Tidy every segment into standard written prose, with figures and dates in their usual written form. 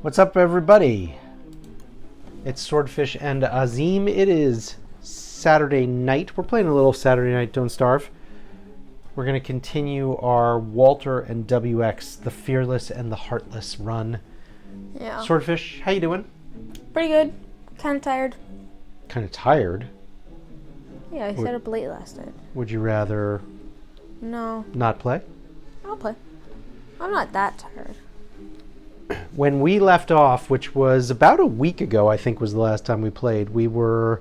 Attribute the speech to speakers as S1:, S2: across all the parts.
S1: What's up, everybody? It's Swordfish and Azim. It is Saturday night. We're playing a little Saturday Night Don't Starve. We're going to continue our Walter and WX, the Fearless and the Heartless run.
S2: Yeah.
S1: Swordfish, how you doing?
S2: Pretty good. Kind of tired.
S1: Kind of tired?
S2: Yeah, I stayed up late last night.
S1: Would you rather
S2: No.
S1: not play?
S2: I'll play. I'm not that tired.
S1: When we left off, which was about a week ago, I think was the last time we played, I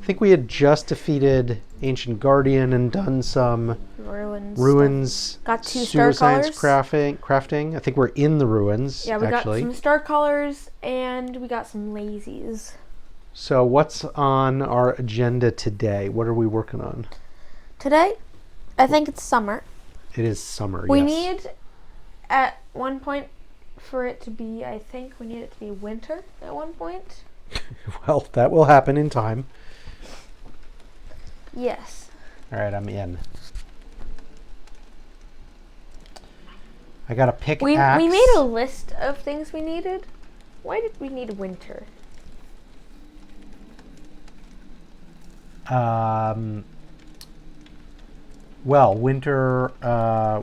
S1: think we had just defeated Ancient Guardian and done some ruins
S2: got 2 star
S1: pseudoscience
S2: colors.
S1: crafting. I think we're in the ruins.
S2: Yeah, we
S1: actually.
S2: got some star colors and we got some lazies.
S1: So what's on our agenda today? What are we working on?
S2: Today, I think it's summer.
S1: It is summer,
S2: We
S1: yes.
S2: need, at one point, for it to be, I think we need it to be winter at one point.
S1: Well, that will happen in time.
S2: Yes.
S1: All right, I'm in. I got a pickaxe.
S2: We made a list of things we needed. Why did we need winter?
S1: Well, winter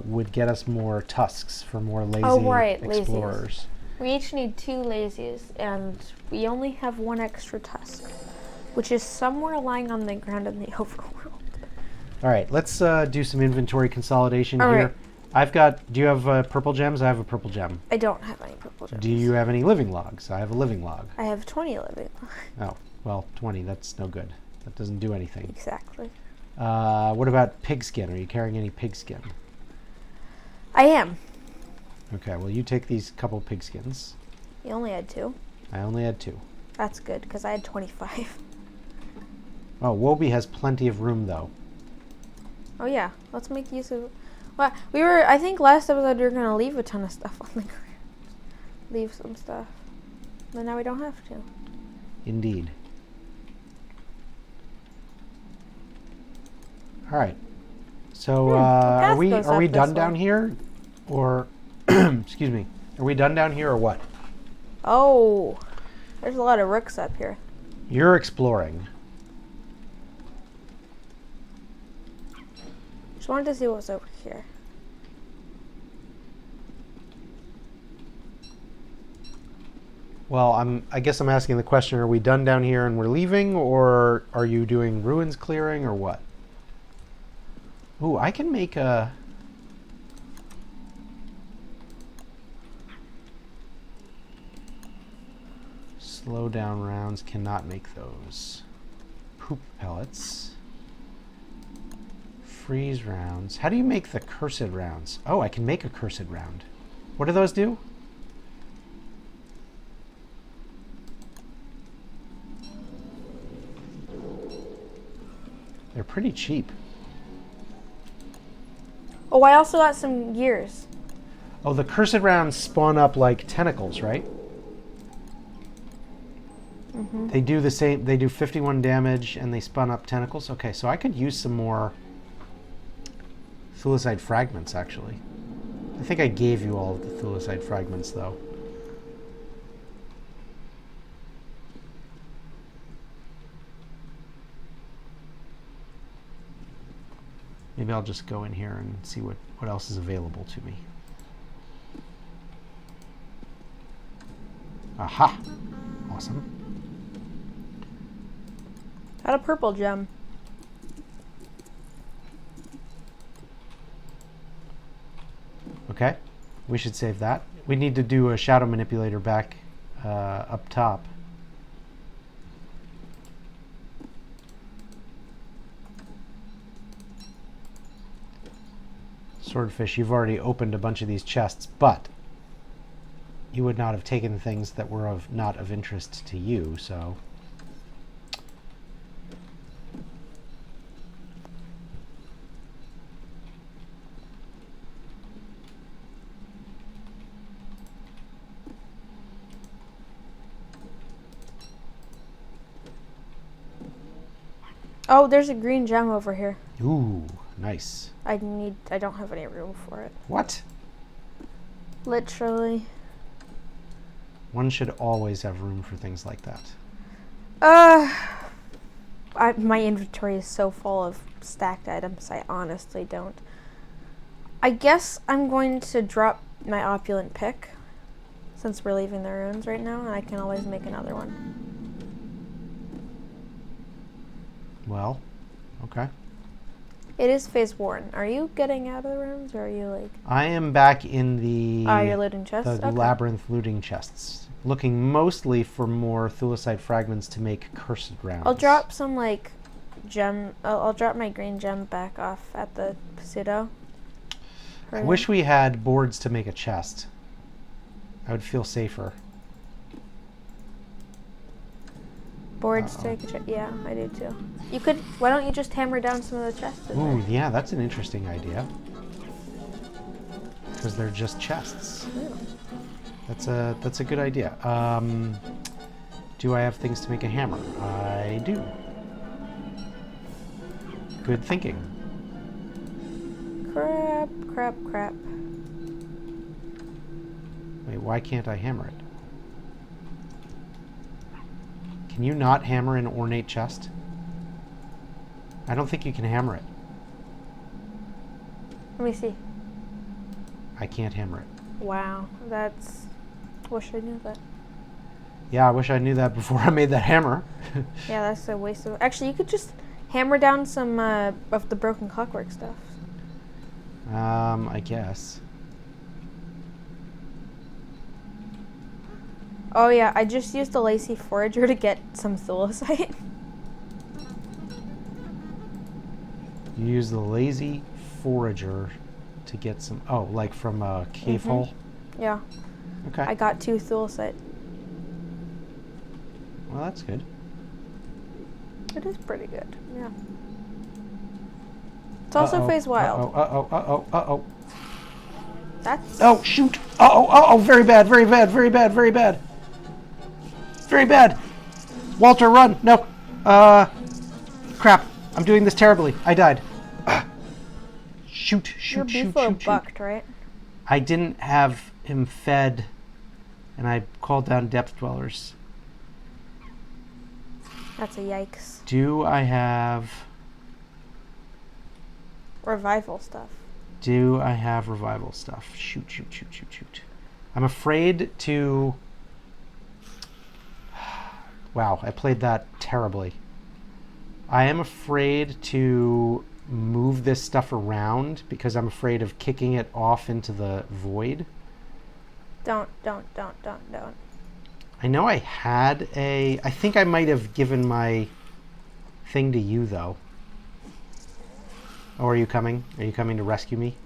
S1: would get us more tusks for more lazy explorers.
S2: Lazies. We each need 2 lazies, and we only have 1 extra tusk, which is somewhere lying on the ground in the overworld.
S1: All right, let's do some inventory consolidation
S2: All
S1: here.
S2: right.
S1: Do you have purple gems? I have a purple gem.
S2: I don't have any purple gems.
S1: Do you have any living logs? I have a living log.
S2: I have 20 living.
S1: Oh, well, 20, that's no good. That doesn't do anything.
S2: Exactly.
S1: What about pigskin? Are you carrying any pigskin?
S2: I am.
S1: Okay, well, you take these couple pigskins.
S2: You only had 2.
S1: I only had 2.
S2: That's good, because I had 25.
S1: Oh, Wobie has plenty of room, though.
S2: Oh yeah, let's make use of. Well, I think last episode we were gonna leave a ton of stuff on the ground. Leave some stuff, but now we don't have to.
S1: Indeed. All right. So are we done down here, or excuse me? Are we done down here, or what?
S2: Oh, there's a lot of rooks up here.
S1: You're exploring.
S2: Just wanted to see what was over here.
S1: Well, I guess I'm asking the question: are we done down here and we're leaving, or are you doing ruins clearing, or what? Ooh, I can make a. Slow down rounds, cannot make those. Poop pellets. Freeze rounds. How do you make the cursed rounds? Oh, I can make a cursed round. What do those do? They're pretty cheap.
S2: Oh, I also got some gears.
S1: Oh, the cursed rounds spawn up like tentacles, right?
S2: Mm-hmm.
S1: They do the same. They do 51 damage and they spawn up tentacles. Okay, so I could use some more thulicite fragments, actually. I think I gave you all of the thulicite fragments, though. Maybe I'll just go in here and see what else is available to me. Aha! Awesome.
S2: Got a purple gem.
S1: Okay, we should save that. We need to do a shadow manipulator back up top. Swordfish, you've already opened a bunch of these chests, but you would not have taken things that were not of interest to you, so.
S2: Oh, there's a green gem over here.
S1: Ooh, nice.
S2: I don't have any room for it.
S1: What?
S2: Literally.
S1: One should always have room for things like that.
S2: My inventory is so full of stacked items, I honestly don't. I guess I'm going to drop my opulent pick, since we're leaving the ruins right now, and I can always make another one.
S1: Well, okay.
S2: It is phase 1. Are you getting out of the ruins, or are you like...
S1: I am back in the...
S2: Oh, you're looting chests?
S1: The
S2: Okay.
S1: labyrinth looting chests. Looking mostly for more thulecite fragments to make cursed grounds.
S2: I'll drop some, like, gem... I'll drop my green gem back off at the pseudo.
S1: I wish we had boards to make a chest. I would feel safer.
S2: Boards to take a chest. Yeah, I do too. You could... Why don't you just hammer down some of the chests in
S1: Ooh,
S2: there?
S1: yeah, that's an interesting idea. Because they're just chests.
S2: Yeah.
S1: That's a good idea. Do I have things to make a hammer? I do. Good thinking.
S2: Crap.
S1: Wait, why can't I hammer it? Can you not hammer an ornate chest? I don't think you can hammer it.
S2: Let me see.
S1: I can't hammer it.
S2: Wow, that's... Wish I knew that.
S1: Yeah, I wish I knew that before I made that hammer.
S2: Yeah, that's a waste of... Actually, you could just hammer down some of the broken clockwork stuff.
S1: I guess.
S2: Oh yeah, I just used the lazy forager to get some thulecite.
S1: You use the lazy forager to get some... Oh, like from a cave hole?
S2: Yeah,
S1: Okay.
S2: I got 2 thulecite.
S1: Well, that's good.
S2: It is pretty good, yeah. It's also
S1: Uh-oh,
S2: phase wild.
S1: Uh-oh.
S2: That's...
S1: Oh, shoot! Uh-oh, very bad. Very bad. Walter, run! No. Crap. I'm doing this terribly. I died. Shoot.
S2: Your Beefalo bucked, right?
S1: I didn't have him fed, and I called down depth dwellers.
S2: That's a yikes.
S1: Do I have...
S2: Revival stuff.
S1: Do I have revival stuff? Shoot. I'm afraid to... Wow, I played that terribly. I am afraid to move this stuff around because I'm afraid of kicking it off into the void.
S2: Don't.
S1: I know I had a... I think I might have given my thing to you, though. Oh, are you coming? Are you coming to rescue me?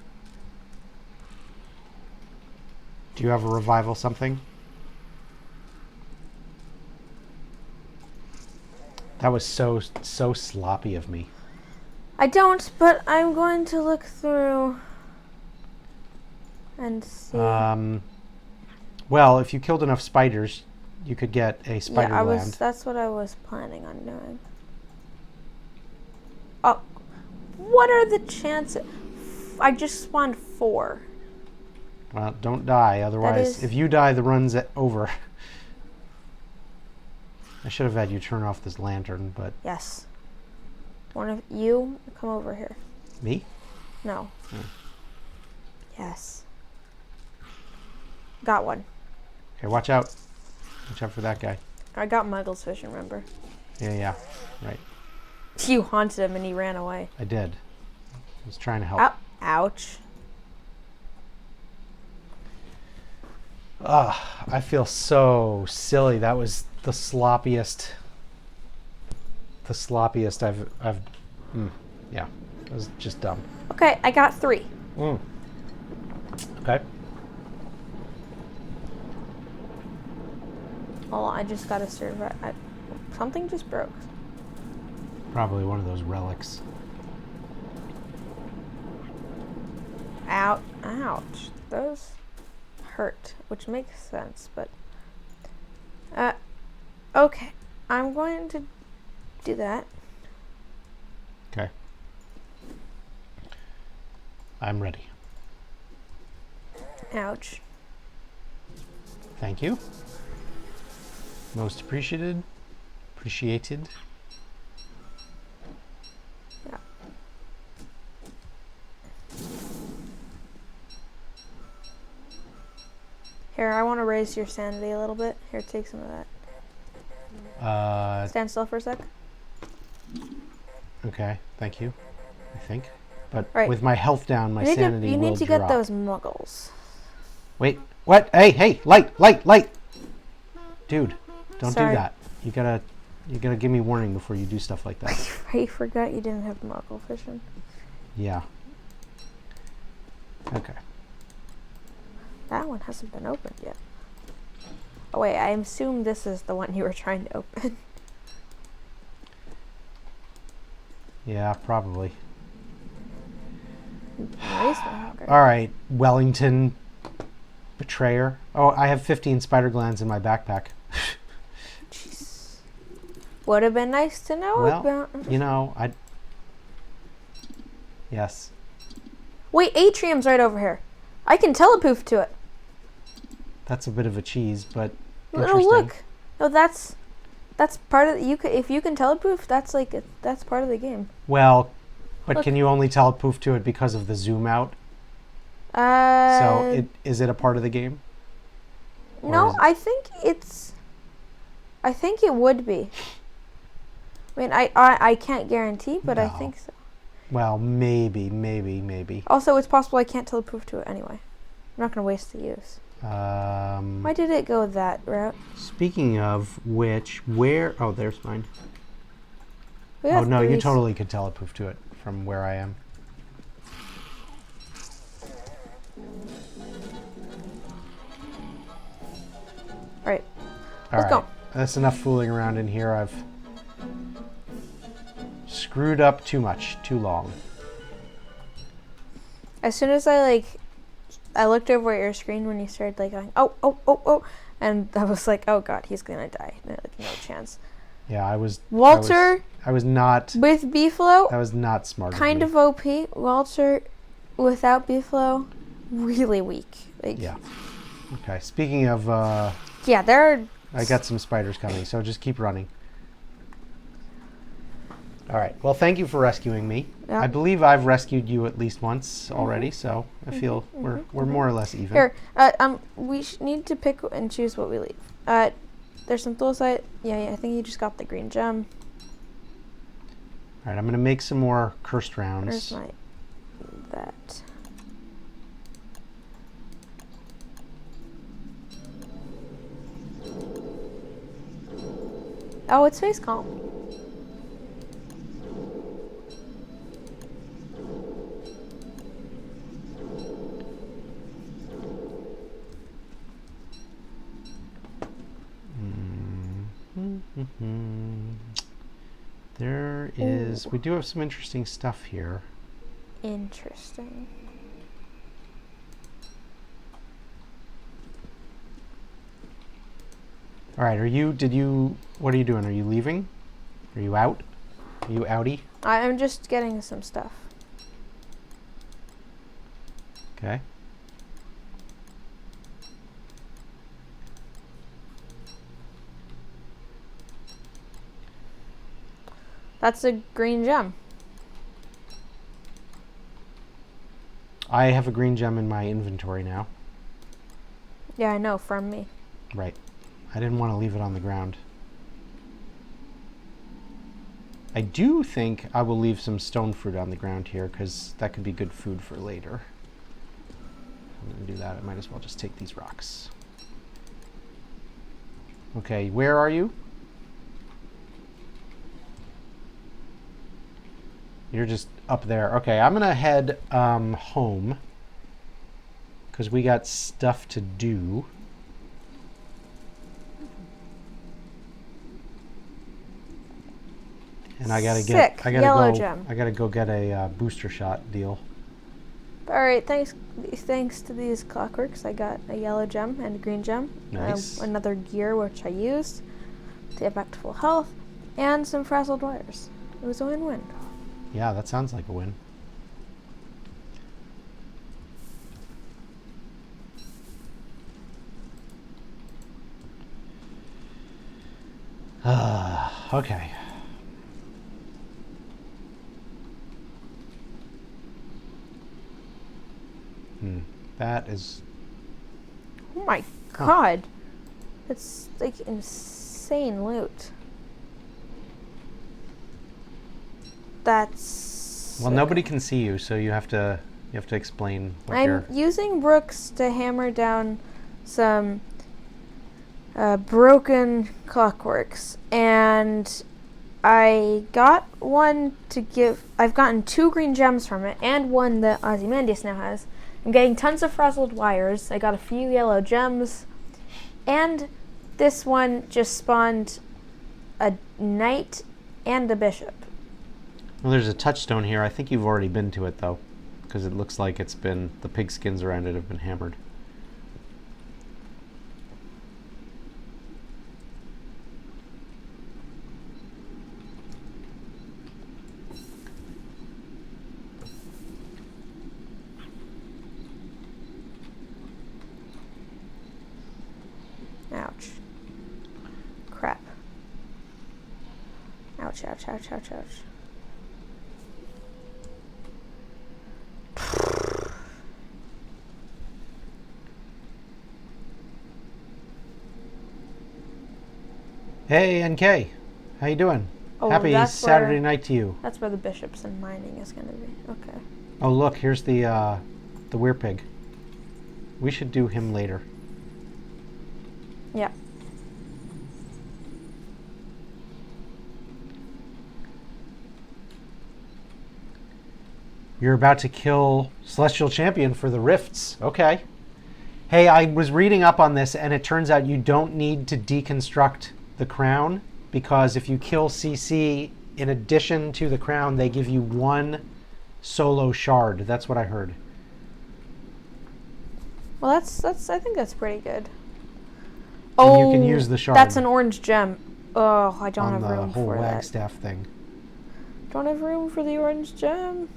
S1: Do you have a revival something? That was so sloppy of me.
S2: I don't, but I'm going to look through and see.
S1: Well, if you killed enough spiders, you could get a spider land.
S2: That's what I was planning on doing. Oh, what are the chances? I just spawned 4.
S1: Well, don't die, otherwise, if you die, the run's over. I should have had you turn off this lantern, but...
S2: Yes. One of you, come over here.
S1: Me?
S2: No.
S1: Oh.
S2: Yes. Got one.
S1: Okay, watch out. Watch out for that guy.
S2: I got Muggles fishing, remember?
S1: Yeah, right.
S2: You haunted him and he ran away.
S1: I did. I was trying to help.
S2: Ow. Ouch.
S1: I feel so silly. That was the sloppiest I've yeah, it was just dumb.
S2: Okay, I got 3.
S1: Okay.
S2: Hold on, I just gotta survive. Something just broke.
S1: Probably one of those relics.
S2: Ouch. Those hurt, which makes sense, but... okay. I'm going to do that.
S1: Okay. I'm ready.
S2: Ouch.
S1: Thank you. Most appreciated. Appreciated.
S2: Yeah. Here, I want to raise your sanity a little bit. Here, take some of that. Stand still for a sec.
S1: Okay, thank you. I think. But
S2: Right.
S1: with my health down, my sanity will
S2: You need to
S1: drop.
S2: get those muggles.
S1: Wait, what? Hey, light! Dude, don't
S2: Sorry.
S1: do that. You gotta give me warning before you do stuff like that.
S2: I forgot you didn't have muggle vision.
S1: Yeah. Okay.
S2: That one hasn't been opened yet. Oh wait, I assume this is the one you were trying to open.
S1: Yeah, probably.
S2: All
S1: right, Wellington betrayer. Oh, I have 15 spider glands in my backpack.
S2: Jeez. Would have been nice to know about.
S1: Yes.
S2: Wait, Atrium's right over here. I can telepoof to it.
S1: That's a bit of a cheese, but
S2: No,
S1: interesting.
S2: look. No, that's part of if you can telepoof, that's part of the game.
S1: Well, but
S2: Look.
S1: can you only telepoof to it because of the zoom out?
S2: So
S1: is it a part of the game?
S2: No, I think it would be. I mean, I can't guarantee, but I
S1: No.
S2: think so.
S1: Well, maybe.
S2: Also, it's possible I can't telepoof to it anyway. I'm not going to waste the use. Why did it go that route?
S1: Speaking of which, where... Oh, there's mine.
S2: We have
S1: Oh, no, you
S2: three
S1: totally could telepoof to it from where I am.
S2: Right.
S1: All
S2: Let's
S1: right.
S2: go.
S1: That's enough fooling around in here. I've screwed up too much, too long.
S2: As soon as I looked over at your screen when you started going, oh, and I was like, oh god, he's gonna die. No chance.
S1: Yeah, I was...
S2: Walter...
S1: I was not...
S2: With Beefalo...
S1: That was not smart
S2: kind of OP. Walter, without Beefalo, really weak.
S1: Yeah. Okay, speaking of...
S2: Yeah, there are...
S1: I got some spiders coming, so just keep running. All right. Well, thank you for rescuing me.
S2: Yeah.
S1: I believe I've rescued you at least once already, so I feel we're more or less even.
S2: Here, we need to pick and choose what we leave. There's some thulecite. Yeah, I think you just got the green gem.
S1: All right, I'm gonna make some more cursed rounds.
S2: Where's that? Oh, it's face calm.
S1: There is... We do have some interesting stuff here.
S2: Interesting.
S1: All right, what are you doing? Are you leaving? Are you out? Are you outie?
S2: I'm just getting some stuff.
S1: Okay.
S2: That's a green gem.
S1: I have a green gem in my inventory now.
S2: Yeah, I know, from me.
S1: Right. I didn't want to leave it on the ground. I do think I will leave some stone fruit on the ground here because that could be good food for later. I'm going to do that. I might as well just take these rocks. Okay, where are you? You're just up there. Okay, I'm going to head home because we got stuff to do. And I gotta go get a booster shot deal.
S2: All right, thanks to these clockworks, I got a yellow gem and a green gem.
S1: Nice.
S2: Another gear which I used to get back to full health, and some frazzled wires. It was a win-win.
S1: Yeah, that sounds like a win. Okay. That is...
S2: Oh my god. It's like insane loot. That's...
S1: Well, nobody can see you, so you have to explain what you're...
S2: I'm using Brooks to hammer down some broken clockworks, and I got one to give... I've gotten 2 green gems from it, and one that Ozymandias now has. I'm getting tons of frazzled wires. I got a few yellow gems, and this one just spawned a knight and a bishop.
S1: Well, there's a touchstone here. I think you've already been to it, though, because it looks like it's been... the pigskins around it have been hammered.
S2: Ouch. Crap. Ouch, ouch, ouch, ouch, ouch.
S1: Hey, NK. How you doing?
S2: Oh,
S1: Happy
S2: that's
S1: Saturday
S2: where-
S1: night to you.
S2: That's where the bishops and mining is going to be. Okay.
S1: Oh, look, here's the weir pig. We should do him later.
S2: Yeah.
S1: You're about to kill Celestial Champion for the rifts. Okay. Hey, I was reading up on this, and it turns out you don't need to deconstruct the crown, because if you kill CC, in addition to the crown, they give you 1 solo shard. That's what I heard.
S2: Well, that's. I think that's pretty good.
S1: And you can use the shard.
S2: That's an orange gem. Oh, I don't
S1: on
S2: have
S1: the
S2: room
S1: whole
S2: for that.
S1: wagstaff thing.
S2: Don't have room for the orange gem.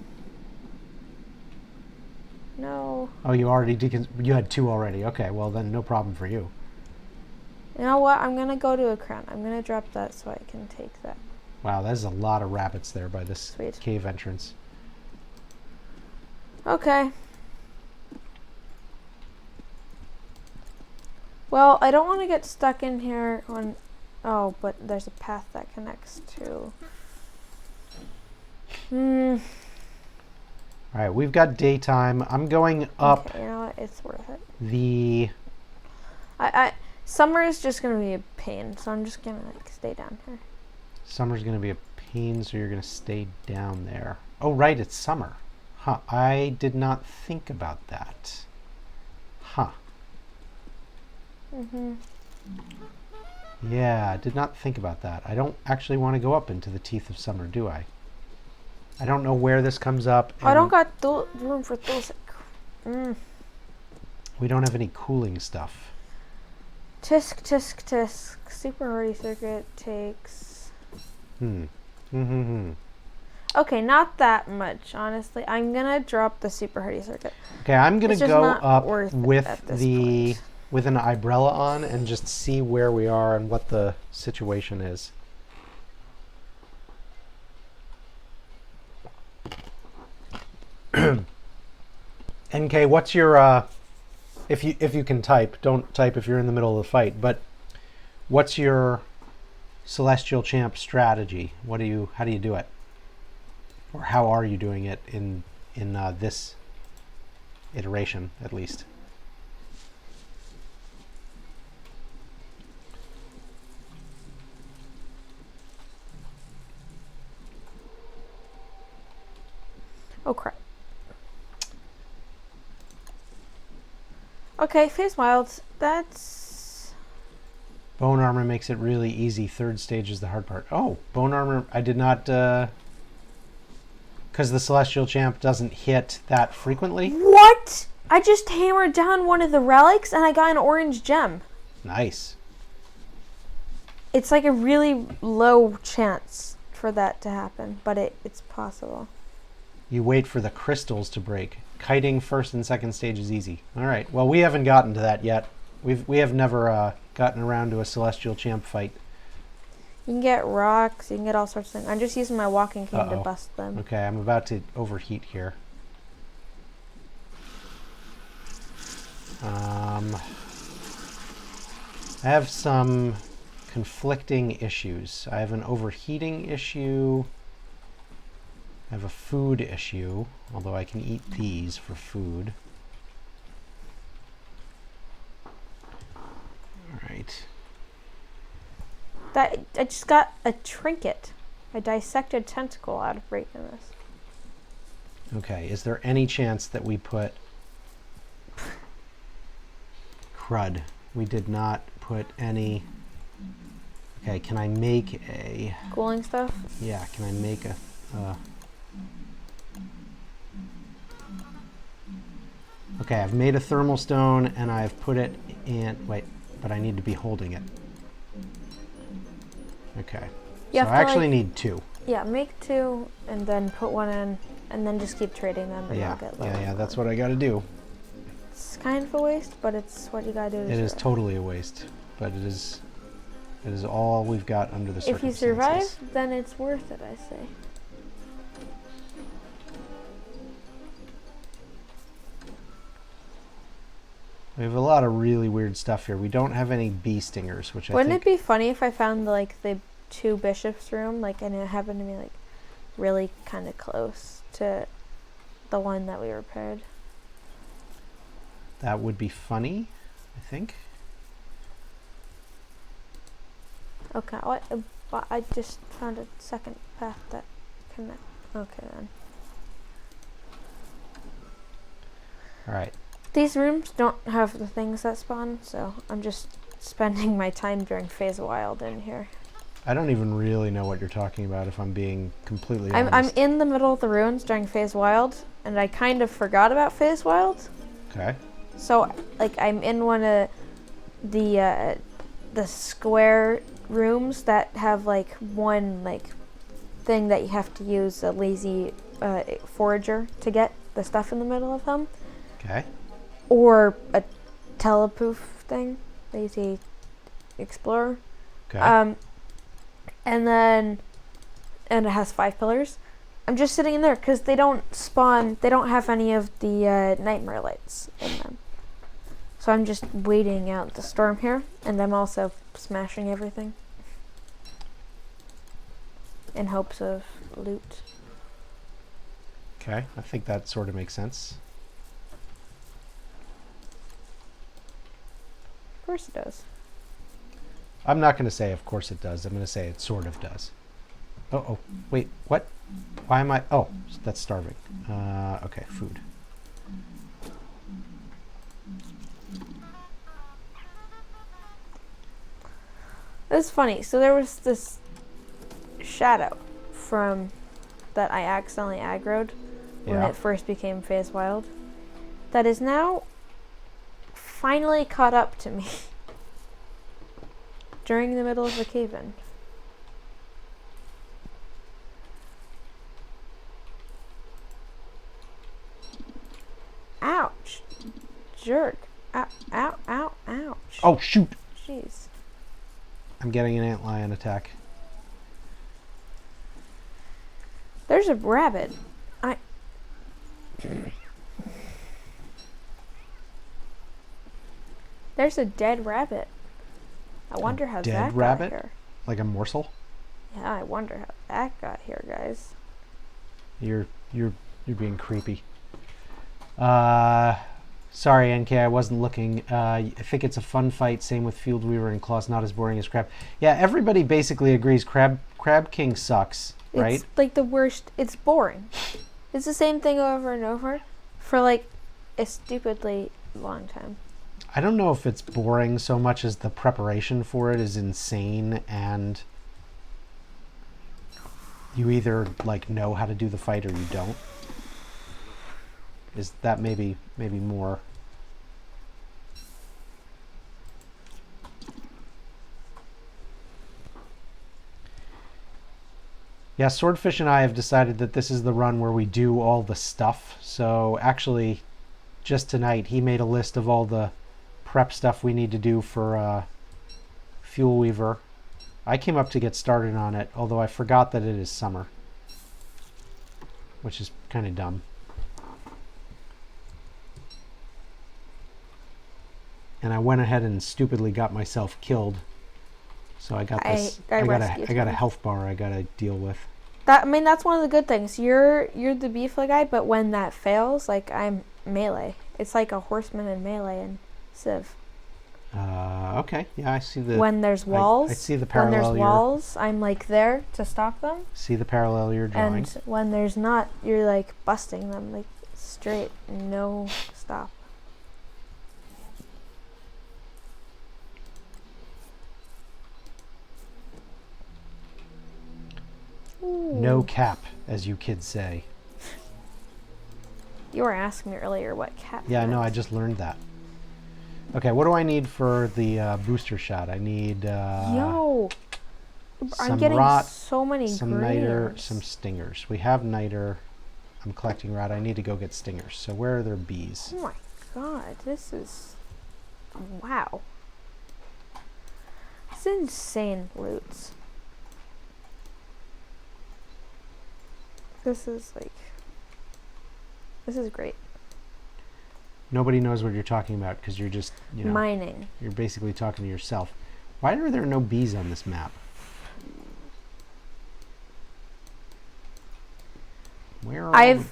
S2: No.
S1: Oh, you already you had 2 already. Okay, well then no problem for you.
S2: You know what? I'm gonna go to a crown. I'm gonna drop that so I can take that.
S1: Wow, there's a lot of rabbits there by this
S2: Sweet.
S1: cave entrance.
S2: Okay. Well, I don't want to get stuck in here on... Oh, but there's a path that connects to...
S1: All right, we've got daytime. I'm going up
S2: Okay, you know what? It's worth it.
S1: the...
S2: Summer is just gonna be a pain, so I'm just gonna like stay down here.
S1: Summer's going to be a pain, so you're going to stay down there. Oh, right, it's summer. Huh, I did not think about that. Huh. Yeah, I did not think about that. I don't actually want to go up into the teeth of summer, do I? I don't know where this comes up.
S2: I don't got room for those.
S1: We don't have any cooling stuff.
S2: Tisk, tisk, tisk. Super hardy circuit takes... Okay, not that much, honestly. I'm gonna drop the super hardy circuit.
S1: Okay, I'm gonna go up
S2: with
S1: with an umbrella on and just see where we are and what the situation is. NK, what's your if you can type, don't type if you're in the middle of the fight, but what's your Celestial Champ strategy? How do you do it? Or how are you doing it in this iteration, at least?
S2: Oh crap. Okay, Phase Wilds. That's...
S1: Bone armor makes it really easy. 3rd stage is the hard part. Oh, bone armor. I did not... Because the Celestial Champ doesn't hit that frequently.
S2: What? I just hammered down one of the relics and I got an orange gem.
S1: Nice.
S2: It's like a really low chance for that to happen, but it's possible.
S1: You wait for the crystals to break. Kiting 1st and 2nd stage is easy. All right. Well, we haven't gotten to that yet. We have never gotten around to a Celestial Champ fight.
S2: You can get rocks, you can get all sorts of things. I'm just using my walking cane to bust them.
S1: Okay, I'm about to overheat here. I have some conflicting issues. I have an overheating issue. I have a food issue, although I can eat these for food. All right.
S2: I just got a trinket. I dissected tentacle out of breaking this.
S1: Okay, is there any chance that we put crud? We did not put any. Okay, can I make a
S2: Cooling stuff?
S1: Yeah, can I make a okay, I've made a thermal stone and I've put it in. Wait, but I need to be holding it. Okay. So I actually need 2.
S2: Yeah, make 2 and then put 1 in and then just keep trading them and
S1: Yeah,
S2: you'll get lower.
S1: yeah, that's what I gotta do.
S2: It's kind of a waste, but it's what you gotta do.
S1: It is totally a waste, but it is all we've got under the
S2: If you
S1: circumstances.
S2: survive, then it's worth it, I say.
S1: We have a lot of really weird stuff here. We don't have any bee stingers, which
S2: Wouldn't it be funny if I found the 2 bishops room, and it happened to be really kind of close to the one that we repaired?
S1: That would be funny, I think.
S2: Okay, I just found a second path that connect. Okay then.
S1: All right.
S2: These rooms don't have the things that spawn, so I'm just spending my time during Phase Wild in here.
S1: I don't even really know what you're talking about, if I'm being completely honest.
S2: I'm in the middle of the ruins during Phase Wild, and I kind of forgot about Phase Wild.
S1: Okay.
S2: So, I'm in one of the square rooms that have one thing that you have to use a lazy forager to get the stuff in the middle of them.
S1: Okay.
S2: Or a telepoof thing, lazy explorer.
S1: Okay.
S2: And it has 5 pillars. I'm just sitting in there because they don't spawn. They don't have any of the nightmare lights in them. So I'm just waiting out the storm here, and I'm also smashing everything in hopes of loot.
S1: Okay, I think that sort of makes sense.
S2: Of course it does.
S1: I'm not going to say of course it does. I'm going to say it sort of does. Oh, wait, what? Why am I? Oh, that's starving. Okay, food.
S2: It's funny. So there was this shadow from that I accidentally aggroed when it first became Phase Wild that is now finally caught up to me during the middle of the cave-in. Ouch. Jerk. Ow, ow, ow, ouch.
S1: Oh, shoot.
S2: Jeez.
S1: I'm getting an antlion attack.
S2: There's a rabbit. There's a dead rabbit. I wonder how that got here.
S1: Like a morsel?
S2: Yeah, I wonder how that got here, guys.
S1: You're being creepy. Sorry, NK, I wasn't looking. I think it's a fun fight. Same with Field Weaver and Claws, not as boring as Crab. Yeah, everybody basically agrees Crab King sucks, right?
S2: It's like the worst. It's boring. It's the same thing over and over for like a stupidly long time.
S1: I don't know if it's boring so much as the preparation for it is insane, and you either like know how to do the fight or you don't. Is that maybe more? Yeah, Swordfish and I have decided that this is the run where we do all the stuff. So actually, just tonight, he made a list of all the prep stuff we need to do for Fuel Weaver. I came up to get started on it, although I forgot that it is summer, which is kind of dumb. And I went ahead and stupidly got myself killed. So I got this. I got a health bar I gotta deal with.
S2: That's one of the good things. You're the Beefalo guy, but when that fails, like I'm melee. It's like a horseman in melee and Civ.
S1: Okay. Yeah, I see the.
S2: When there's walls,
S1: I see the parallel.
S2: When there's walls, I'm like there to stop them.
S1: See the parallel you're drawing.
S2: And when there's not, you're like busting them like straight, no stop. Ooh.
S1: No cap, as you kids say.
S2: You were asking me earlier what cap.
S1: Yeah, no, I just learned that. Okay, what do I need for the booster shot? I need
S2: I'm getting so many
S1: some
S2: greens.
S1: niter, some stingers. We have niter. I'm collecting rat. I need to go get stingers. So where are their bees?
S2: Oh my god, this is wow. It's insane loots. This is great.
S1: Nobody knows what you're talking about because you're just,
S2: mining.
S1: You're basically talking to yourself. Why are there no bees on this map? Where are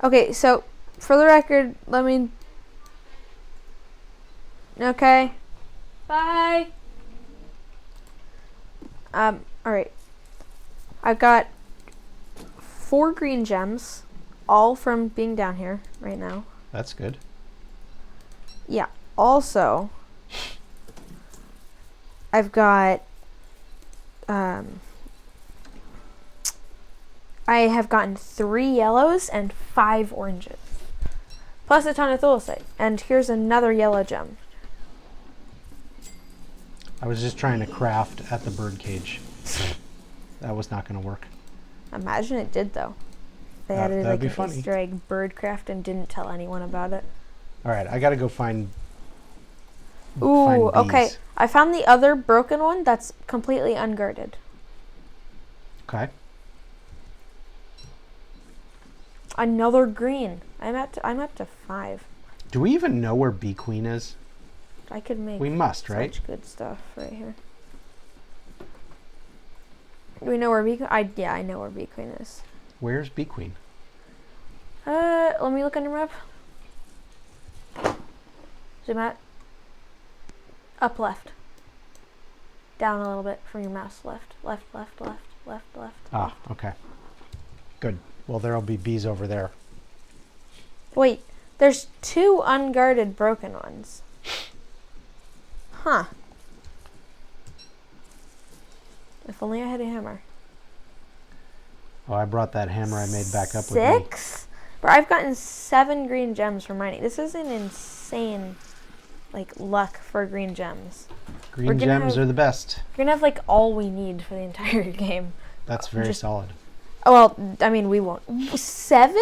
S2: Okay, so for the record, okay. Bye. All right. I've got 4 green gems, all from being down here right now.
S1: That's good.
S2: Yeah. Also, I've got I have gotten 3 yellows and 5 oranges, plus a ton of thulecite. And here's another yellow gem.
S1: I was just trying to craft at the bird cage. That was not going to work.
S2: Imagine it did, though. They added like an
S1: funny
S2: Easter egg birdcraft and didn't tell anyone about it.
S1: All right, I got to go find.
S2: Ooh, okay. I found the other broken one that's completely unguarded.
S1: Okay.
S2: Another green. I'm up to 5.
S1: Do we even know where Bee Queen is?
S2: I could make.
S1: We must, right?
S2: Such good stuff right here. Do we know where Bee Queen? Yeah, I know where Bee Queen is.
S1: Where's Bee Queen?
S2: Let me look on your map. Zoom out. Up left. Down a little bit from your mouse. Left.
S1: Ah, okay. Good. Well, there'll be bees over there.
S2: Wait, there's 2 unguarded broken ones. Huh. If only I had a hammer.
S1: Oh, I brought that hammer I made back up with me.
S2: 6? Bro, I've gotten 7 green gems from mining. This is an insane, luck for green gems.
S1: Green gems are the best.
S2: We're gonna have, all we need for the entire game.
S1: That's very solid.
S2: Oh, well, I mean, we won't. 7?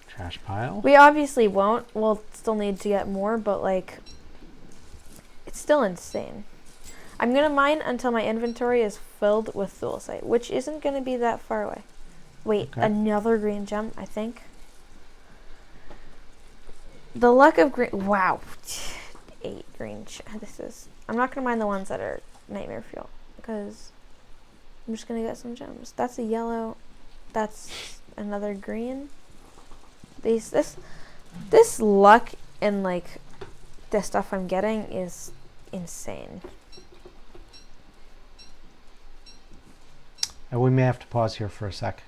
S1: Trash pile.
S2: We obviously won't. We'll still need to get more, but, it's still insane. I'm going to mine until my inventory is filled with thulecite, which isn't going to be that far away. Wait, okay. Another green gem, I think. The luck of green... Wow. 8 green... I'm not going to mine the ones that are nightmare fuel, because I'm just going to get some gems. That's a yellow. That's another green. This luck and, the stuff I'm getting is insane.
S1: We may have to pause here for a sec.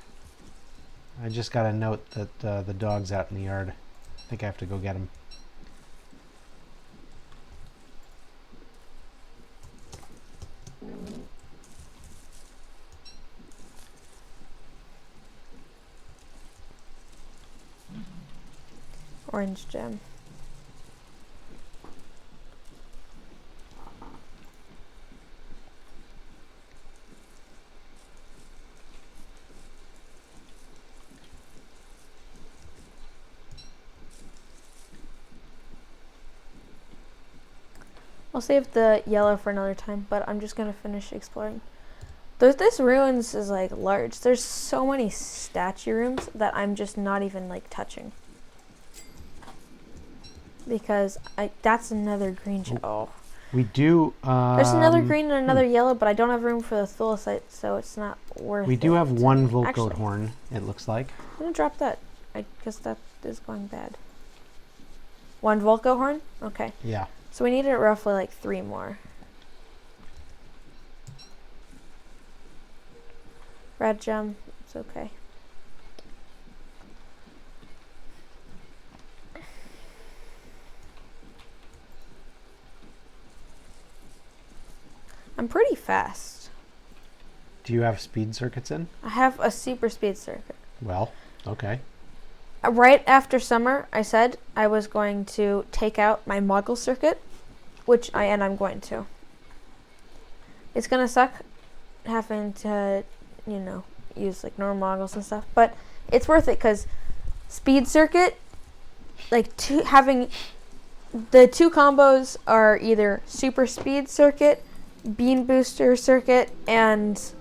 S1: I just got a note that the dog's out in the yard. I think I have to go get him.
S2: Orange gem. I'll save the yellow for another time, but I'm just gonna finish exploring. This ruins is like large. There's so many statue rooms that I'm just not even like touching. Because that's another green. Oh.
S1: We do.
S2: There's another green and another yellow, but I don't have room for the thulecite, so it's not worth it.
S1: We do have one Volcoat horn, it looks like.
S2: I'm gonna drop that, because that is going bad. One Volcoat horn? Okay.
S1: Yeah.
S2: So we needed roughly like 3 more. Red gem, it's okay. I'm pretty fast.
S1: Do you have speed circuits in?
S2: I have a super speed circuit.
S1: Well, okay.
S2: Right after summer, I said I was going to take out my Muggle circuit, and I'm going to. It's gonna suck having to, use like normal Muggles and stuff, but it's worth it because speed circuit, having the 2 combos are either super speed circuit, bean booster circuit, and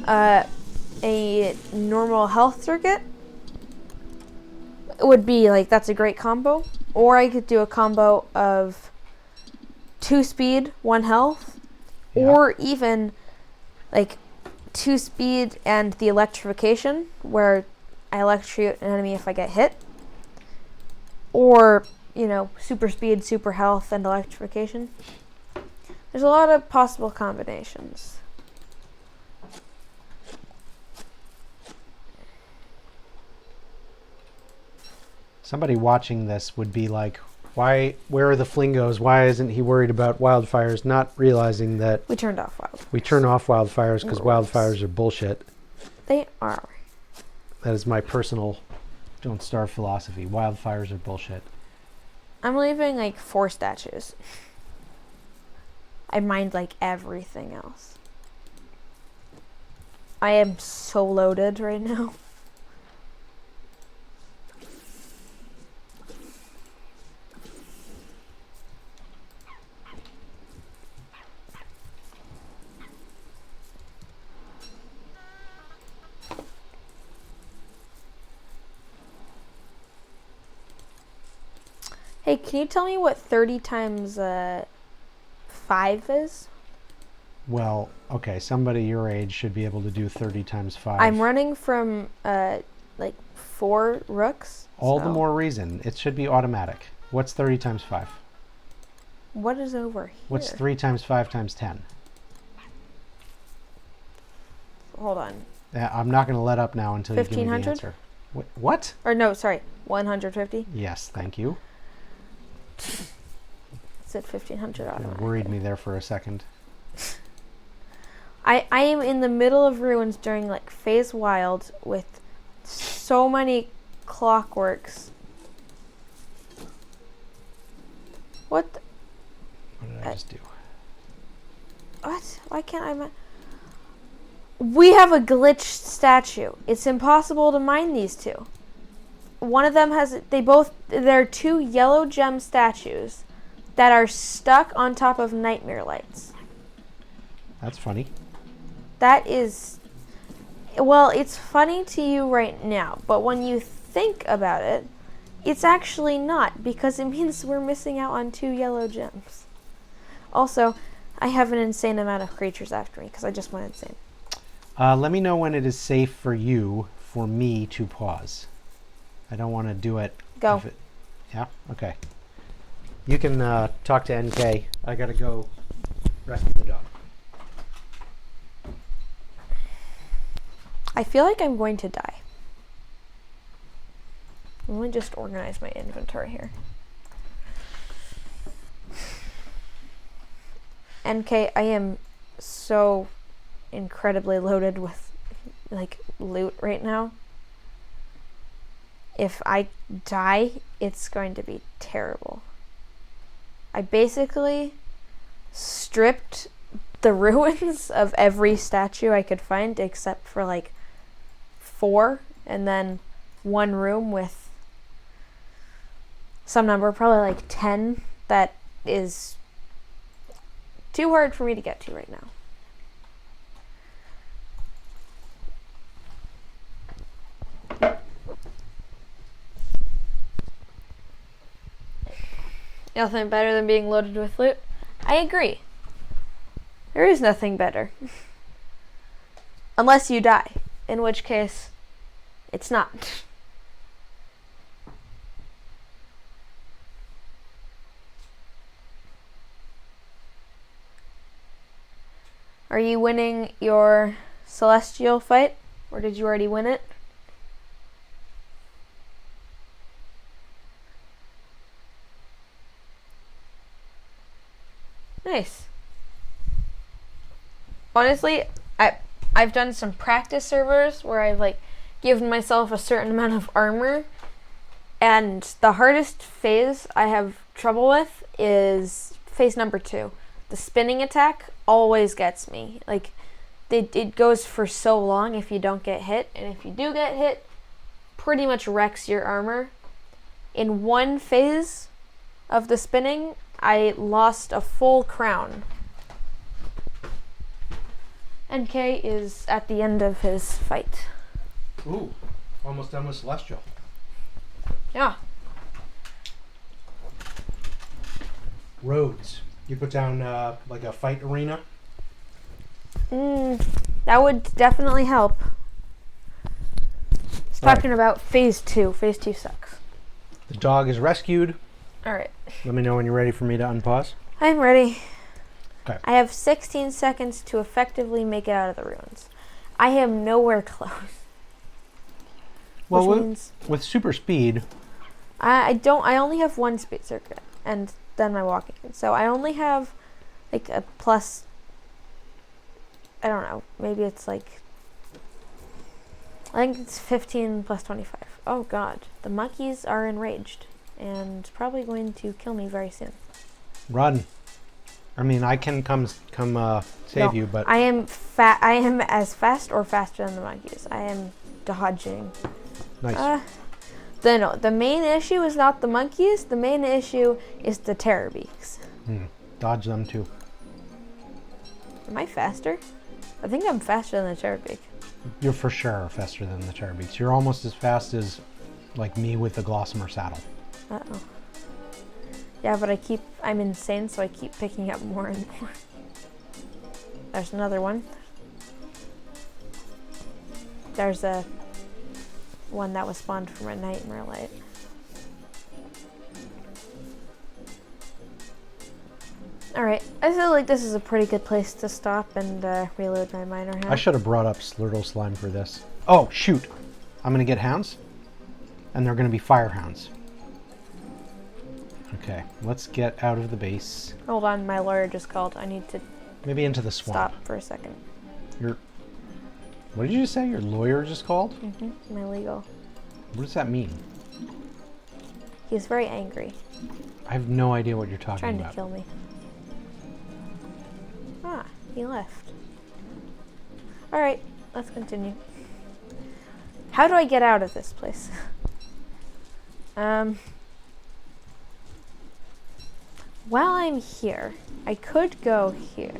S2: a normal health circuit. Would be like, that's a great combo. Or I could do a combo of 2 speed, 1 health, or even like 2 speed and the electrification, where I electrocute an enemy if I get hit, or super speed, super health, and electrification. There's a lot of possible combinations.
S1: Somebody watching this would be like, where are the Flingos? Why isn't he worried about wildfires? Not realizing that
S2: we turned off wildfires.
S1: We turn off wildfires because wildfires are bullshit.
S2: They are.
S1: That is my personal Don't Starve philosophy. Wildfires are bullshit.
S2: I'm leaving like 4 statues. I mined like everything else. I am so loaded right now. Hey, can you tell me what 30 times 5 is?
S1: Well, okay, somebody your age should be able to do 30 times 5.
S2: I'm running from 4 rooks.
S1: All the more reason. It should be automatic. What's 30 times 5?
S2: What is over here?
S1: What's 3 times 5 times 10?
S2: Hold on.
S1: I'm not going to let up now until you give me the answer. What?
S2: Or no, sorry, 150?
S1: Yes, thank you.
S2: It's at 1500 automatic.
S1: It worried me there for a second.
S2: I am in the middle of ruins during like phase wild with so many clockworks. What
S1: did I just do?
S2: What? Why can't I We have a glitched statue. It's impossible to mine these 2. One of them has, there are 2 yellow gem statues that are stuck on top of nightmare lights.
S1: That's funny.
S2: That is, well, it's funny to you right now, but when you think about it, it's actually not, because it means we're missing out on 2 yellow gems. Also, I have an insane amount of creatures after me, because I just went insane.
S1: Let me know when it is safe for me to pause. I don't want to do it.
S2: Go.
S1: Yeah? Okay. You can talk to NK. I gotta go rescue the dog.
S2: I feel like I'm going to die. Let me just organize my inventory here. NK, I am so incredibly loaded with like loot right now. If I die, it's going to be terrible. I basically stripped the ruins of every statue I could find except for like 4, and then 1 room with some number, probably like 10, that is too hard for me to get to right now. Nothing better than being loaded with loot. I agree. There is nothing better. Unless you die, in which case, it's not. Are you winning your celestial fight? Or did you already win it? Nice. Honestly, I've done some practice servers where I've like given myself a certain amount of armor, and the hardest phase I have trouble with is phase number 2. The spinning attack always gets me. Like it goes for so long if you don't get hit, and if you do get hit, pretty much wrecks your armor. In one phase of the spinning, I lost a full crown. NK is at the end of his fight.
S1: Ooh, almost done with Celestial.
S2: Yeah.
S1: Roads. You put down like a fight arena?
S2: That would definitely help. It's talking
S1: Right.
S2: about phase 2. Phase 2 sucks.
S1: The dog is rescued.
S2: Alright.
S1: Let me know when you're ready for me to unpause.
S2: I'm ready.
S1: Okay.
S2: I have 16 seconds to effectively make it out of the ruins. I am nowhere close.
S1: Well,
S2: Which means
S1: with super speed,
S2: I only have one speed circuit and then my walking. So I only have like a plus, I don't know, maybe it's like, I think it's 15 plus 25. Oh god, the monkeys are enraged and probably going to kill me very soon.
S1: run. I mean, I can come save you, but
S2: I am I am as fast or faster than the monkeys. I am dodging.
S1: nice.
S2: The main issue is not the monkeys. The main issue is the terror beaks.
S1: Dodge them too.
S2: Am I faster? I think I'm faster than the terror beak.
S1: You're for sure faster than the Terrorbeaks. You're almost as fast as like me with the Glossamer saddle.
S2: Uh-oh. Yeah, but I'm insane, so I keep picking up more and more. There's another one. There's a one that was spawned from a nightmare light. Alright, I feel like this is a pretty good place to stop and reload my miner hat.
S1: I should have brought up Slurtle Slime for this. Oh, shoot. I'm going to get hounds, and they're going to be fire hounds. Okay, let's get out of the base.
S2: Hold on, my lawyer just called. I need to
S1: Maybe into the swamp.
S2: stop for a second.
S1: What did you just say? Your lawyer just called?
S2: My legal.
S1: What does that mean?
S2: He's very angry.
S1: I have no idea what you're talking
S2: Trying
S1: about.
S2: to kill me. Ah, he left. Alright, let's continue. How do I get out of this place? While I'm here, I could go here.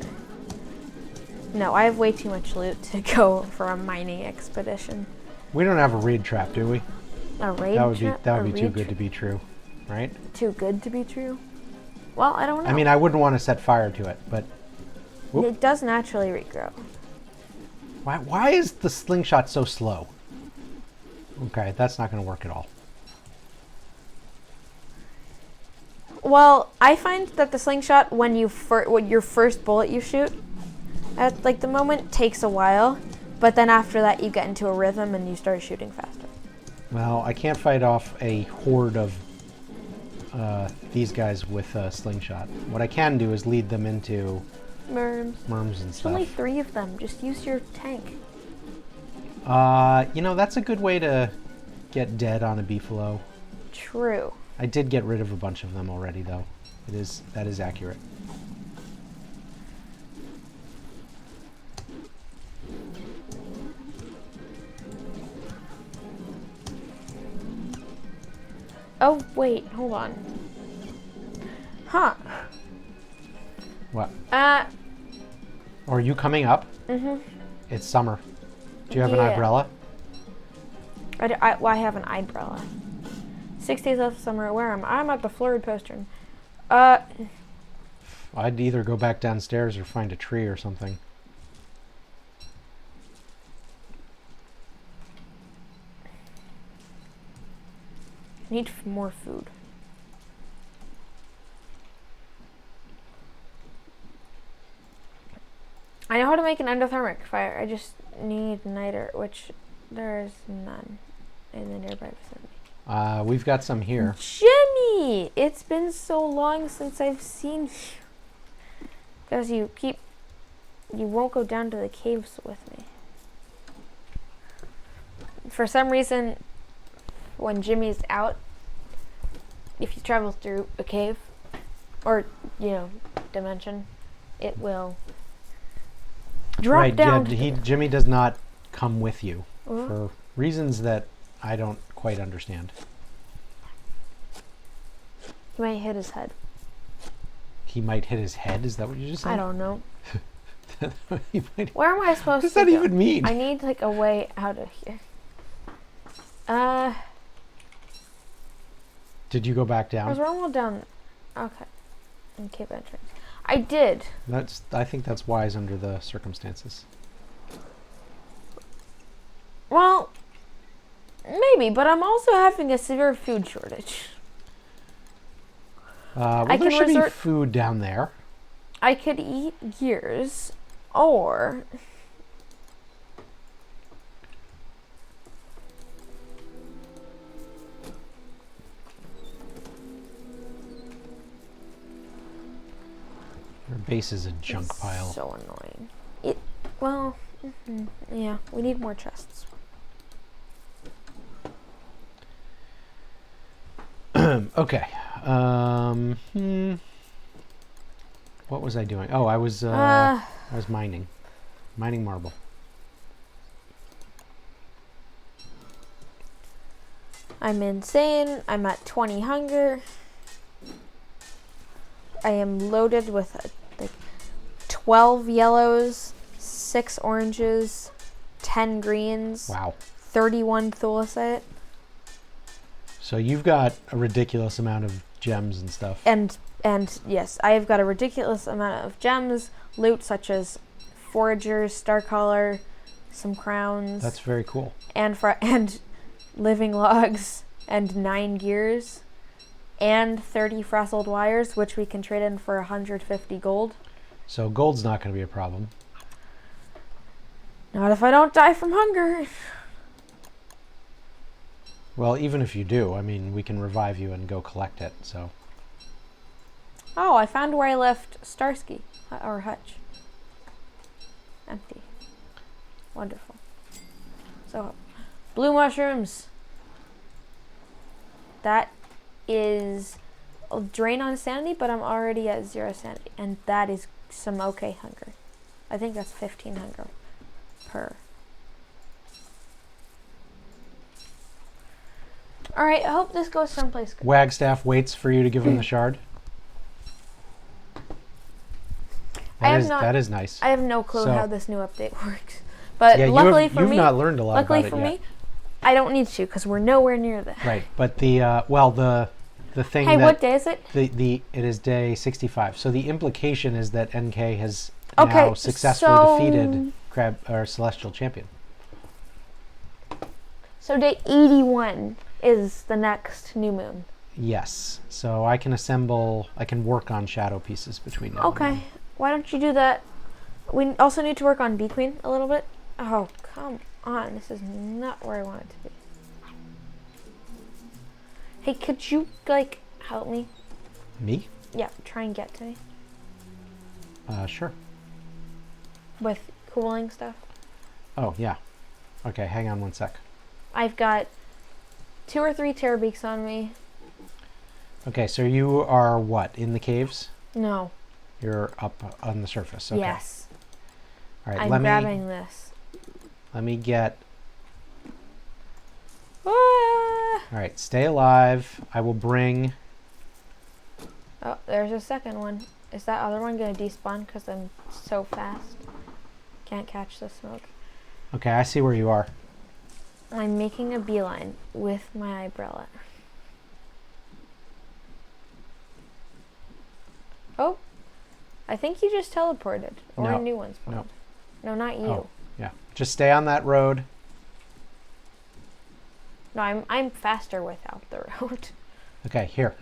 S2: No, I have way too much loot to go for a mining expedition.
S1: We don't have a raid trap, do we?
S2: A raid trap?
S1: That would be too good to be true, right?
S2: Too good to be true? Well, I don't know.
S1: I mean, I wouldn't want to set fire to it, but whoop.
S2: It does naturally regrow.
S1: Why is the slingshot so slow? Okay, that's not going to work at all.
S2: Well, I find that the slingshot, when your first bullet you shoot, at like the moment takes a while, but then after that you get into a rhythm and you start shooting faster.
S1: Well, I can't fight off a horde of these guys with a slingshot. What I can do is lead them into
S2: Merms.
S1: and
S2: There's
S1: stuff.
S2: only 3 of them. Just use your tank.
S1: You know, that's a good way to get dead on a Beefalo.
S2: True.
S1: I did get rid of a bunch of them already, though. That is accurate.
S2: Oh, wait. Hold on. Huh.
S1: What?
S2: Uh.
S1: Or are you coming up?
S2: Mhm.
S1: It's summer. Do you have an
S2: Yeah.
S1: umbrella?
S2: Well, I have an umbrella. 6 days left of summer. Where am I? I'm at the Florida postern.
S1: I'd either go back downstairs or find a tree or something.
S2: Need more food. I know how to make an endothermic fire. I just need niter, which there's none in the nearby vicinity.
S1: We've got some here.
S2: Jimmy! It's been so long since I've seen you. Because you won't go down to the caves with me. For some reason, when Jimmy's out, if you travel through a cave, or, dimension, it will drop down.
S1: Yeah, Jimmy does not come with you for reasons that I don't quite understand.
S2: He might hit his head.
S1: He might hit his head? Is that what you just said?
S2: I don't know.
S1: Where
S2: Where am I supposed to go?
S1: What does that even mean?
S2: I need, a way out of here.
S1: Did you go back down?
S2: There's one more down. Okay. In cave entrance. I did.
S1: I think that's wise under the circumstances.
S2: Well, maybe, but I'm also having a severe food shortage.
S1: There should be food down there.
S2: I could eat gears, or
S1: Your base is a junk pile.
S2: So annoying. Yeah, we need more chests.
S1: Okay. What was I doing? Oh, I was mining marble.
S2: I'm insane. I'm at 20 hunger. I am loaded with 12 yellows, 6 oranges, 10 greens.
S1: Wow.
S2: 31 thulicite.
S1: So you've got a ridiculous amount of gems and stuff.
S2: And yes, I have got a ridiculous amount of gems, loot such as foragers, star collar, some crowns.
S1: That's very cool.
S2: And living logs and 9 gears and 30 frazzled wires, which we can trade in for 150 gold.
S1: So gold's not going to be a problem.
S2: Not if I don't die from hunger.
S1: Well, even if you do, I mean, we can revive you and go collect it, so.
S2: Oh, I found where I left Starsky, or Hutch. Empty. Wonderful. So, blue mushrooms. That is a drain on sanity, but I'm already at 0 sanity. And that is some okay hunger. I think that's 15 hunger per. Alright, I hope this goes someplace good.
S1: Wagstaff waits for you to give him the shard. That is nice.
S2: I have no clue how this new update works. But
S1: yeah,
S2: luckily for me,
S1: you've not learned a lot
S2: luckily
S1: about
S2: for
S1: it
S2: me,
S1: yet.
S2: I don't need to because we're nowhere near that.
S1: Right, but the thing
S2: Hey,
S1: that
S2: what day is it?
S1: It is day 65. So the implication is that NK has now successfully defeated Celestial Champion.
S2: So day 81 is the next new moon.
S1: Yes. So I can work on shadow pieces between now and then.
S2: Okay. Why don't you do that? We also need to work on Bee Queen a little bit. Oh, come on. This is not where I want it to be. Hey, could you, help me?
S1: Me?
S2: Yeah, try and get to me.
S1: Sure.
S2: With cooling stuff.
S1: Oh, yeah. Okay, hang on one sec.
S2: I've got 2 or 3 Terrorbeaks on me.
S1: Okay, so you are what? In the caves?
S2: No.
S1: You're up on the surface. Okay.
S2: Yes.
S1: All right,
S2: I'm grabbing this.
S1: Let me get...
S2: Ah!
S1: All right, stay alive. I will bring...
S2: Oh, there's a second one. Is that other one gonna despawn because I'm so fast? Can't catch the smoke.
S1: Okay, I see where you are.
S2: I'm making a beeline with my umbrella. Oh, I think you just teleported, or
S1: No.
S2: a new one spawned. No, not you.
S1: Oh, yeah. Just stay on that road.
S2: No, I'm faster without the road.
S1: Okay, here.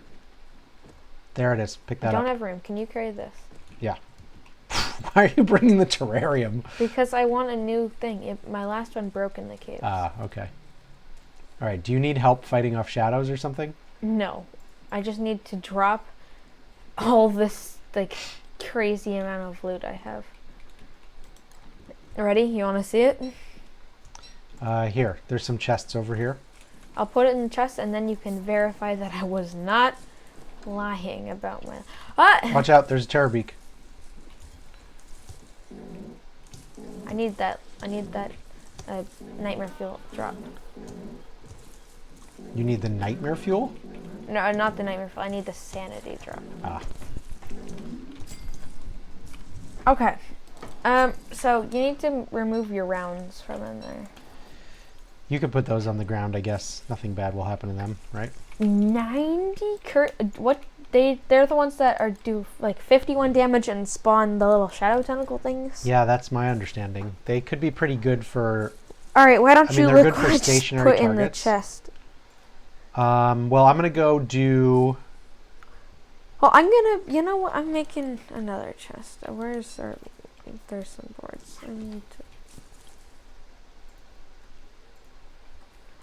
S1: There it is. Pick
S2: I
S1: that
S2: don't
S1: up.
S2: have room. Can you carry this?
S1: Yeah. Why are you bringing the terrarium?
S2: Because I want a new thing. My last one broke in the caves.
S1: Ah, okay. All right. Do you need help fighting off shadows or something?
S2: No, I just need to drop all this like crazy amount of loot I have. Ready? You want to see it?
S1: Here. There's some chests over here.
S2: I'll put it in the chest, and then you can verify that I was not lying about my. Ah!
S1: Watch out. There's a terror beak.
S2: I need that nightmare fuel drop.
S1: You need the nightmare fuel?
S2: No, not the nightmare fuel. I need the sanity drop.
S1: Ah.
S2: Okay. So you need to remove your rounds from in there.
S1: You could put those on the ground, I guess. Nothing bad will happen to them, right?
S2: 90 what they're the ones that are do like 51 damage and spawn the little shadow tentacle things.
S1: Yeah, that's my understanding. They could be pretty good for.
S2: All right, why don't you
S1: they're good
S2: look
S1: for
S2: what
S1: stationary
S2: put in the
S1: targets.
S2: chest?
S1: Well, I'm gonna go do.
S2: Well, I'm gonna. You know what? I'm making another chest. Where's our? There's some boards. I need to.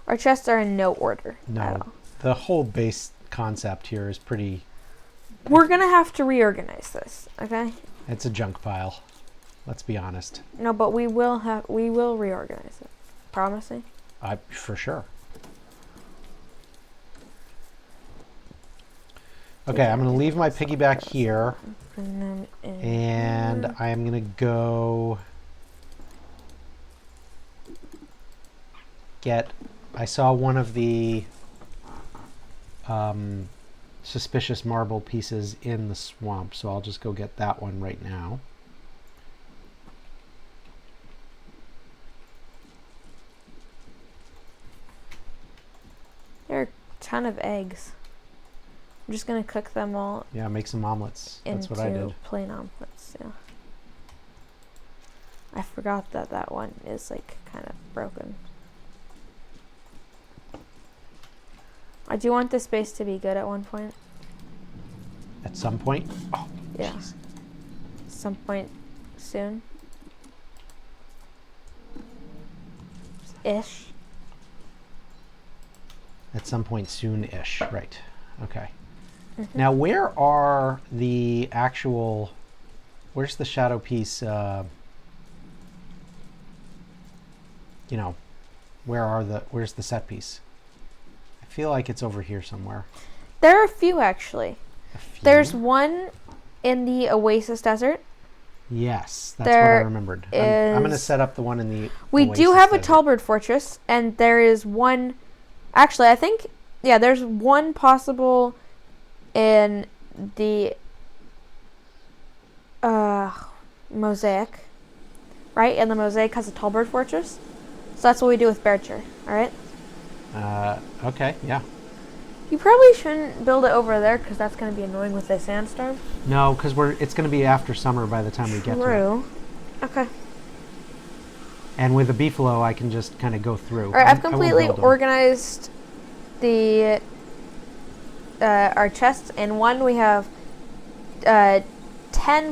S2: Our chests are in no order. At
S1: No,
S2: all.
S1: the whole base concept here is pretty.
S2: We're gonna have to reorganize this, okay?
S1: It's a junk pile. Let's be honest.
S2: No, but we will reorganize it. Promising?
S1: For sure. Okay, I'm gonna leave my piggyback here,
S2: Bring them in
S1: and
S2: here.
S1: I'm gonna go get. I saw one of the suspicious marble pieces in the swamp, so I'll just go get that one right now.
S2: There are a ton of eggs. I'm just gonna cook them all
S1: Yeah, make some omelets. That's
S2: into
S1: what I did.
S2: plain omelets. Yeah. I forgot that one is like kind of broken. I do want this base to be good at one point.
S1: At some point. Oh,
S2: Yeah.
S1: jeez.
S2: Some point soon. Ish.
S1: At some point soon-ish, right? Okay. Now, where are the actual? Where's the shadow piece? Where's the set piece? I feel like it's over here somewhere.
S2: There are a few actually.
S1: A few?
S2: There's one in the Oasis Desert.
S1: Yes, that's what I
S2: There
S1: remembered. I'm going to
S2: is-
S1: set up the one in the.
S2: We do
S1: Oasis
S2: have a
S1: Desert.
S2: Talbert Fortress, and there is one. Actually, I think there's one possible in the Mosaic, right? And the Mosaic has a Talbert Fortress, so that's what we do with Bearger. All right.
S1: Okay, yeah.
S2: You probably shouldn't build it over there because that's going to be annoying with the sandstorm.
S1: No, because it's going to be after summer by the time we get to it.
S2: True. Okay.
S1: And with the Beefalo, I can just kind of go through.
S2: All right. I've
S1: I won't
S2: completely
S1: build 'em.
S2: organized the our chests. In one, we have 10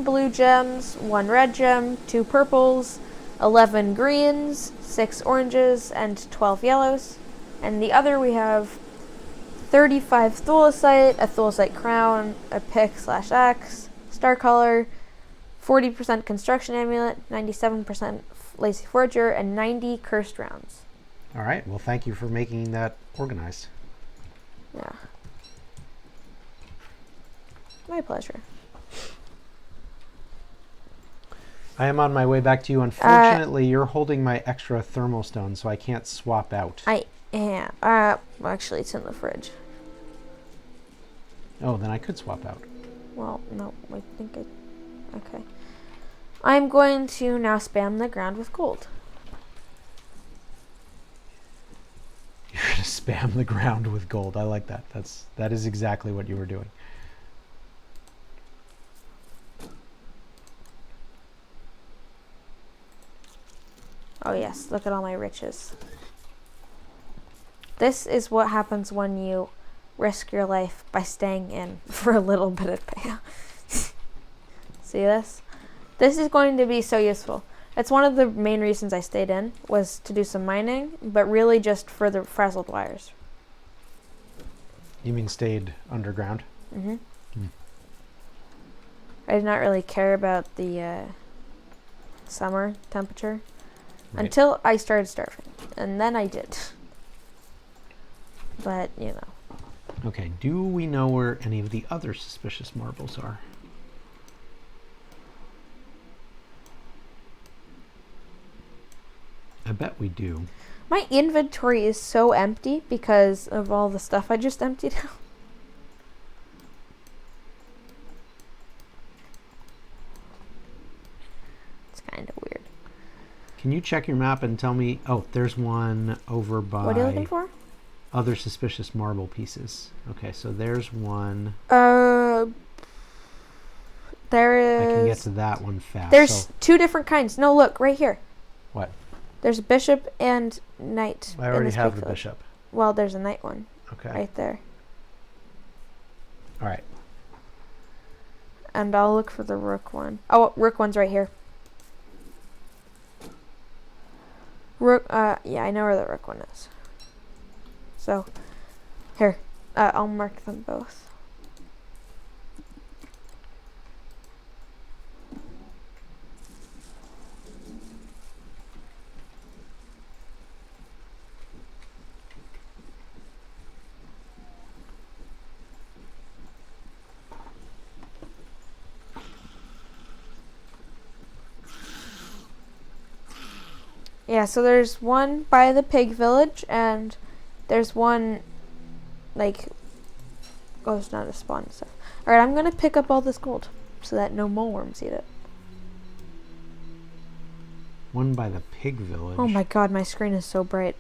S2: blue gems, 1 red gem, 2 purples, 11 greens, 6 oranges, and 12 yellows. And the other, we have 35 thulecite, a thulecite crown, a pick/axe, star color, 40% construction amulet, 97% lazy forger, and 90 cursed rounds.
S1: All right. Well, thank you for making that organized.
S2: Yeah. My pleasure.
S1: I am on my way back to you. Unfortunately, you're holding my extra thermal stone, so I can't swap out.
S2: Yeah. Actually, it's in the fridge.
S1: Oh, then I could swap out.
S2: Well, no, I think okay. I'm going to now spam the ground with gold.
S1: You're going to spam the ground with gold. I like that. That is exactly what you were doing.
S2: Oh yes, look at all my riches. This is what happens when you risk your life by staying in for a little bit of payout. See this? This is going to be so useful. It's one of the main reasons I stayed in, was to do some mining, but really just for the frazzled wires.
S1: You mean stayed underground?
S2: Mm-hmm. I did not really care about the summer temperature until I started starving, and then I did. But, you know.
S1: Okay, do we know where any of the other suspicious marbles are? I bet we do.
S2: My inventory is so empty because of all the stuff I just emptied out. It's kind of weird.
S1: Can you check your map and tell me? Oh, there's one over by...
S2: What are you looking for?
S1: Other suspicious marble pieces. Okay, so there's one.
S2: There is...
S1: I can get to that one fast.
S2: There's two different kinds. No, look, right here.
S1: What?
S2: There's a bishop and knight.
S1: I already have the bishop.
S2: Well, there's a knight one.
S1: Okay.
S2: Right there.
S1: All right.
S2: And I'll look for the rook one. Oh, rook one's right here. Rook, yeah, I know where the rook one is. So, here, I'll mark them both. Yeah, so there's one by the pig village, and there's one, like, oh, it's not a spawn and stuff. Alright, I'm gonna pick up all this gold, so that no mole worms eat it.
S1: One by the pig village.
S2: Oh my god, my screen is so bright.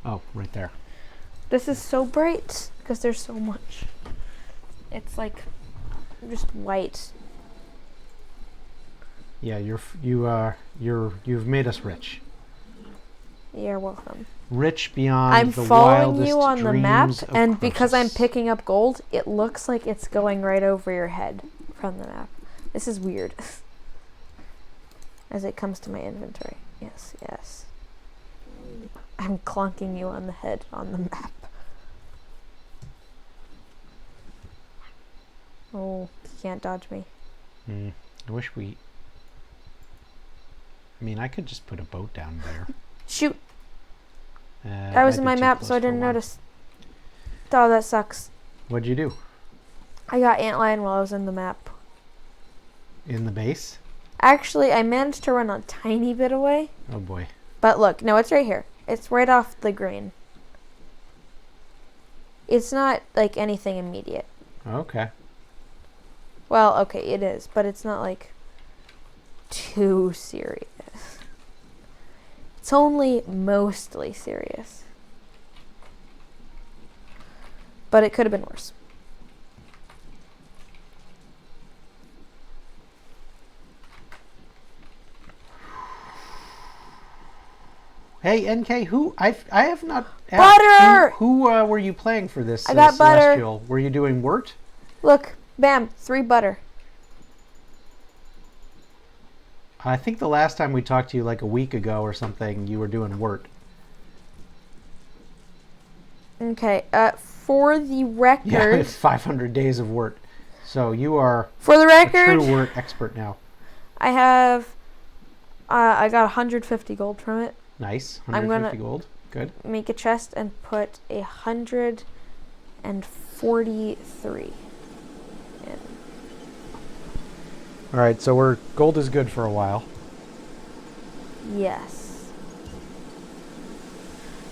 S1: Oh, right there.
S2: This is so bright, because there's so much. It's like, just white.
S1: Yeah, you've made us rich.
S2: You're welcome.
S1: Rich beyond
S2: I'm
S1: the
S2: following
S1: wildest
S2: you on the map,
S1: dreams of
S2: and because I'm
S1: Croesus.
S2: picking up gold, it looks like it's going right over your head from the map. This is weird. As it comes to my inventory. Yes, yes. I'm clonking you on the head on the map. Oh, you can't dodge me.
S1: I wish we... I mean, I could just put a boat down there.
S2: Shoot! I was in my map, so I didn't notice. Oh, that sucks.
S1: What'd you do?
S2: I got antlion while I was in the map.
S1: In the base?
S2: Actually, I managed to run a tiny bit away.
S1: Oh boy.
S2: But look, no, it's right here. It's right off the green. It's not like anything immediate.
S1: Okay.
S2: Well, okay, it is, but it's not like too serious. It's only mostly serious. But it could have been worse.
S1: Hey, NK, who I have not asked,
S2: Butter!
S1: Who were you playing for this
S2: I got butter.
S1: Celestial? Were you doing Wort?
S2: Look, bam, 3 butter.
S1: I think the last time we talked to you, like a week ago or something, you were doing Wort.
S2: Okay, for the record...
S1: Yeah, it's 500 days of Wort. So you are
S2: for the record,
S1: a true Wort expert now.
S2: I have... I got 150 gold from it.
S1: Nice. 150 gold. Good.
S2: Make a chest and put 143 in.
S1: All right, so gold is good for a while.
S2: Yes.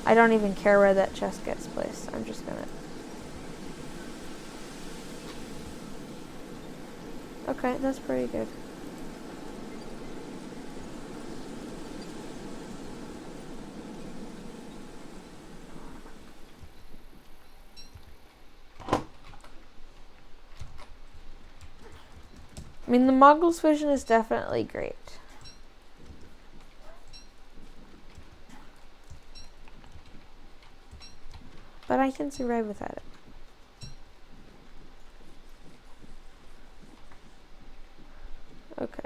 S2: I don't even care where that chest gets placed. I'm just gonna... Okay, that's pretty good. I mean, the Moggle's vision is definitely great. But I can survive without it. Okay.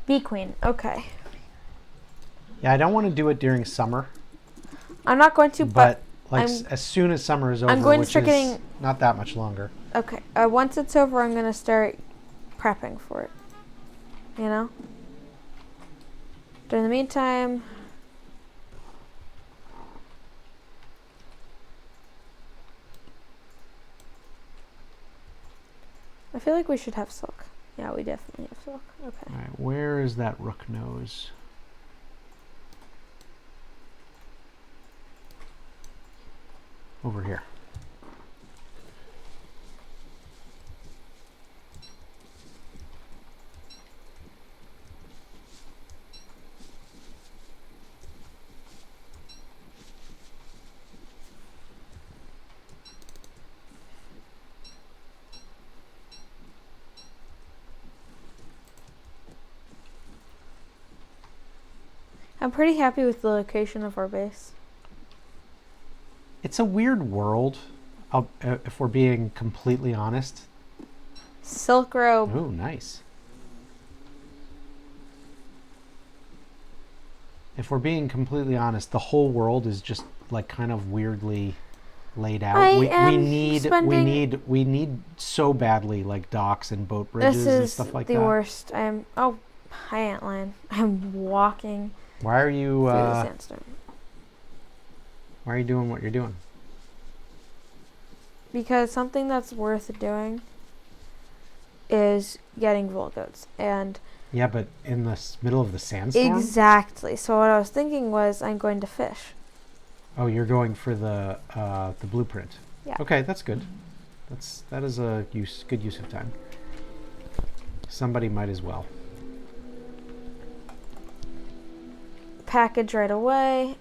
S2: Bee Queen. Okay.
S1: Yeah, I don't want to do it during summer.
S2: I'm not going to,
S1: but like as soon as summer is over,
S2: I'm going to
S1: which
S2: start
S1: is
S2: getting,
S1: not that much longer.
S2: Okay. Once it's over, I'm going to start prepping for it. You know? But in the meantime, I feel like we should have silk. Yeah, we definitely have silk. Okay.
S1: All right, where is that rook nose? Over here.
S2: I'm pretty happy with the location of our base.
S1: It's a weird world, if we're being completely honest.
S2: Silk robe.
S1: Oh, nice. If we're being completely honest, the whole world is just like kind of weirdly laid out. We need so badly like docks and boat bridges and stuff like that.
S2: This is the worst. Hi Antlion. I'm walking.
S1: Why are you
S2: through the sandstone.
S1: Why are you doing what you're doing?
S2: Because something that's worth doing is getting Volgoats. And
S1: yeah, but in the middle of the sandstorm?
S2: Exactly. So what I was thinking was I'm going to fish.
S1: Oh, you're going for the blueprint.
S2: Yeah.
S1: Okay, that's good. That is a good use of time. Somebody might as well.
S2: Package right away.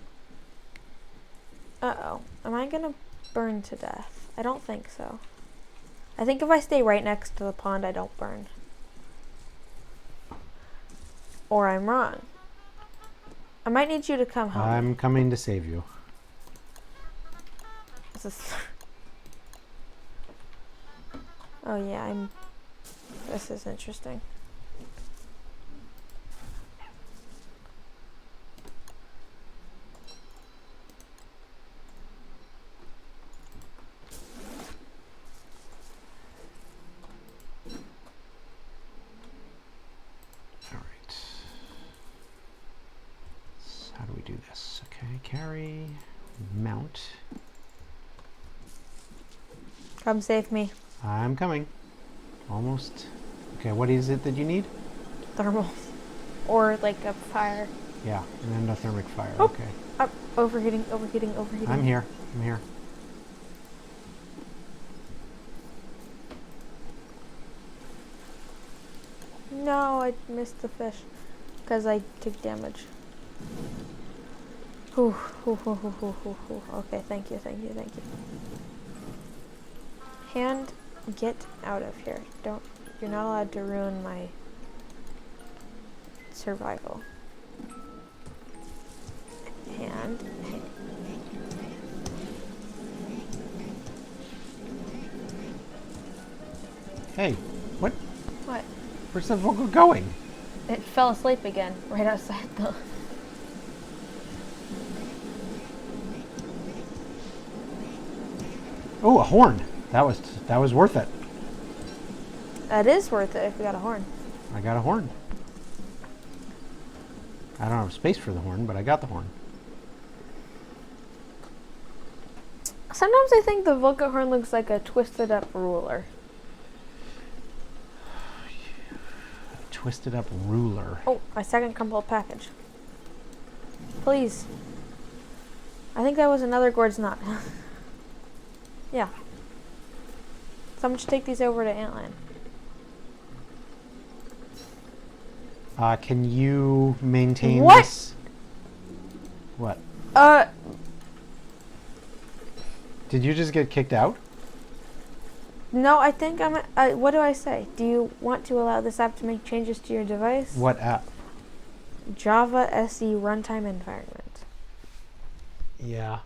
S2: Uh-oh. Am I gonna burn to death? I don't think so. I think if I stay right next to the pond, I don't burn. Or I'm wrong. I might need you to come help me.
S1: I'm coming to save you.
S2: Oh yeah, this is interesting.
S1: All right. So how do we do this? Okay, carry, mount.
S2: Come save me.
S1: I'm coming. Almost. Okay, what is it that you need?
S2: Thermal. Or like a fire.
S1: Yeah, an endothermic fire.
S2: Oh.
S1: Okay.
S2: Overheating.
S1: I'm here.
S2: No, I missed the fish because I took damage. Okay, thank you. Hand, get out of here. You're not allowed to ruin my survival. Hand.
S1: Hey, what?
S2: What?
S1: Where's the vocal going?
S2: It fell asleep again, right outside the...
S1: Oh, a horn. That was worth it.
S2: That is worth it if we got a horn.
S1: I got a horn. I don't have space for the horn, but I got the horn.
S2: Sometimes I think the Volca horn looks like a twisted up ruler.
S1: Twisted up ruler.
S2: Oh, my second crumpled package. Please. I think that was another gourd's knot. Yeah. Someone should take these over to Antlion.
S1: Can you maintain
S2: What?
S1: this? What? Did you just get kicked out?
S2: No, I think what do I say? Do you want to allow this app to make changes to your device?
S1: What app?
S2: Java SE runtime environment.
S1: Yeah.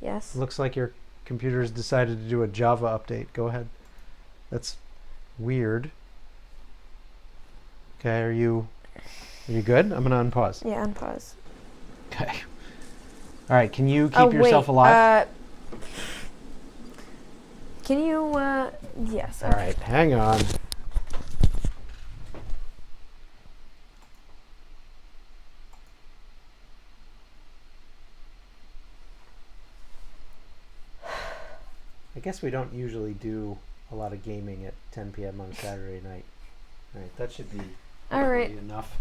S2: Yes.
S1: Looks like your computer's decided to do a Java update. Go ahead. That's weird. Okay, are you good? I'm gonna unpause.
S2: Yeah, unpause.
S1: Okay. All right, can you keep yourself alive?
S2: Can you, yes.
S1: All right, hang on. I guess we don't usually do a lot of gaming at 10 p.m. on Saturday night. All right, that should be enough.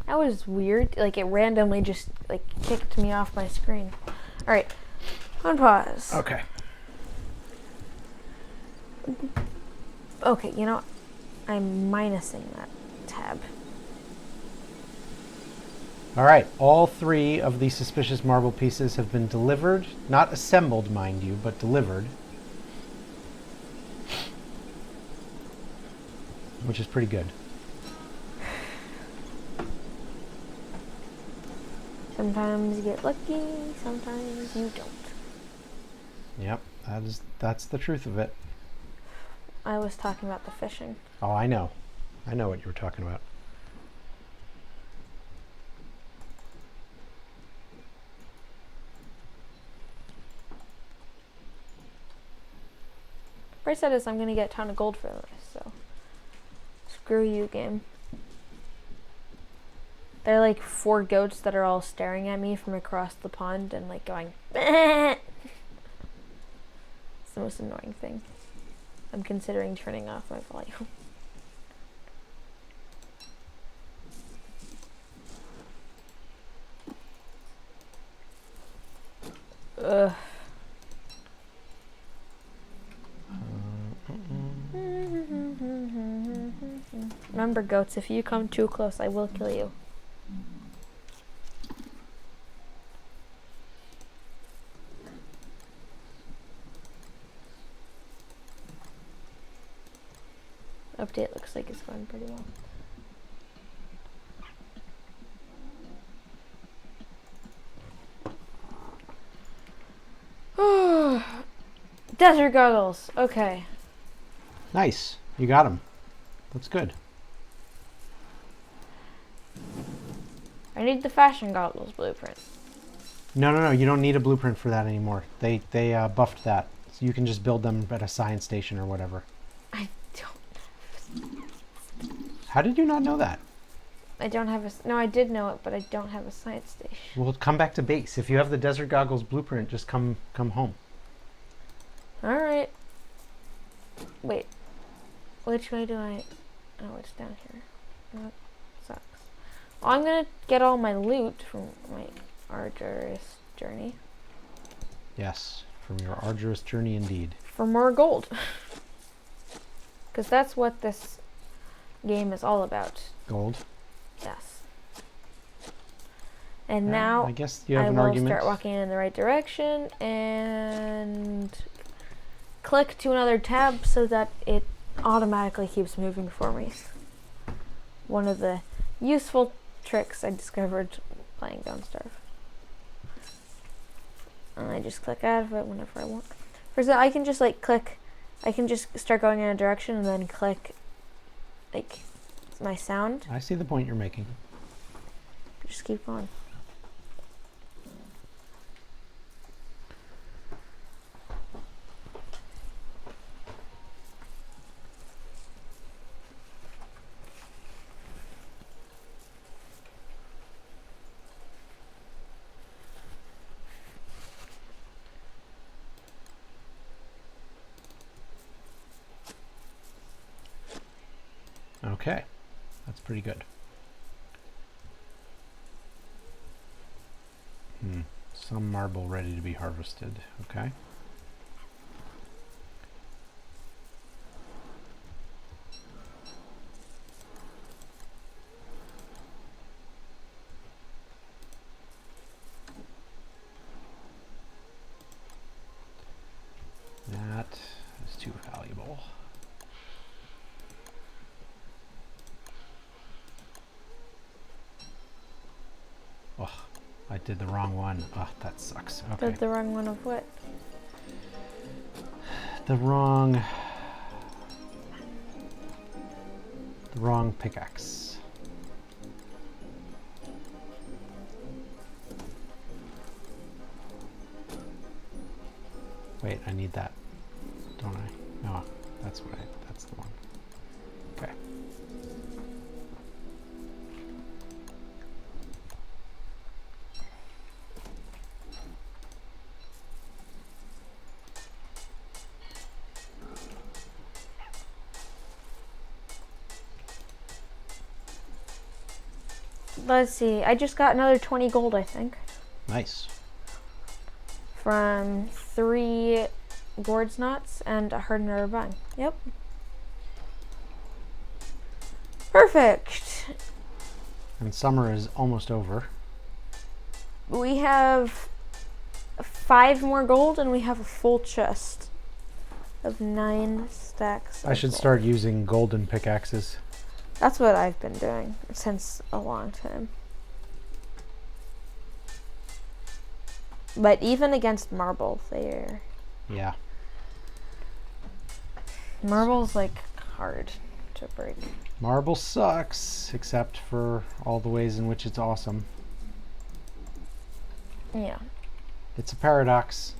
S2: That was weird. Like, it randomly just, like, kicked me off my screen. All right. Unpause.
S1: Okay.
S2: Okay, you know, I'm minusing that tab.
S1: All right, all 3 of the suspicious marble pieces have been delivered. Not assembled, mind you, but delivered. Which is pretty good.
S2: Sometimes you get lucky, sometimes you don't.
S1: Yep, that's the truth of it.
S2: I was talking about the fishing.
S1: Oh, I know. I know what you were talking about.
S2: Price said is I'm gonna get a ton of gold for this, so screw you, game. There are like 4 goats that are all staring at me from across the pond and like going, "Bah!" It's the most annoying thing. I'm considering turning off my volume. Ugh. Remember, goats, if you come too close, I will kill you. Update looks like it's going pretty well. Desert goggles. Okay.
S1: Nice. You got them. That's good.
S2: I need the fashion goggles blueprint.
S1: No. You don't need a blueprint for that anymore. They buffed that. So you can just build them at a science station or whatever.
S2: I don't.
S1: How did you not know that?
S2: I don't have a. No, I did know it, but I don't have a science station.
S1: Well, come back to base. If you have the desert goggles blueprint, just come home.
S2: All right. Wait. Which way do I? Oh, it's down here. That sucks. Well, I'm gonna get all my loot from my arduous journey.
S1: Yes, from your arduous journey indeed.
S2: For more gold. Because that's what this game is all about.
S1: Gold.
S2: Yes. And now
S1: I guess you have
S2: I
S1: an
S2: will
S1: argument.
S2: start walking in the right direction and click to another tab so that it automatically keeps moving for me. One of the useful tricks I discovered playing Don't Starve. And I just click out of it whenever I want. For example, I can just like click, I can just start going in a direction and then click like my sound.
S1: I see the point you're making.
S2: Just keep going.
S1: Okay, that's pretty good. Some marble ready to be harvested. Okay. That is too valuable. Oh, I did the wrong one. Oh, that sucks. Okay.
S2: Did the wrong one of what?
S1: The wrong pickaxe. Wait, I need that, don't I? No, that's the one. Okay.
S2: Let's see. I just got another 20 gold, I think.
S1: Nice.
S2: From 3 gourds knots and a hardener bung. Yep. Perfect.
S1: And summer is almost over.
S2: We have 5 more gold and we have a full chest of 9 stacks.
S1: I should start using golden pickaxes.
S2: That's what I've been doing since a long time. But even against marble, they're...
S1: Yeah.
S2: Marble's like hard to break.
S1: Marble sucks, except for all the ways in which it's awesome.
S2: Yeah.
S1: It's a paradox.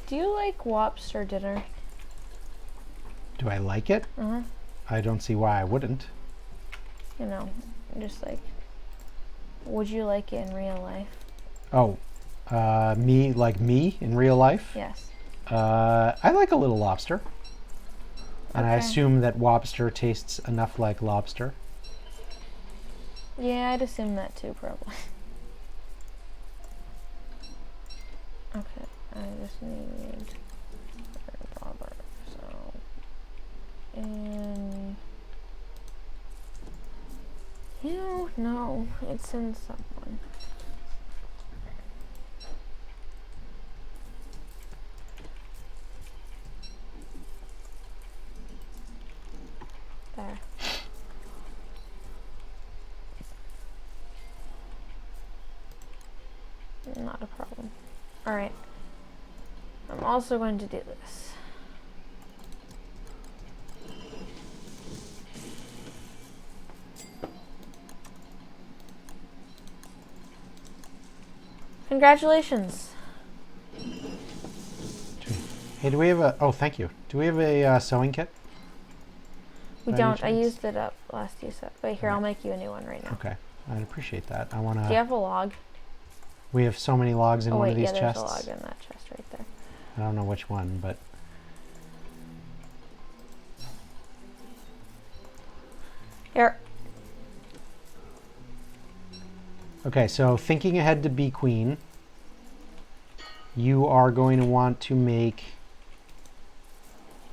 S2: Do you like lobster dinner?
S1: Do I like it?
S2: Uh-huh.
S1: I don't see why I wouldn't.
S2: You know, just like, would you like it in real life?
S1: Oh, me in real life?
S2: Yes.
S1: I like a little lobster. And I
S2: Okay.
S1: assume that lobster tastes enough like lobster.
S2: Yeah, I'd assume that too, probably. Okay, I just need a bobber, so... And... No, it's in someone. There. Not a problem. Alright. I'm also going to do this. Congratulations.
S1: Hey, do we have a... Oh, thank you. Do we have a sewing kit?
S2: We
S1: By any
S2: don't. I
S1: chance?
S2: used it up last use up. Wait, here, I'll make you a new one right now.
S1: Okay. I'd appreciate that. I want
S2: Do you
S1: to...
S2: have a log?
S1: We have so many logs in
S2: Oh
S1: one
S2: wait,
S1: of these
S2: yeah, there's
S1: chests.
S2: a log in that chest right there.
S1: I don't know which one, but...
S2: Here.
S1: Okay, so thinking ahead to Bee Queen, you are going to want to make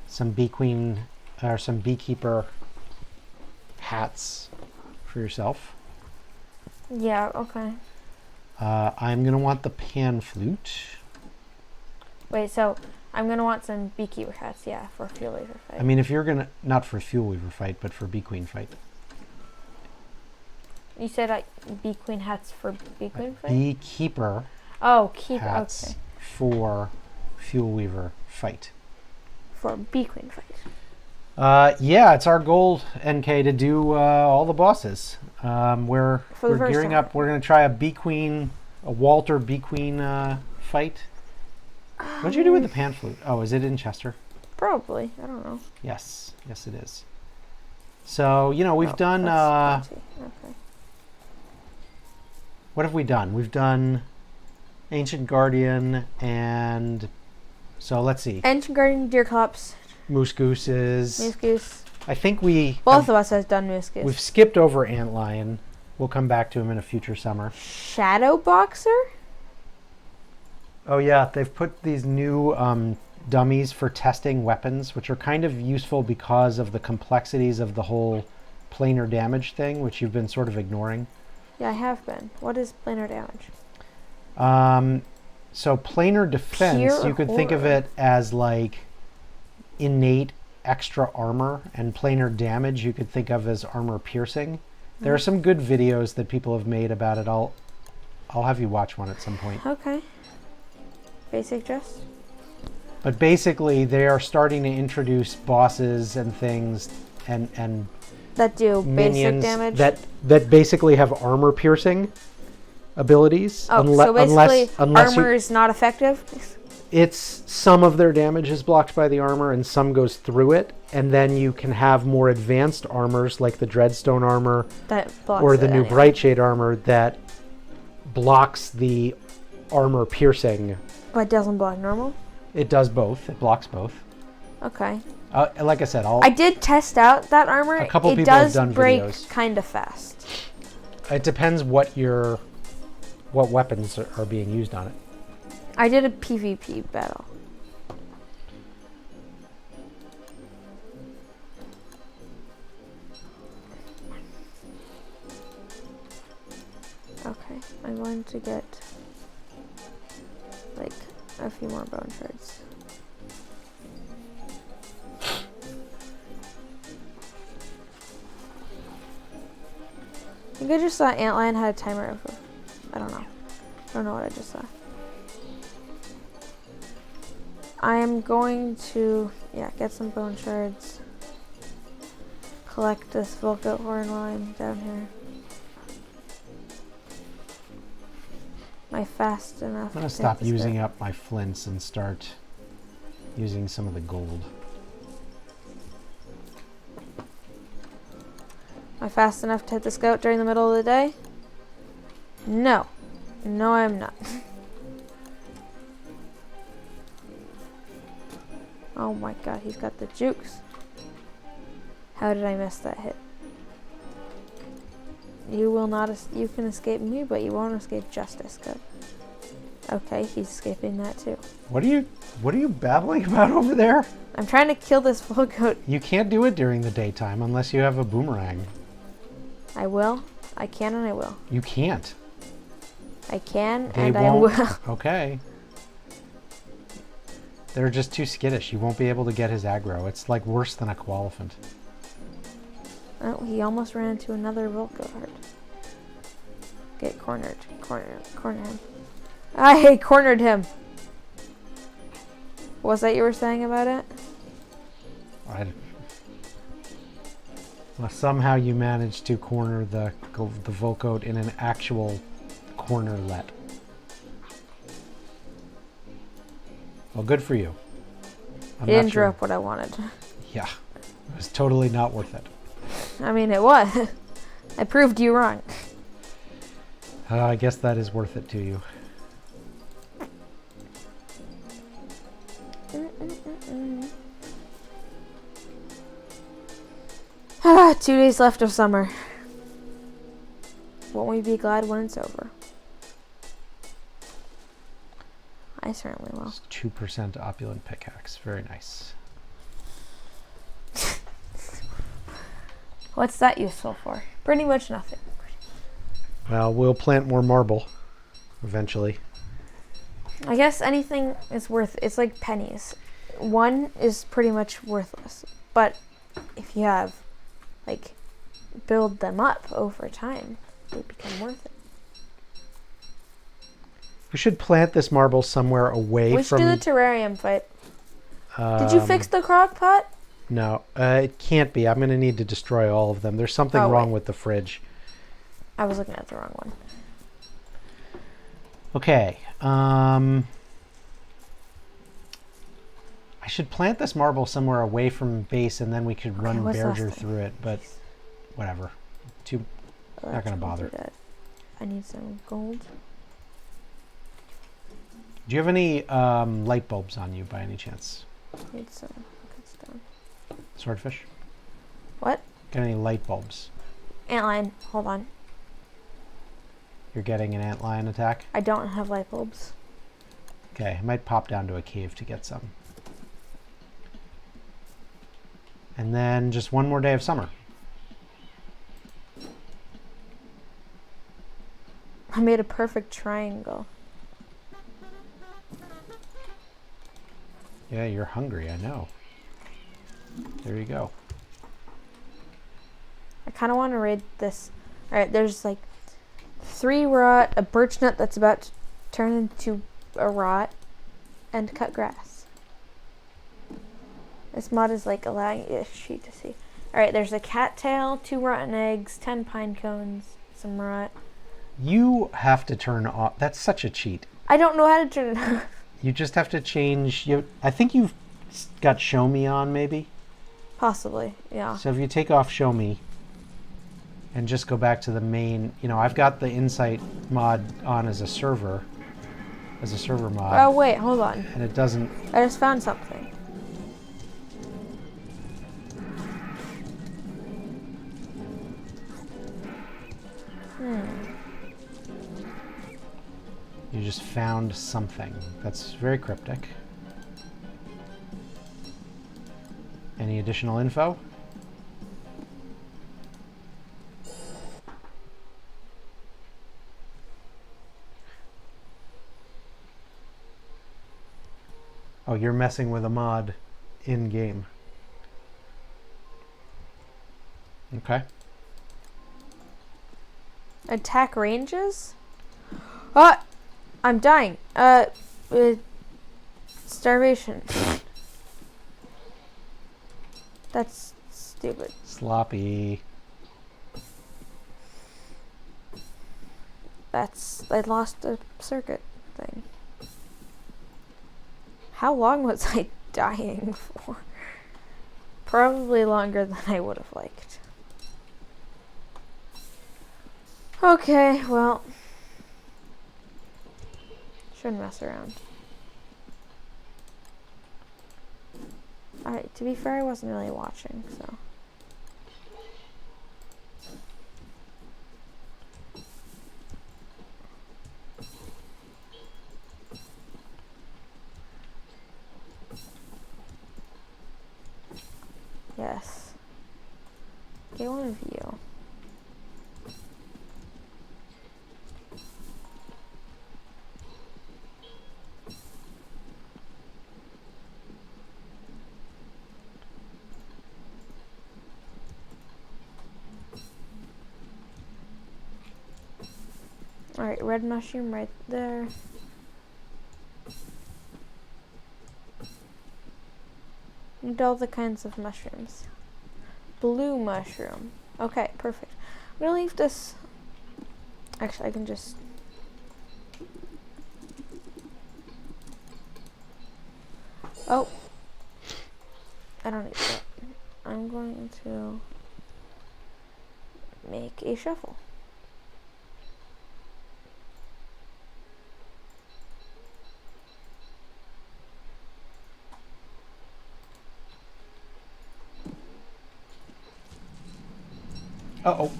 S1: some Bee Queen or some beekeeper hats for yourself.
S2: Yeah, okay.
S1: I'm going to want the pan flute.
S2: Wait, so I'm gonna want some beekeeper hats, yeah, for fuel laser fight.
S1: I mean, if you're going to, not for Fuel Weaver fight, but for Bee Queen fight.
S2: You said bee queen hats for bee queen fight?
S1: Beekeeper
S2: Oh, keep
S1: hats
S2: okay.
S1: for Fuel Weaver fight.
S2: For bee queen fight.
S1: Yeah, it's our goal, NK, to do all the bosses. We're
S2: For the first
S1: gearing
S2: time.
S1: up. We're going to try a Walter Bee Queen fight. What'd you do with the pan flute? Oh, is it in Chester?
S2: Probably. I don't know.
S1: Yes, yes, it is. So, you know, we've done,
S2: that's plenty. Okay.
S1: what have we done? We've done Ancient Guardian and, so let's see.
S2: Ancient Guardian, Deer Cops,
S1: Moose Gooses.
S2: Moose Goose.
S1: I think we...
S2: Both of us has done Moose Goose.
S1: We've skipped over Antlion. We'll come back to him in a future summer.
S2: Shadow Boxer?
S1: Oh yeah, they've put these new dummies for testing weapons, which are kind of useful because of the complexities of the whole planar damage thing, which you've been sort of ignoring.
S2: Yeah, I have been. What is planar damage?
S1: So planar defense,
S2: Pure
S1: you could think of
S2: horror.
S1: it as like innate extra armor, and planar damage you could think of as armor piercing. There are some good videos that people have made about it. I'll have you watch one at some point.
S2: Okay. Basic just?
S1: But basically, they are starting to introduce bosses and things and
S2: That do basic
S1: minions
S2: damage?
S1: that basically have armor piercing abilities.
S2: Oh, so basically
S1: unless
S2: armor is not effective?
S1: it's some of their damage is blocked by the armor and some goes through it, and then you can have more advanced armors like the Dreadstone armor
S2: That blocks
S1: or the
S2: it
S1: new
S2: anyway.
S1: Brightshade armor that blocks the armor piercing.
S2: But doesn't block normal?
S1: It does both. It blocks both.
S2: Okay.
S1: Like I said,
S2: I did test out that armor.
S1: A couple
S2: it
S1: people have
S2: does
S1: done
S2: break
S1: videos.
S2: kind of fast.
S1: It depends what weapons are being used on it.
S2: I did a PvP battle. Okay, I'm going to get like a few more bone shards. I think I just saw Antlion had a timer over. I don't know. I don't know what I just saw. I am going to, get some bone shards. Collect this Volgoat horn while I'm down here. Am I fast enough?
S1: I'm going to stop using up my flints and start using some of the gold.
S2: Am I fast enough to hit the scout during the middle of the day? No. No, I'm not. Oh my god, he's got the jukes. How did I miss that hit? You will not, you can escape me, but you won't escape justice. Good. Okay, he's escaping that too.
S1: What are you babbling about over there?
S2: I'm trying to kill this Volgoat.
S1: You can't do it during the daytime unless you have a boomerang.
S2: I will. I can and I will.
S1: You can't.
S2: I can
S1: They
S2: and
S1: won't.
S2: I will.
S1: Okay. They're just too skittish. You won't be able to get his aggro. It's like worse than a Koalefant.
S2: Oh, he almost ran into another Volgoat. Get cornered. Corner him. I cornered him. What was that you were saying about it?
S1: Well, somehow you managed to corner the Volgoat in an actual cornerlet. Well, good for you.
S2: He didn't drop what I wanted.
S1: Yeah, it was totally not worth it.
S2: I mean, it was. I proved you wrong.
S1: I guess that is worth it to you.
S2: Ah, 2 days left of summer. Won't we be glad when it's over? I certainly will.
S1: 2% opulent pickaxe. Very nice.
S2: What's that useful for? Pretty much nothing.
S1: Well, we'll plant more marble eventually.
S2: I guess anything is worth, it's like pennies. One is pretty much worthless. But if you have, like, build them up over time, they become worth it.
S1: We should plant this marble somewhere away
S2: We should
S1: from...
S2: do the terrarium fight. Did you fix the crock pot?
S1: No, it can't be. I'm going to need to destroy all of them. There's something wrong with the fridge.
S2: I was looking at the wrong one.
S1: Okay. I I should plant this marble somewhere away from base, and then we could run
S2: what's
S1: Bearger
S2: last
S1: through it, but whatever. Not going to bother.
S2: I need some gold.
S1: Do you have any light bulbs on you by any chance?
S2: Need some good stone.
S1: Swordfish?
S2: What?
S1: Got any light bulbs?
S2: Antlion, hold on.
S1: You're getting an antlion attack?
S2: I don't have light bulbs.
S1: Okay, I might pop down to a cave to get some. And then just one more day of summer.
S2: I made a perfect triangle.
S1: Yeah, you're hungry, I know. There you go.
S2: I kind of want to raid this. Alright, there's like 3 rot, a birch nut that's about to turn into a rot, and cut grass. This mod is like allowing sheet to see. Alright, there's a cattail, 2 rotten eggs, 10 pine cones, some rot.
S1: You have to turn off. That's such a cheat.
S2: I don't know how to turn it off.
S1: You just have to change. I think you've got show me on, maybe.
S2: Possibly, yeah.
S1: So if you take off show me and just go back to the main, I've got the insight mod on as a server mod.
S2: Oh wait, hold on.
S1: And it doesn't.
S2: I just found something.
S1: You just found something. That's very cryptic. Any additional info? Oh, you're messing with a mod in-game. Okay.
S2: Attack ranges? Ah! I'm dying. Starvation. That's stupid.
S1: Sloppy.
S2: I lost a circuit thing. How long was I dying for? Probably longer than I would have liked. Okay, well. Shouldn't mess around. To be fair, I wasn't really watching, so. Yes. Get one of you. Alright, red mushroom right there. And all the kinds of mushrooms. Blue mushroom. Okay, perfect. I'm gonna leave this. Actually, I can just. Oh. I don't need that. I'm going to make a shuffle.
S1: Uh-oh.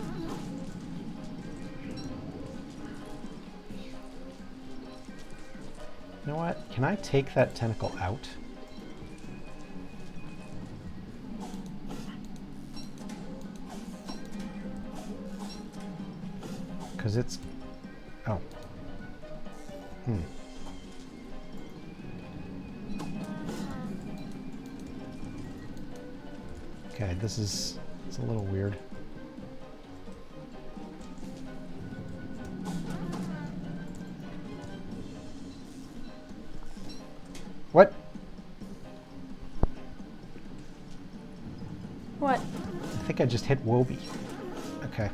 S1: You know what? Can I take that tentacle out? Because it's... Oh. Okay, it's a little weird. What?
S2: What?
S1: I think I just hit Wobie. Okay.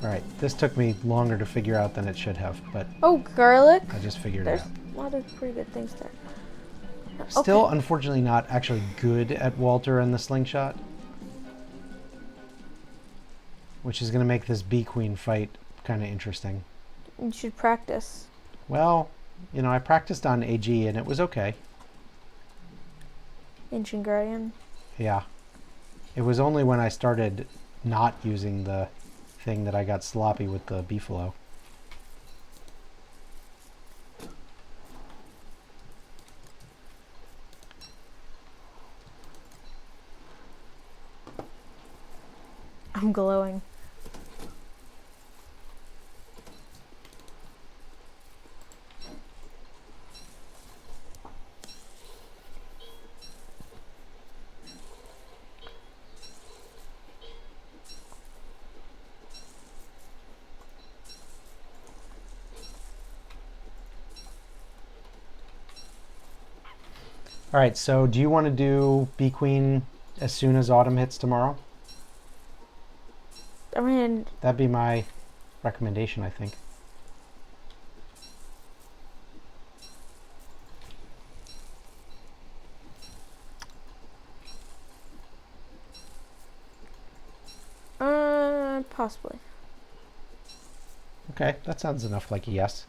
S1: Alright, this took me longer to figure out than it should have, but
S2: Oh, garlic.
S1: I just figured it
S2: There's
S1: out.
S2: a lot of pretty good things there.
S1: Still,
S2: Okay.
S1: unfortunately, not actually good at Walter and the slingshot, which is going to make this Bee Queen fight kind of interesting.
S2: You should practice.
S1: Well, you know, I practiced on AG and it was okay.
S2: Ancient Guardian.
S1: Yeah. It was only when I started not using the thing that I got sloppy with the Beefalo.
S2: I'm glowing.
S1: All right, so do you want to do Bee Queen as soon as autumn hits tomorrow?
S2: I mean,
S1: That'd be my recommendation, I think.
S2: possibly.
S1: Okay, that sounds enough like a yes.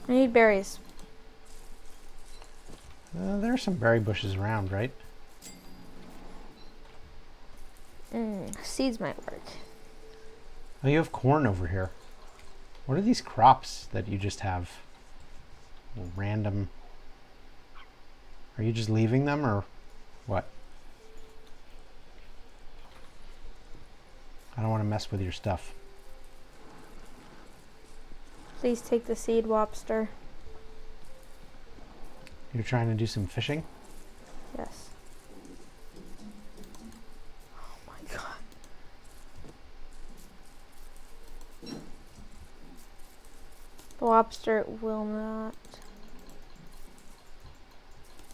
S2: I need berries.
S1: There are some berry bushes around, right?
S2: Seeds might work.
S1: Oh, you have corn over here. What are these crops that you just have? Random. Are you just leaving them or what? I don't want to mess with your stuff.
S2: Please take the seed, Wobster.
S1: You're trying to do some fishing?
S2: Yes. Oh my god. The lobster will not.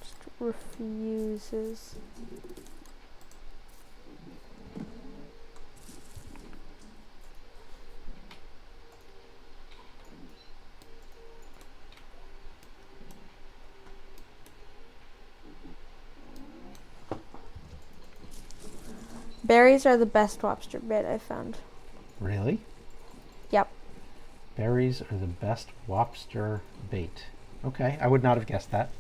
S2: Just refuses. Berries are the best lobster bait I've found.
S1: Really?
S2: Yep.
S1: Berries are the best lobster bait. Okay, I would not have guessed that.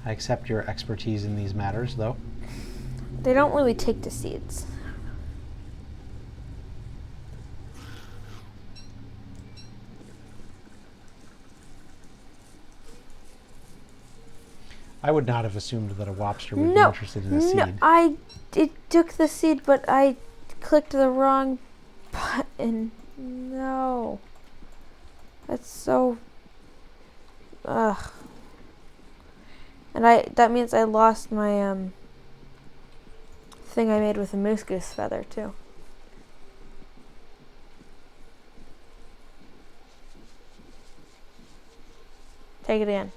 S1: I accept your expertise in these matters, though.
S2: They don't really take to seeds.
S1: I would not have assumed that a lobster would be
S2: No,
S1: interested in a seed.
S2: no, it took the seed, but I clicked the wrong button. No. That's so. Ugh. And that means I lost my thing I made with a moose goose feather too. Take it again.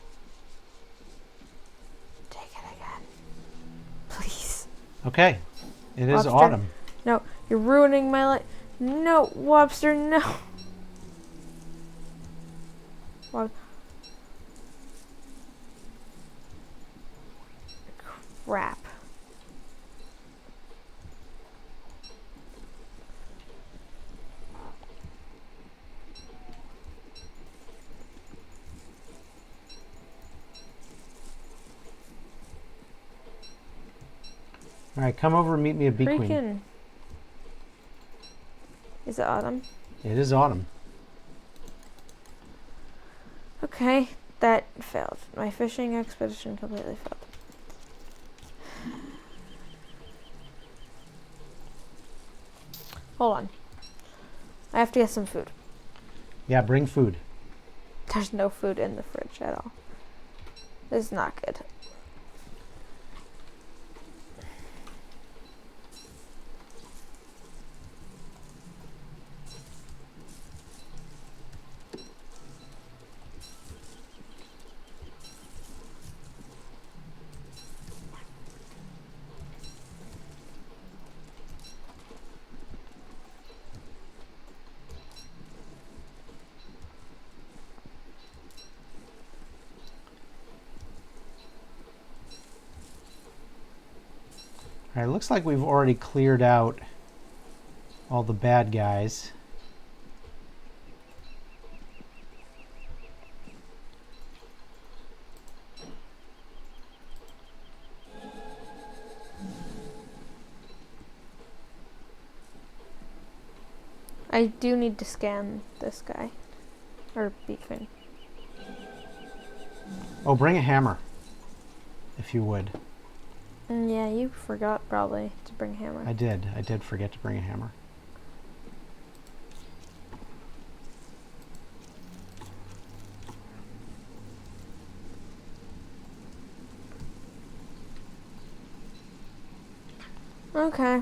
S1: Okay. It is
S2: Lobster.
S1: autumn.
S2: No, you're ruining my life. No, Lobster, no. Crap.
S1: All right, come over and meet me at Bee Queen.
S2: Freaking. Is it autumn?
S1: It is autumn.
S2: Okay, that failed. My fishing expedition completely failed. Hold on. I have to get some food.
S1: Yeah, bring food.
S2: There's no food in the fridge at all. This is not good.
S1: All right, looks like we've already cleared out all the bad guys.
S2: I do need to scan this guy. Or Beacon.
S1: Oh, bring a hammer, if you would.
S2: Yeah, you forgot probably to bring a hammer.
S1: I did forget to bring a hammer.
S2: Okay.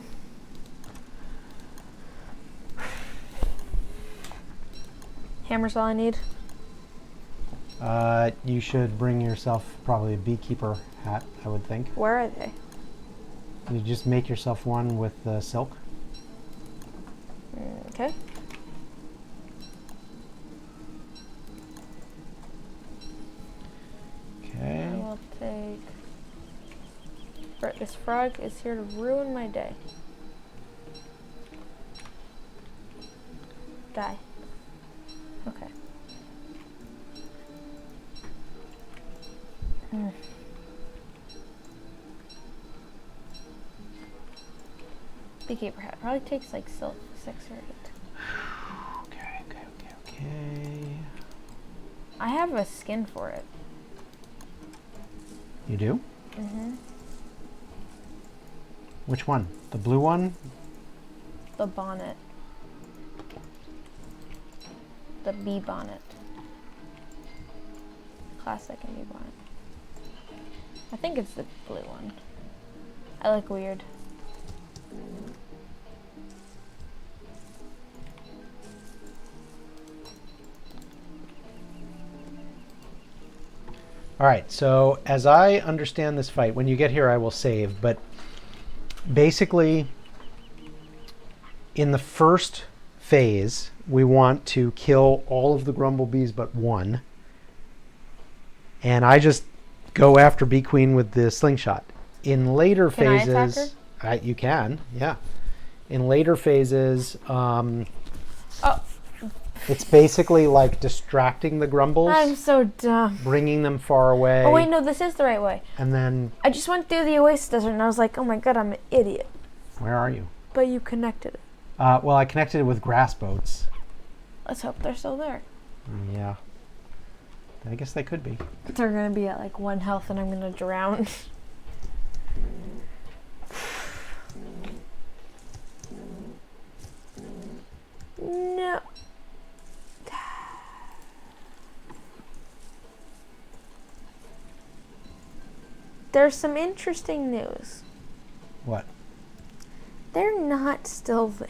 S2: Hammer's all I need.
S1: You should bring yourself probably a beekeeper hat, I would think.
S2: Where are they?
S1: You just make yourself one with silk.
S2: Okay.
S1: Okay.
S2: I will take... This frog is here to ruin my day. Die. Okay. Beekeeper hat probably takes like 6 or 8.
S1: Okay.
S2: I have a skin for it.
S1: You do?
S2: Mm-hmm.
S1: Which one? The blue one?
S2: The bonnet. The bee bonnet. Classic and bee bonnet. I think it's the blue one. I look weird.
S1: All right, so as I understand this fight, when you get here I will save, but basically in the first phase we want to kill all of the grumblebees but one, and I just go after Bee Queen with the slingshot. In later phases,
S2: I attack her?
S1: you can, yeah. In later phases, it's basically like distracting the grumbles.
S2: I'm so dumb.
S1: Bringing them far away.
S2: Oh wait, no, this is the right way.
S1: And then...
S2: I just went through the Oasis Desert and I was like, oh my god, I'm an idiot.
S1: Where are you?
S2: But you connected it.
S1: Well, I connected it with grass boats.
S2: Let's hope they're still there.
S1: Yeah. I guess they could be.
S2: They're gonna be at like 1 health and I'm gonna drown. No. There's some interesting news.
S1: What?
S2: They're not still there.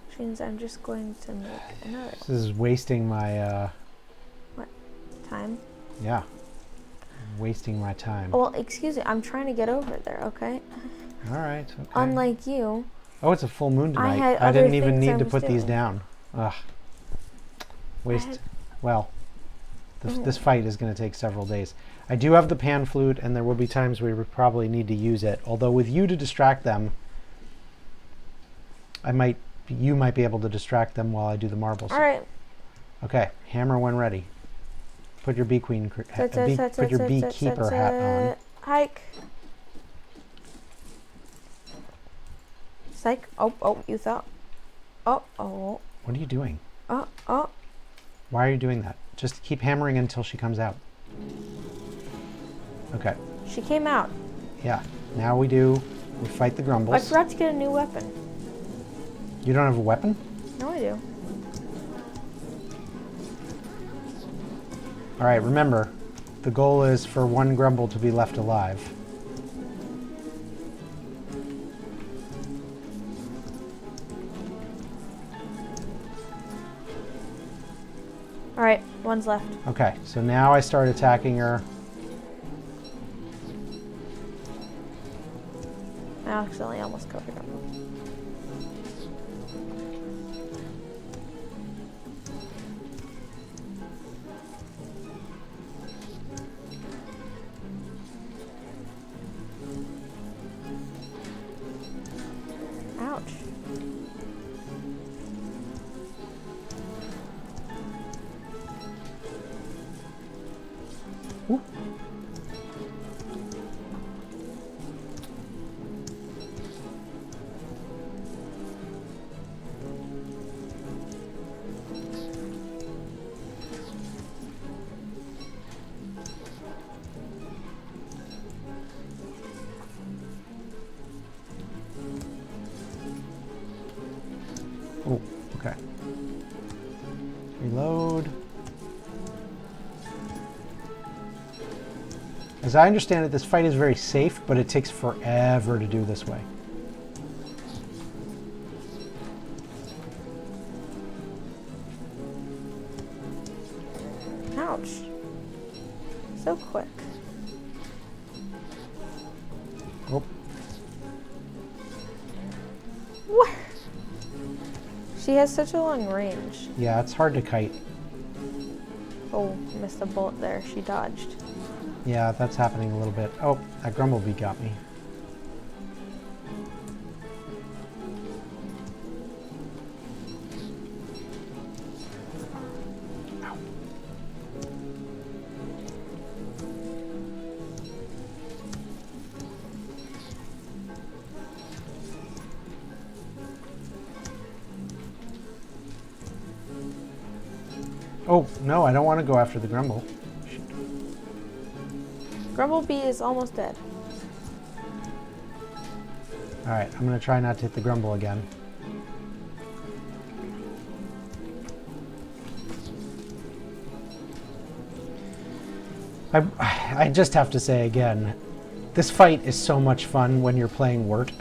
S2: Which means I'm just going to make another.
S1: This is wasting my...
S2: What? time.
S1: Yeah. Wasting my time.
S2: Well, excuse me. I'm trying to get over there, okay?
S1: All right. Okay.
S2: Unlike you.
S1: Oh, it's a full moon
S2: I
S1: tonight.
S2: had
S1: I
S2: other
S1: didn't even
S2: things I
S1: need to
S2: was
S1: put these
S2: doing.
S1: down. Ugh. Waste. Well,
S2: Mm.
S1: this fight is going to take several days. I do have the pan flute, and there will be times where we probably need to use it. Although with you to distract them, you might be able to distract them while I do the marbles.
S2: All right.
S1: Okay, hammer when ready. Put your beekeeper hat on.
S2: Hike. Psych. Oh, you thought. Oh.
S1: What are you doing?
S2: Oh.
S1: Why are you doing that? Just keep hammering until she comes out. Okay.
S2: She came out.
S1: Yeah. Now we fight the grumbles.
S2: I forgot to get a new weapon.
S1: You don't have a weapon?
S2: No, I do.
S1: All right, remember, the goal is for one grumble to be left alive.
S2: All right, one's left.
S1: Okay, so now I start attacking her.
S2: I accidentally almost covered her. Ouch.
S1: Ooh. Oh, okay. Reload. As I understand it, this fight is very safe, but it takes forever to do this way.
S2: Ouch. So quick.
S1: Oh,
S2: What? She has such a long range.
S1: yeah, it's hard to kite.
S2: Oh, missed a bullet there. She dodged.
S1: Yeah, that's happening a little bit. Oh, that grumblebee got me. Ow. Oh, no, I don't want to go after the grumble.
S2: Grumblebee is almost dead.
S1: All right, I'm going to try not to hit the grumble again. I just have to say again, this fight is so much fun when you're playing Wirt.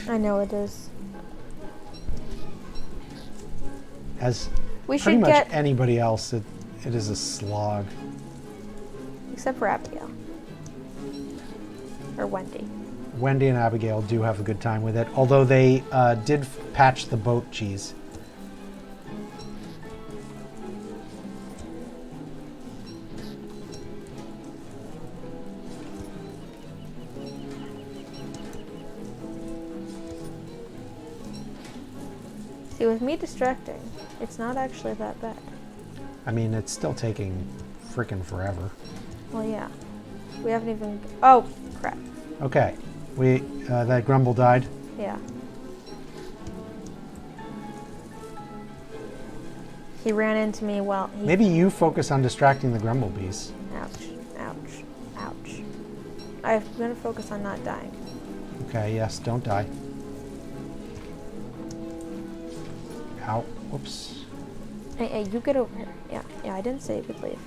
S2: I know it is.
S1: As
S2: We
S1: pretty
S2: should
S1: much
S2: get,
S1: anybody else, it is a slog.
S2: except for Abigail. Or Wendy.
S1: Wendy and Abigail do have a good time with it, although they did patch the boat cheese.
S2: See, with me distracting, it's not actually that bad.
S1: I mean, it's still taking frickin' forever.
S2: Well, yeah. We haven't even... Oh, crap.
S1: Okay, that grumble died.
S2: Yeah. He ran into me while he...
S1: Maybe you focus on distracting the grumblebees.
S2: Ouch. I'm going to focus on not dying.
S1: Okay, yes, don't die. Ow, whoops.
S2: Hey, you get over here. Yeah, I didn't say you could leave.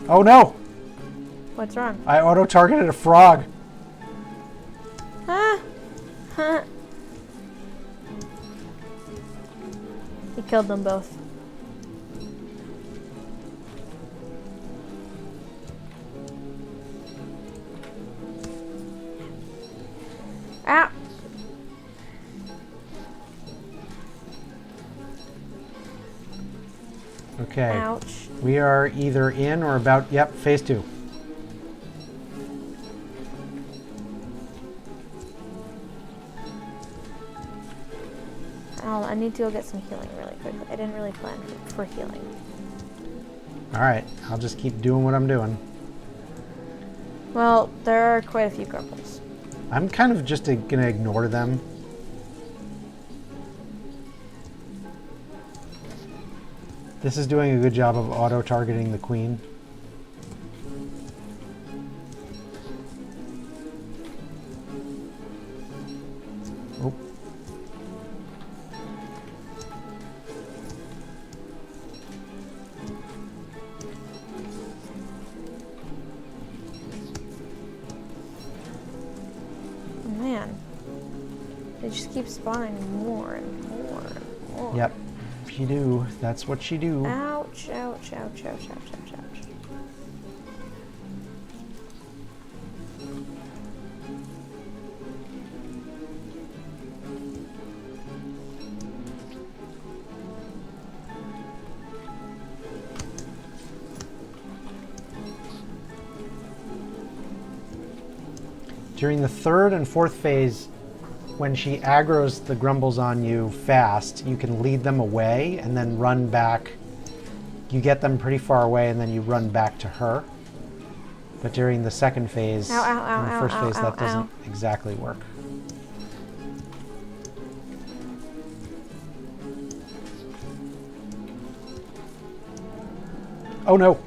S1: Oh no!
S2: What's wrong?
S1: I auto-targeted a frog.
S2: Ah! Huh. killed them both. Ah!
S1: Okay.
S2: Ouch.
S1: We are either in or about, yep, phase 2.
S2: Oh, I need to go get some healing really quickly. I didn't really plan for healing.
S1: Alright, I'll just keep doing what I'm doing.
S2: Well, there are quite a few grumbles.
S1: I'm kind of just gonna ignore them. This is doing a good job of auto-targeting the queen. Oh.
S2: Man, they just keep spawning more and more and more.
S1: Yep. She do. That's what she do.
S2: Ouch, ouch, ouch, ouch, ouch, ouch, ouch.
S1: During the 3rd and 4th phase, when she aggroes the grumbles on you fast, you can lead them away and then run back. You get them pretty far away and then you run back to her. But during the 2nd phase
S2: Ow, ow, ow,
S1: and the
S2: ow,
S1: 1st
S2: ow,
S1: phase,
S2: ow,
S1: that doesn't
S2: ow.
S1: exactly work. Oh no!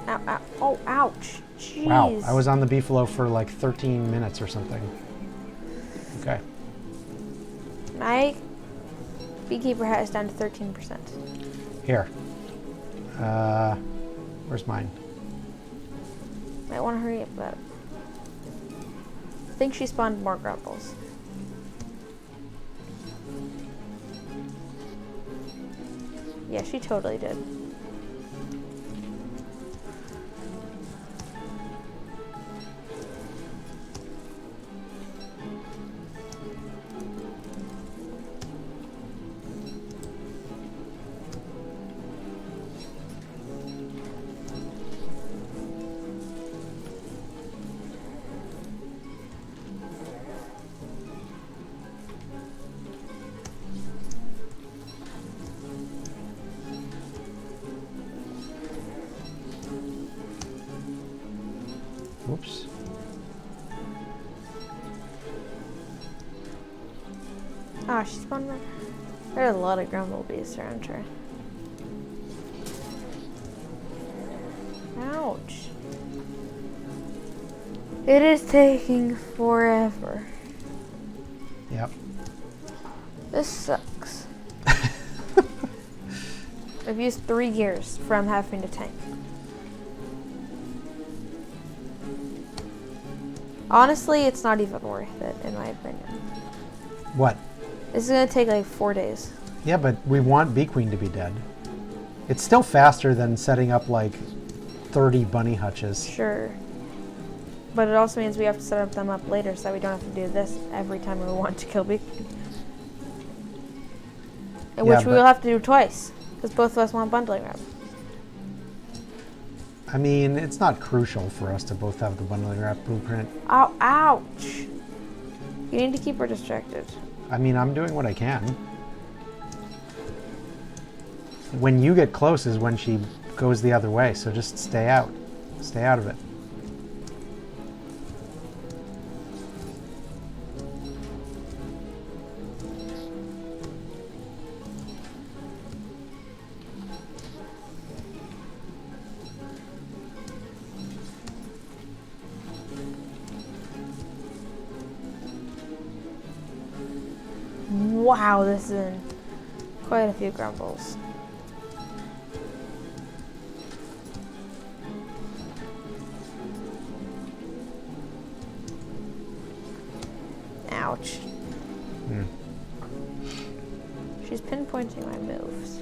S2: Ow, ow, oh, ouch. Jeez.
S1: Wow, I was on the Beefalo for like 13 minutes or something. Okay.
S2: My beekeeper hat is down to 13%.
S1: Here. Where's mine?
S2: Might want to hurry up about it. I think she spawned more grumbles. Yeah, she totally did.
S1: Whoops.
S2: Oh, she spawned more. There are a lot of grumblebees around her. Ouch. It is taking forever.
S1: Yep.
S2: This sucks. I've used 3 gears from having to tank. Honestly, it's not even worth it, in my opinion.
S1: What?
S2: This is gonna take like 4 days.
S1: Yeah, but we want Bee Queen to be dead. It's still faster than setting up like 30 bunny hutches.
S2: Sure. But it also means we have to set them up later so that we don't have to do this every time we want to kill Bee Queen. Which we will have to do twice, because both of us want bundling wrap.
S1: I mean, it's not crucial for us to both have the bundling wrap blueprint.
S2: Ow, ouch! You need to keep her distracted.
S1: I mean, I'm doing what I can. When you get close is when she goes the other way, so just stay out. Stay out of it.
S2: Wow, this is in quite a few grumbles. Ouch. She's pinpointing my moves.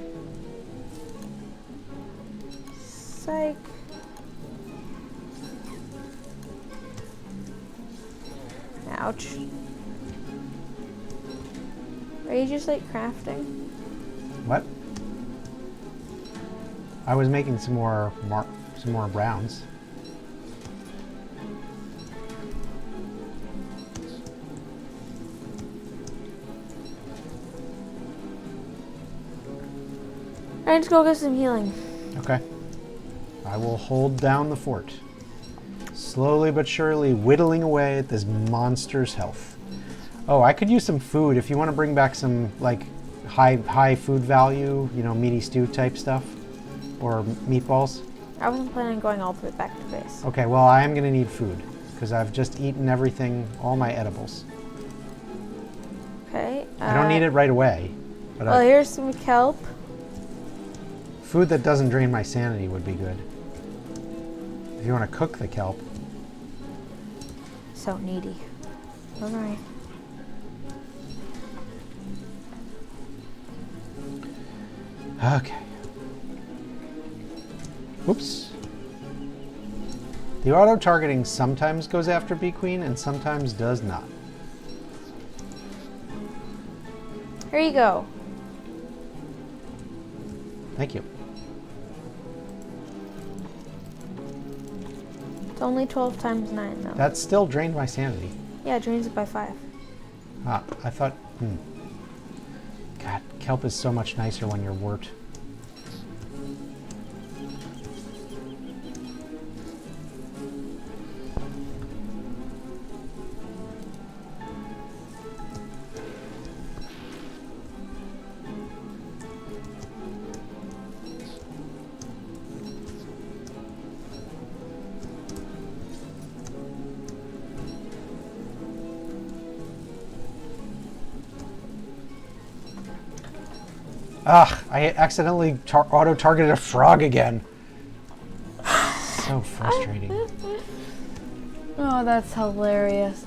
S2: Psych. Ouch. Are you just like crafting?
S1: What? I was making some more browns.
S2: Alright, let's go get some healing.
S1: Okay. I will hold down the fort. Slowly but surely whittling away at this monster's health. Oh, I could use some food if you want to bring back some like high food value, you know, meaty stew type stuff or meatballs.
S2: I wasn't planning on going all the way back to base.
S1: Okay, well, I am going to need food because I've just eaten everything, all my edibles.
S2: Okay.
S1: I don't need it right away. But
S2: Well, here's some kelp.
S1: food that doesn't drain my sanity would be good. If you want to cook the kelp.
S2: So needy. Alright.
S1: Okay. Oops. The auto-targeting sometimes goes after Bee Queen and sometimes does not.
S2: Here you go.
S1: Thank you.
S2: It's only 12 times 9 though.
S1: That still drained my sanity.
S2: Yeah, it drains it by 5.
S1: Ah, I thought, God, kelp is so much nicer when you're warped. Ugh, I accidentally auto-targeted a frog again. So frustrating.
S2: Oh, that's hilarious.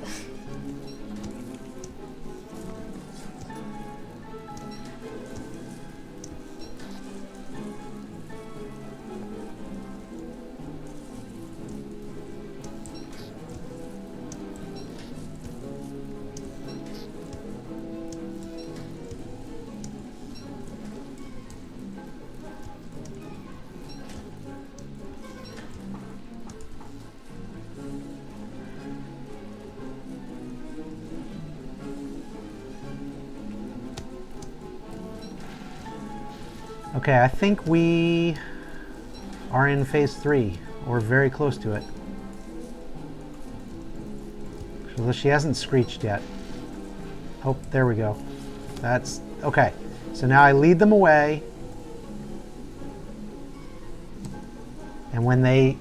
S1: Okay, I think we are in phase 3, or very close to it. So she hasn't screeched yet. Oh, there we go. That's okay. So now I lead them away, and when they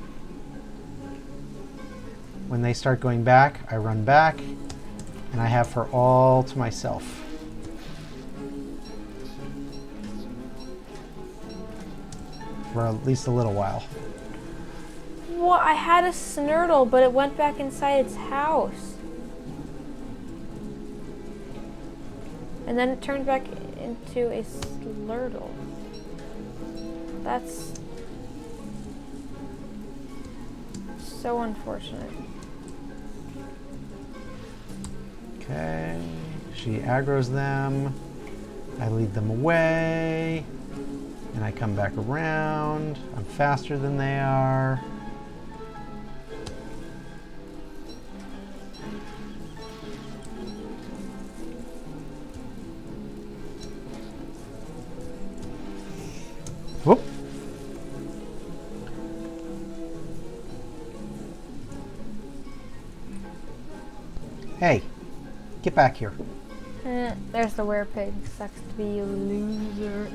S1: start going back, I run back, and I have her all to myself. For at least a little while.
S2: What? I had a snurtle, but it went back inside its house. And then it turned back into a slurtle. That's so unfortunate.
S1: Okay, she aggroes them. I lead them away. And I come back around. I'm faster than they are. Whoop. Hey, get back here.
S2: There's the werepig. Sucks to be a loser.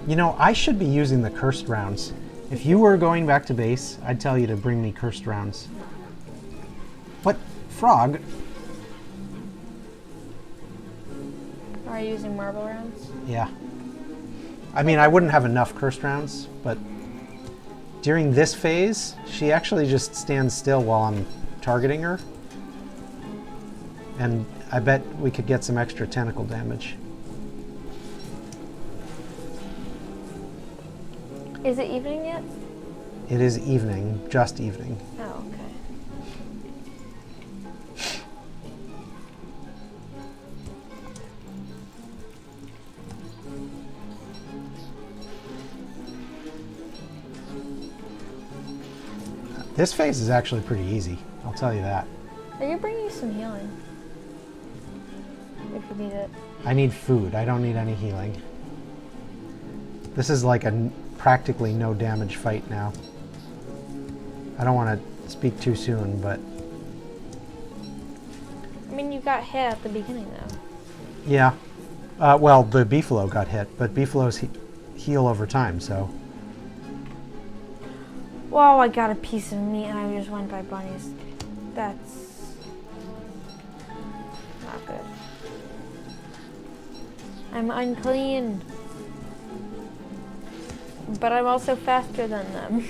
S1: You know, I should be using the cursed rounds. If you were going back to base, I'd tell you to bring me cursed rounds. What? Frog?
S2: Are you using marble rounds?
S1: Yeah. I mean, I wouldn't have enough cursed rounds, but during this phase, she actually just stands still while I'm targeting her. And I bet we could get some extra tentacle damage.
S2: Is it evening yet?
S1: It is evening, just evening.
S2: Oh, okay.
S1: This phase is actually pretty easy, I'll tell you that.
S2: I could bring you some healing. If you need it.
S1: I need food, I don't need any healing. This is like a practically no damage fight now. I don't want to speak too soon, but...
S2: I mean, you got hit at the beginning, though.
S1: Yeah. Well, the Beefalo got hit, but Beefalos heal over time, so...
S2: Whoa, I got a piece of meat and I just went by bunnies. That's not good. I'm unclean. But I'm also faster than them.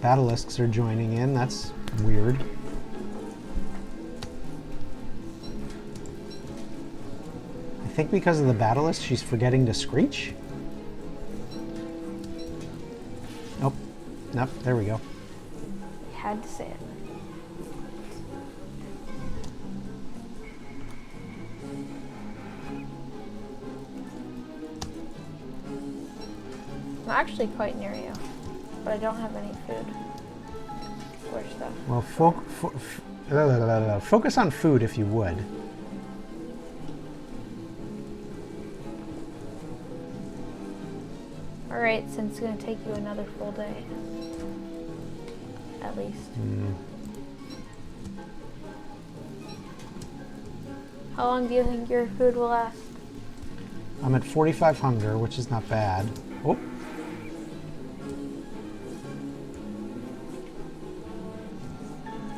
S1: Basilisks are joining in, that's weird. I think because of the basilisk, she's forgetting to screech? Nope. Nope, there we go.
S2: You had to say it. I'm actually quite near you, but I don't have any food or stuff.
S1: Well, focus on food if you would.
S2: Alright, since it's going to take you another full day. At least. How long do you think your food will last?
S1: I'm at 45 hunger, which is not bad. Oh.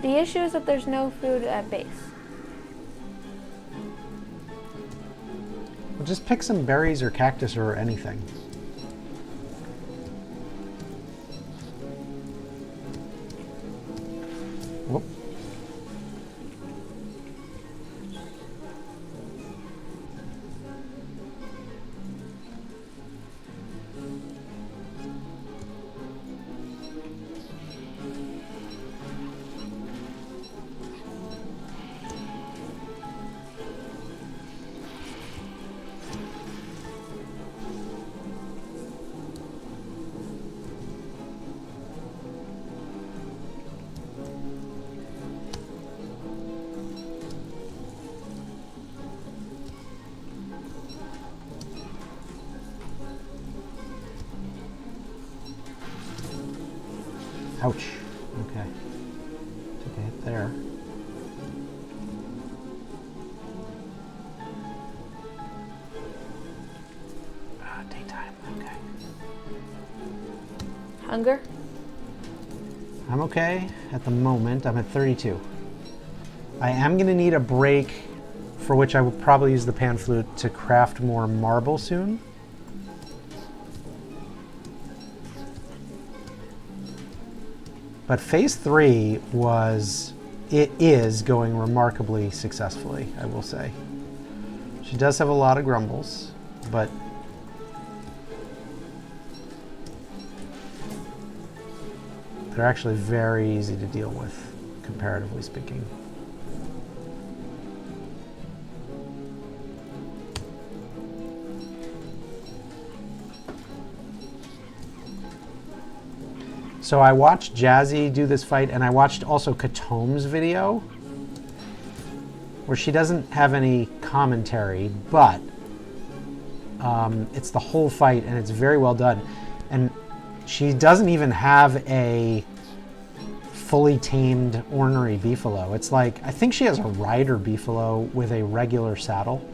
S2: The issue is that there's no food at base.
S1: Well, just pick some berries or cactus or anything. Whoop. Ouch. Okay. Took a hit there. Daytime. Okay.
S2: Hunger?
S1: I'm okay at the moment. I'm at 32. I am going to need a break, for which I will probably use the pan flute to craft more marble soon. But phase 3 is going remarkably successfully, I will say. She does have a lot of grumbles, but they're actually very easy to deal with, comparatively speaking. So I watched Jazzy do this fight, and I watched also Katome's video, where she doesn't have any commentary, but it's the whole fight, and it's very well done. And She doesn't even have a fully tamed ornery beefalo. It's like, I think she has a rider beefalo with a regular saddle.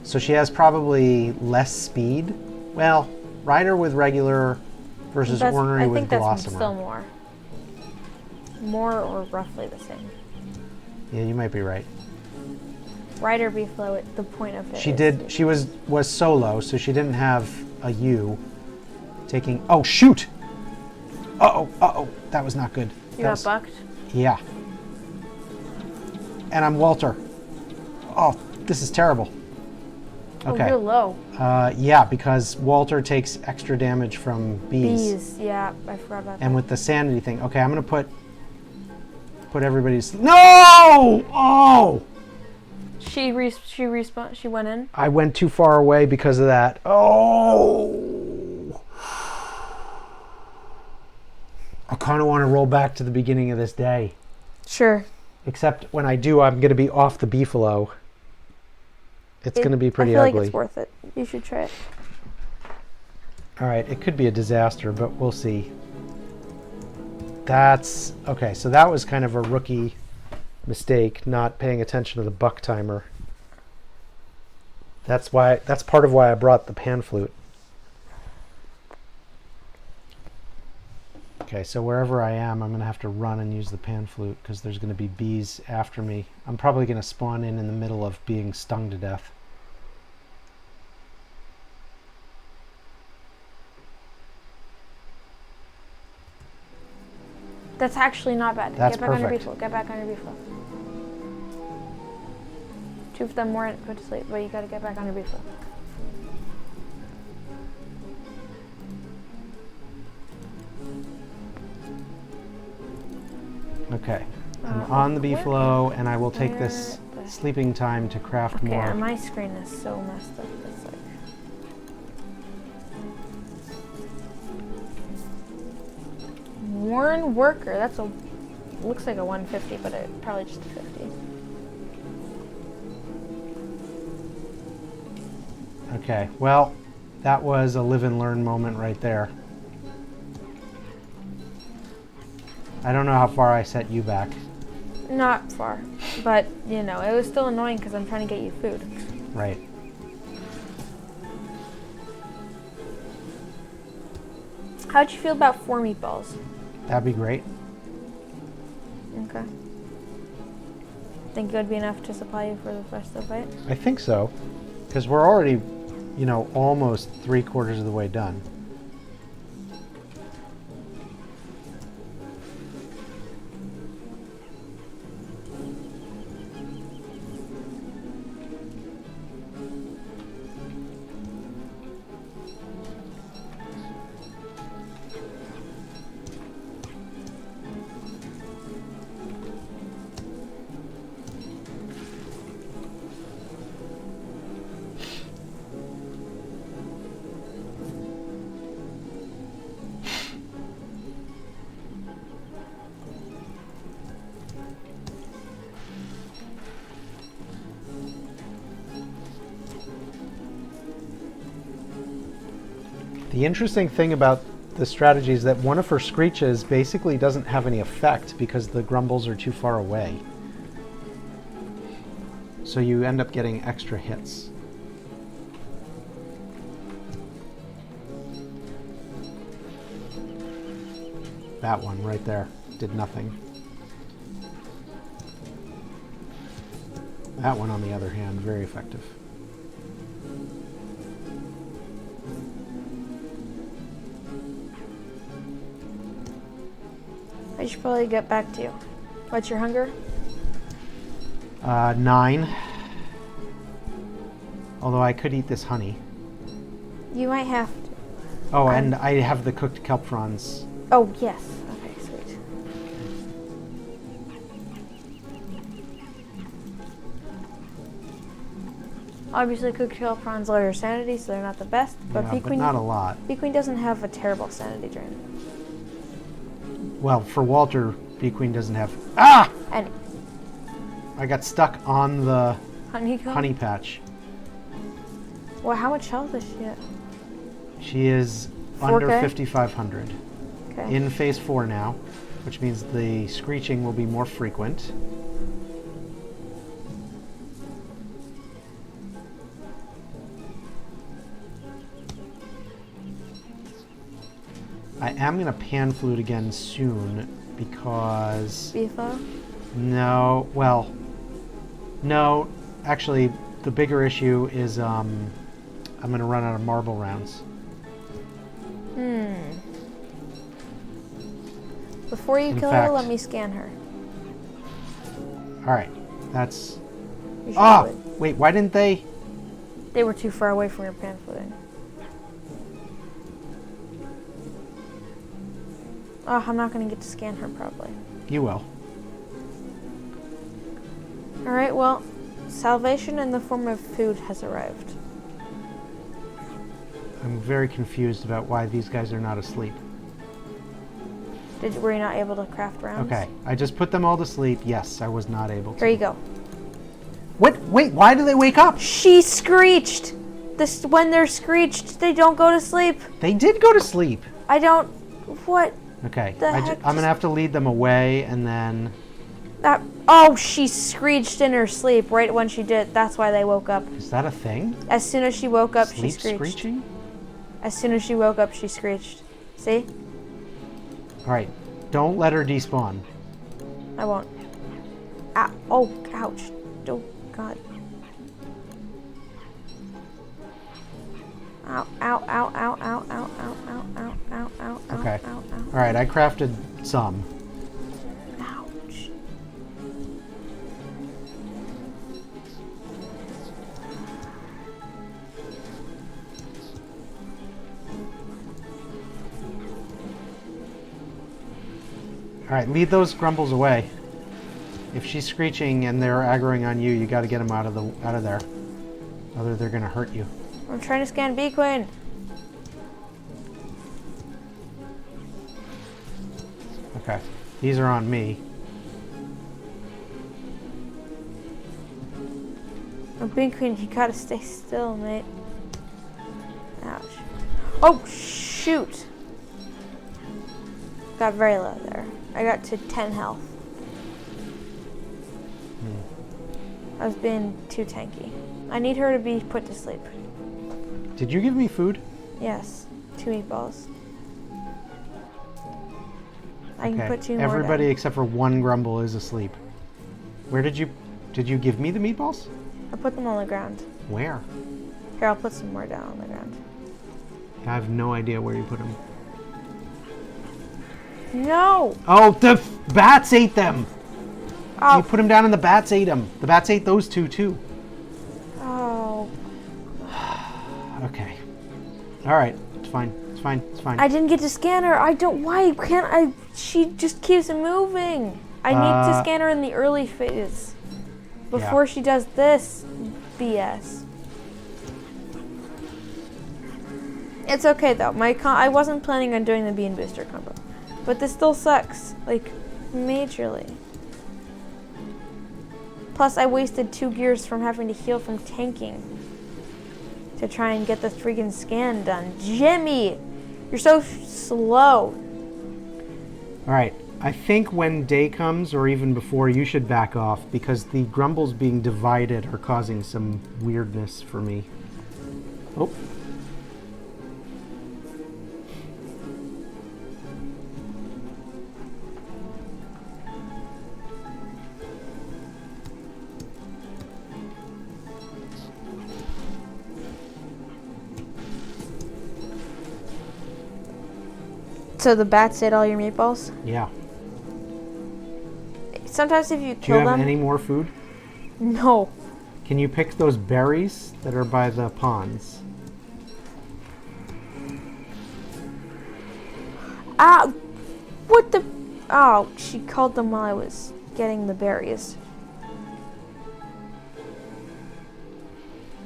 S1: So she has probably less speed. Well, rider with regular versus ornery with
S2: that's
S1: glossomer.
S2: still more. More or roughly the same.
S1: Yeah, you might be right.
S2: Rider beefalo, the point of it.
S1: She was solo, so she didn't have a ewe taking. Oh shoot! Uh-oh, that was not good.
S2: You got bucked?
S1: Yeah. And I'm Walter. Oh, this is terrible. Okay.
S2: Oh, you're low.
S1: Yeah, because Walter takes extra damage from bees.
S2: Yeah, I forgot about that.
S1: And with the sanity thing. Okay, I'm gonna put everybody's. No! Oh!
S2: She respawned. She went in.
S1: I went too far away because of that. Oh! I kind of want to roll back to the beginning of this day.
S2: Sure.
S1: Except when I do, I'm going to be off the beefalo. It's going to be pretty ugly.
S2: I feel like it's worth it. You should try it.
S1: All right, it could be a disaster, but we'll see. That's okay. So that was kind of a rookie mistake, not paying attention to the buck timer. That's part of why I brought the pan flute. Okay, so wherever I am, I'm going to have to run and use the pan flute because there's going to be bees after me. I'm probably going to spawn in the middle of being stung to death.
S2: That's actually not bad.
S1: That's
S2: Get back
S1: perfect.
S2: on your beefalo. Get back on your beefalo. Two of them weren't put to sleep, but you got to get back on your beefalo.
S1: Okay, I'm on the beefalo, and I will take this sleeping time to craft more.
S2: Okay, my screen is so messed up. It's like worn worker. That's looks like a 150, but it probably just a 50.
S1: Okay, well, that was a live and learn moment right there. I don't know how far I set you back.
S2: Not far, but it was still annoying because I'm trying to get you food.
S1: Right.
S2: How'd you feel about 4 meatballs?
S1: That'd be great.
S2: Okay. Think it would be enough to supply you for the rest of the fight?
S1: I think so, because we're already, almost 3/4 of the way done. The interesting thing about the strategy is that one of her screeches basically doesn't have any effect because the grumbles are too far away. So you end up getting extra hits. That one right there did nothing. That one, on the other hand, very effective.
S2: I should probably get back to you. What's your hunger?
S1: 9. Although I could eat this honey.
S2: You might have to.
S1: Oh, and I have the cooked kelp prawns.
S2: Oh, yes. Okay, sweet. Obviously, cooked kelp prawns lower your sanity, so they're not the best. But
S1: Yeah,
S2: Bee
S1: but
S2: Queen,
S1: not a lot.
S2: Bee Queen doesn't have a terrible sanity drain.
S1: Well, for Walter, Bee Queen doesn't have... Ah!
S2: And
S1: I got stuck on the
S2: honeycomb?
S1: honey patch.
S2: Well, how much health does she have?
S1: She is under
S2: 4K?
S1: 5,500.
S2: Okay.
S1: In phase 4 now, which means the screeching will be more frequent. I am going to pan flute again soon because...
S2: Beefalo?
S1: No, well, no, actually, the bigger issue is I'm going to run out of marble rounds.
S2: Before you kill her, let me scan her.
S1: All right, that's...
S2: You should
S1: Ah!
S2: do it.
S1: Wait, why didn't they...
S2: They were too far away from your pan footing. Oh, I'm not going to get to scan her probably.
S1: You will.
S2: Alright, well, salvation in the form of food has arrived.
S1: I'm very confused about why these guys are not asleep.
S2: Were you not able to craft rounds?
S1: Okay, I just put them all to sleep. Yes, I was not able to.
S2: Here you go.
S1: What? Wait, why do they wake up?
S2: She screeched! When they're screeched, they don't go to sleep.
S1: They did go to sleep.
S2: I don't... What?
S1: Okay,
S2: The
S1: I'm
S2: heck
S1: going to have to lead them away and then...
S2: Oh, she screeched in her sleep right when she did. That's why they woke up.
S1: Is that a thing?
S2: As soon as she woke up, she
S1: Sleep
S2: screeched.
S1: screeching?
S2: As soon as she woke up, she screeched. See?
S1: All right, don't let her despawn.
S2: I won't. Ow. Oh, ouch. Oh, God. Ow, ow, ow, ow, ow, ow, ow, ow, ow, ow, ow, ow,
S1: Okay.
S2: ow, ow.
S1: All right, I crafted some.
S2: Ouch.
S1: All right, lead those grumbles away. If she's screeching and they're aggroing on you, you got to get them out of there. Other they're gonna hurt you.
S2: I'm trying to scan Bee Queen.
S1: Okay, these are on me.
S2: Oh, Bee Queen, you gotta stay still, mate. Ouch. Oh, shoot. Got very low there. I got to 10 health. I was being too tanky. I need her to be put to sleep.
S1: Did you give me food?
S2: Yes, 2 meatballs. I can
S1: Okay,
S2: put 2 more
S1: everybody
S2: down.
S1: except for one grumble is asleep. Where did you give me the meatballs?
S2: I put them on the ground.
S1: Where?
S2: Here, I'll put some more down on the ground.
S1: I have no idea where you put them.
S2: No!
S1: Oh, the bats ate them! You
S2: Oh,
S1: put them down and the bats ate them. The bats ate those two too.
S2: oh.
S1: Okay. All right. It's fine. It's fine. It's fine.
S2: I didn't get to scan her. Why can't I? She just keeps moving. I need to scan her in the early phase. Before she does this BS. It's okay though. I wasn't planning on doing the bean booster combo. But this still sucks. Like, majorly. Plus, I wasted 2 gears from having to heal from tanking to try and get the freaking scan done. Jimmy! You're so slow.
S1: All right. I think when day comes, or even before, you should back off because the grumbles being divided are causing some weirdness for me. Oh.
S2: So the bats ate all your meatballs?
S1: Yeah.
S2: Sometimes if you
S1: Do you
S2: kill
S1: have
S2: them...
S1: any more food?
S2: No.
S1: Can you pick those berries that are by the ponds?
S2: Ah! What the... Oh, she called them while I was getting the berries.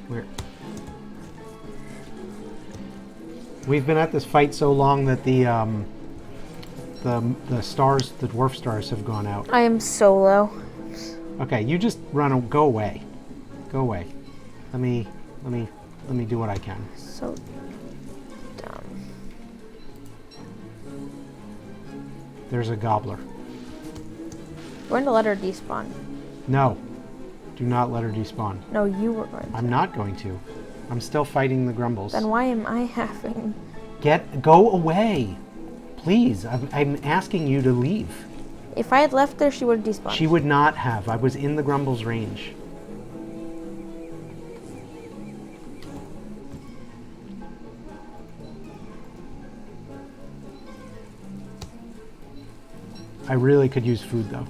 S1: Where? We've been at this fight so long that the stars, the dwarf stars, have gone out.
S2: I am so low.
S1: Okay, you just go away. Go away. Let me do what I can.
S2: So dumb.
S1: There's a gobbler.
S2: I'm going to let her despawn.
S1: No. Do not let her despawn.
S2: No, you were going to.
S1: I'm not going to. I'm still fighting the grumbles.
S2: Then why am I having...
S1: Go away. Please, I'm asking you to leave.
S2: If I had left there, she would have despawned.
S1: She would not have. I was in the grumbles range. I really could use food though.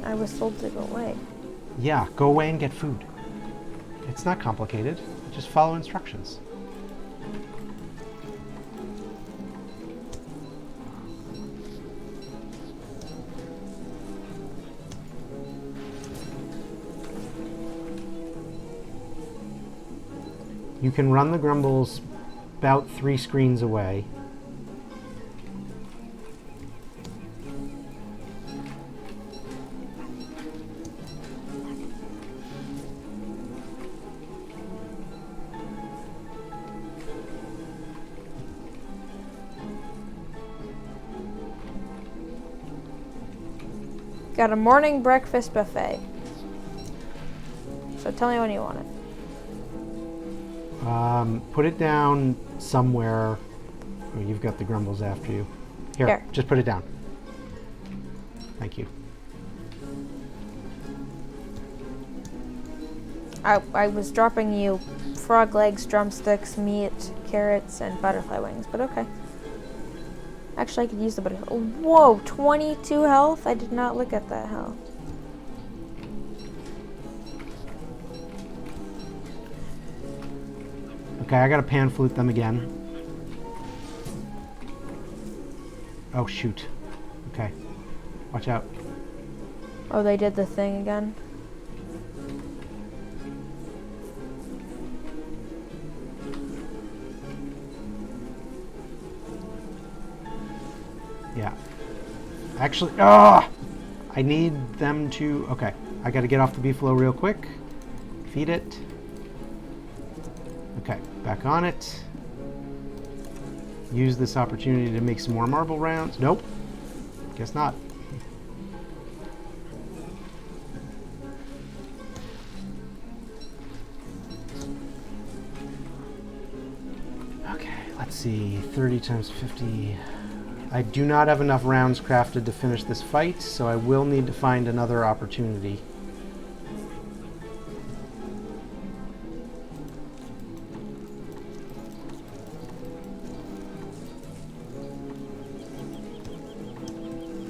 S2: I was told to go away.
S1: Yeah, go away and get food. It's not complicated. Just follow instructions. You can run the grumbles about 3 screens away.
S2: Got a morning breakfast buffet. So tell me when you want it.
S1: Put it down somewhere. Oh, you've got the grumbles after you. Here, just put it down. Thank you.
S2: I was dropping you frog legs, drumsticks, meat, carrots, and butterfly wings, but okay. Actually, I could use the butterfly. Oh, whoa, 22 health? I did not look at that health.
S1: Okay, I gotta pan flute them again. Oh, shoot. Okay. Watch out.
S2: Oh, they did the thing again?
S1: Yeah. Actually, I need them to... Okay, I gotta get off the beefalo real quick. Feed it. Okay, back on it. Use this opportunity to make some more marble rounds. Nope. Guess not. Okay, let's see. 30 times 50. I do not have enough rounds crafted to finish this fight, so I will need to find another opportunity.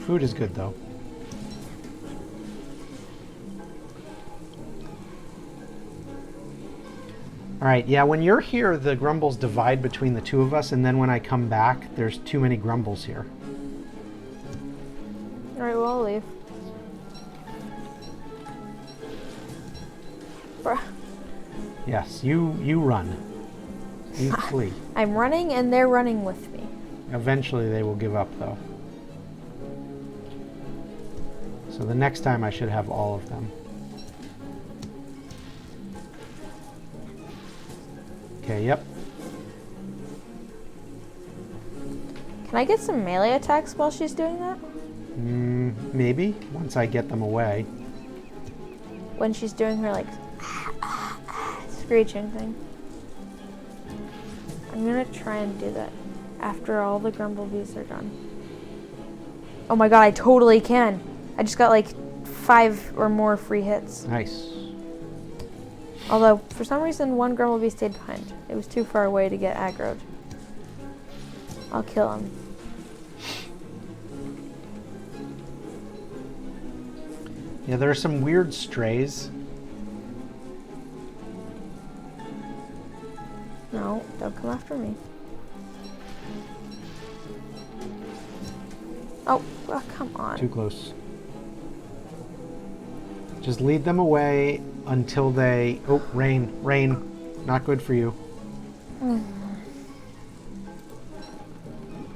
S1: Food is good, though. Alright, yeah, when you're here, the grumbles divide between the two of us, and then when I come back, there's too many grumbles here.
S2: Alright, well, I'll leave. Bruh.
S1: Yes, you run. You flee.
S2: I'm running, and they're running with me.
S1: Eventually they will give up, though. So the next time I should have all of them. Okay, yep.
S2: Can I get some melee attacks while she's doing that?
S1: Maybe, once I get them away.
S2: When she's doing her, like, screeching thing. I'm gonna try and do that after all the grumblebees are done. Oh my god, I totally can! I just got like 5 or more free hits.
S1: Nice.
S2: Although, for some reason, one grumblebee stayed behind. It was too far away to get aggroed. I'll kill him.
S1: Yeah, there are some weird strays.
S2: No, don't come after me. Oh, come on.
S1: Too close. Just lead them away until they... Oh, rain. Not good for you.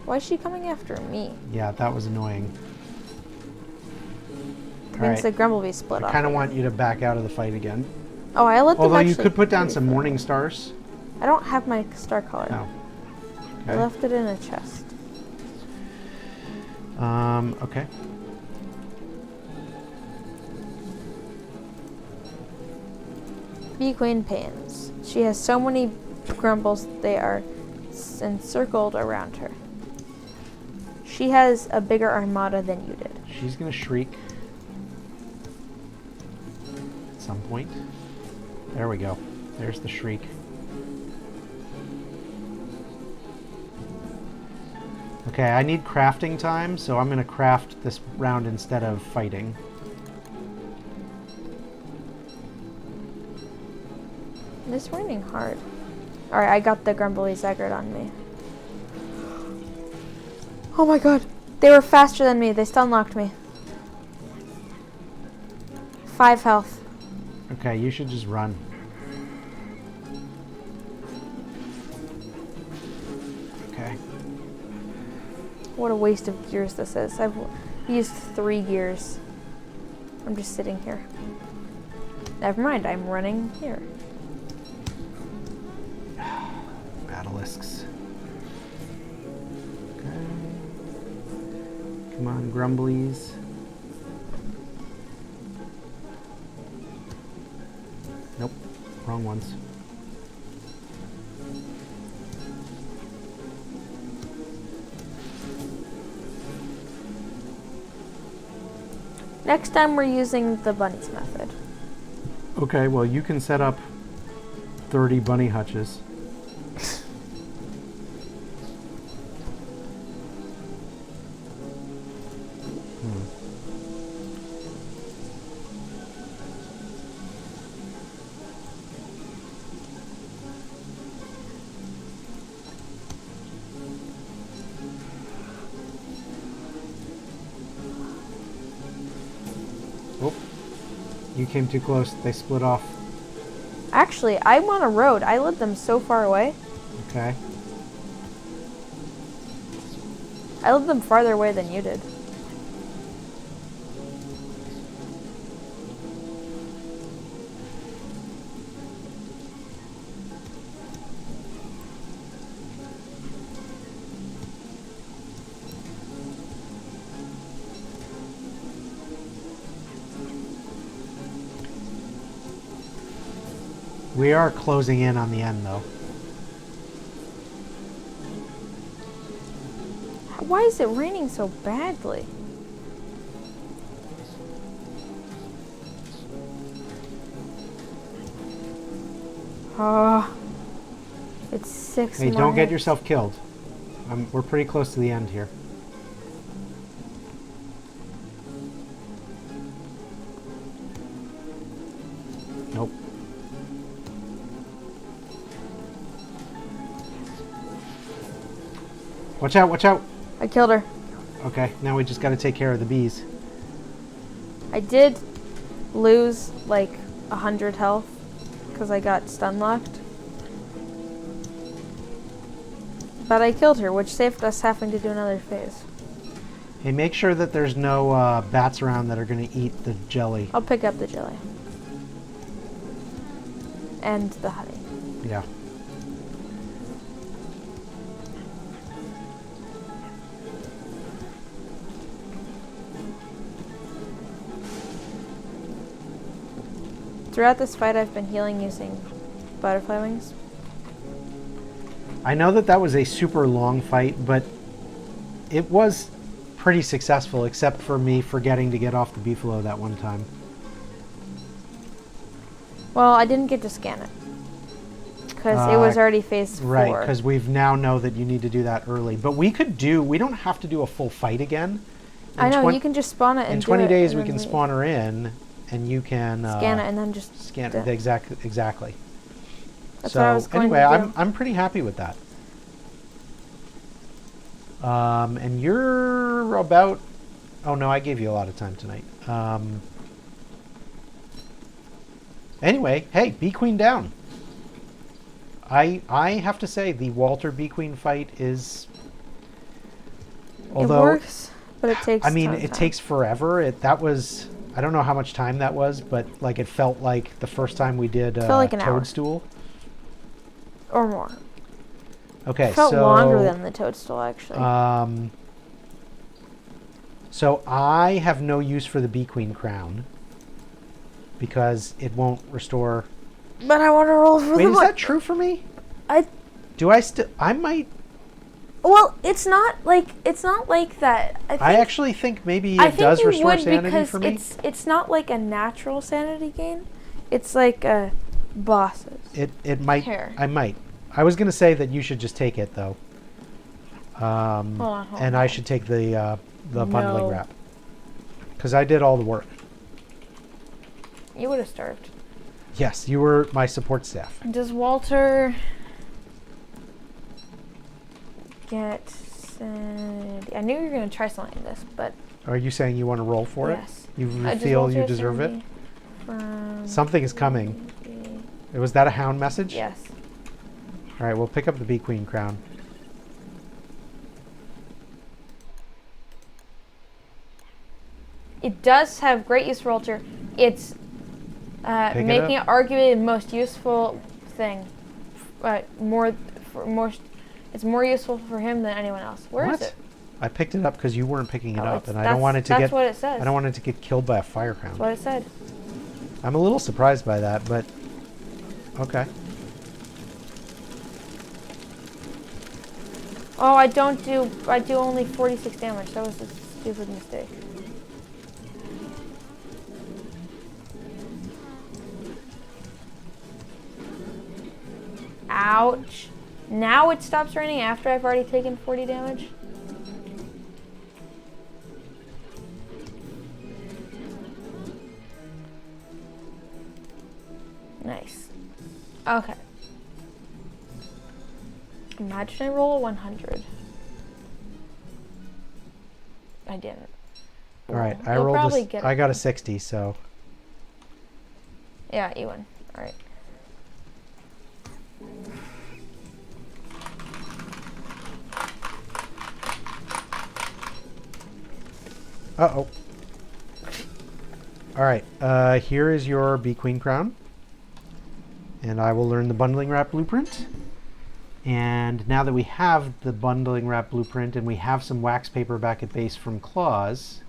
S2: Why is she coming after me?
S1: Yeah, that was annoying.
S2: It means the grumblebee split off.
S1: I kind of want you to back out of the fight again.
S2: Oh, I let them
S1: Although you
S2: actually
S1: could put down some morning stars.
S2: I don't have my star collar.
S1: No.
S2: I left it in a chest.
S1: Okay.
S2: Bee Queen pans. She has so many grumbles, they are encircled around her. She has a bigger armada than you did.
S1: She's gonna shriek at some point. There we go. There's the shriek. Okay, I need crafting time, so I'm gonna craft this round instead of fighting.
S2: It's raining hard. Alright, I got the Grumbly Zaggart on me. Oh my god. They were faster than me. They stun locked me. 5 health.
S1: Okay, you should just run. Okay.
S2: What a waste of gears this is. I've used 3 gears. I'm just sitting here. Never mind, I'm running here.
S1: Basilisks. Okay. Come on, Grumblies. Nope, wrong ones.
S2: Next time we're using the bunnies method.
S1: Okay, well you can set up 30 bunny hutches. Oh, you came too close. They split off.
S2: Actually, I'm on a road. I led them so far away.
S1: Okay.
S2: I led them farther away than you did.
S1: We are closing in on the end, though.
S2: Why is it raining so badly? Oh, it's 6
S1: Hey,
S2: more
S1: don't get
S2: hits.
S1: yourself killed. We're pretty close to the end here. Nope. Watch out, watch out!
S2: I killed her.
S1: Okay, now we just gotta take care of the bees.
S2: I did lose like 100 health because I got stun locked. But I killed her, which saved us having to do another phase.
S1: Hey, make sure that there's no bats around that are gonna eat the jelly.
S2: I'll pick up the jelly. And the honey.
S1: Yeah.
S2: Throughout this fight, I've been healing using butterfly wings.
S1: I know that that was a super long fight, but it was pretty successful, except for me forgetting to get off the Beefalo that one time.
S2: Well, I didn't get to scan it. Because it was already phase 4.
S1: Right, because we've now know that you need to do that early. But we don't have to do a full fight again.
S2: I know, you can just spawn it and
S1: in
S2: do
S1: 20
S2: it
S1: days
S2: and
S1: we
S2: then
S1: can
S2: leave.
S1: spawn her in, and you can
S2: Scan it and then just
S1: scan
S2: do
S1: it exactly.
S2: That's
S1: So
S2: what I was going
S1: anyway,
S2: to do.
S1: I'm pretty happy with that. And you're about. Oh no, I gave you a lot of time tonight. Anyway, hey, Bee Queen down. I have to say the Walter Bee Queen fight is. Although,
S2: it works, but it takes
S1: I mean,
S2: time.
S1: it takes forever. That was. I don't know how much time that was, but like it felt like the first time we did
S2: felt like an hour.
S1: Toadstool.
S2: Or more.
S1: Okay,
S2: Felt
S1: so
S2: longer than the toadstool, actually.
S1: So I have no use for the Bee Queen crown because it won't restore.
S2: But I want to roll for
S1: Wait,
S2: the
S1: is
S2: one.
S1: that true for me?
S2: I
S1: Do I still? I might.
S2: Well, it's not like that.
S1: I actually think maybe
S2: I
S1: it
S2: think
S1: does
S2: you
S1: restore
S2: would
S1: sanity
S2: because
S1: for me.
S2: it's not like a natural sanity gain. It's like a boss's.
S1: It might.
S2: Here.
S1: I might. I was gonna say that you should just take it though.
S2: Hold
S1: And I
S2: on.
S1: should take the bundling
S2: No.
S1: wrap because I did all the work.
S2: You would have starved.
S1: Yes, you were my support staff.
S2: Does Walter get sanity? I knew you were gonna try something like this, but
S1: Are you saying you want to roll for
S2: yes.
S1: it? You
S2: Does
S1: feel
S2: Walter
S1: you
S2: have
S1: deserve it?
S2: sanity from
S1: Something is coming. Was that a hound message?
S2: Yes.
S1: All right, we'll pick up the Bee Queen crown.
S2: It does have great use for Walter. It's
S1: Pick it
S2: making
S1: up.
S2: it arguably the most useful thing. It's more useful for him than anyone else. Where is
S1: What?
S2: it?
S1: I picked it up because you weren't picking it
S2: Oh,
S1: up,
S2: it's-
S1: and I don't want it to
S2: that's
S1: get.
S2: what it says.
S1: I don't want it to get killed by a fire hound.
S2: That's what it said.
S1: I'm a little surprised by that, but okay.
S2: Oh, I do only 46 damage. That was a stupid mistake. Ouch. Now it stops raining after I've already taken 40 damage. Nice. Okay. Imagine I roll a 100. I didn't.
S1: All right, I
S2: You'll
S1: rolled
S2: probably
S1: this.
S2: get
S1: I
S2: it.
S1: got a 60, so
S2: Yeah, you win. All right.
S1: uh-oh. All right, here is your Bee Queen crown. And I will learn the bundling wrap blueprint. And now that we have the bundling wrap blueprint and we have some wax paper back at base from Claws.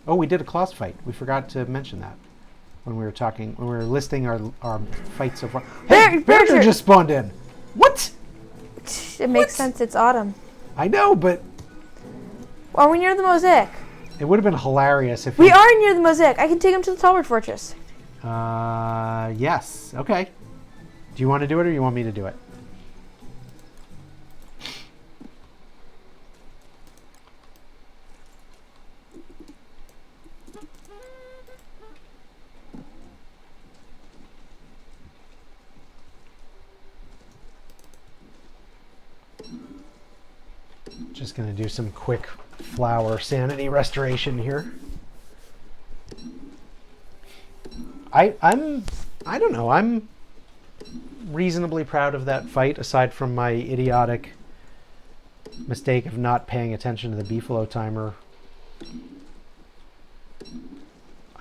S1: Oh, we did a Claws fight. We forgot to mention that when we were listing our fights so far. Hey,
S2: Bearger!
S1: Bearger just spawned in. What?
S2: It makes sense. It's autumn.
S1: I know, but
S2: Are we near the mosaic?
S1: it would have been hilarious if
S2: We are near the mosaic. I can take him to the Talbot Fortress.
S1: Yes. Okay. Do you want to do it or you want me to do it? Just going to do some quick flower sanity restoration here. I don't know. I'm reasonably proud of that fight, aside from my idiotic mistake of not paying attention to the Beefalo timer.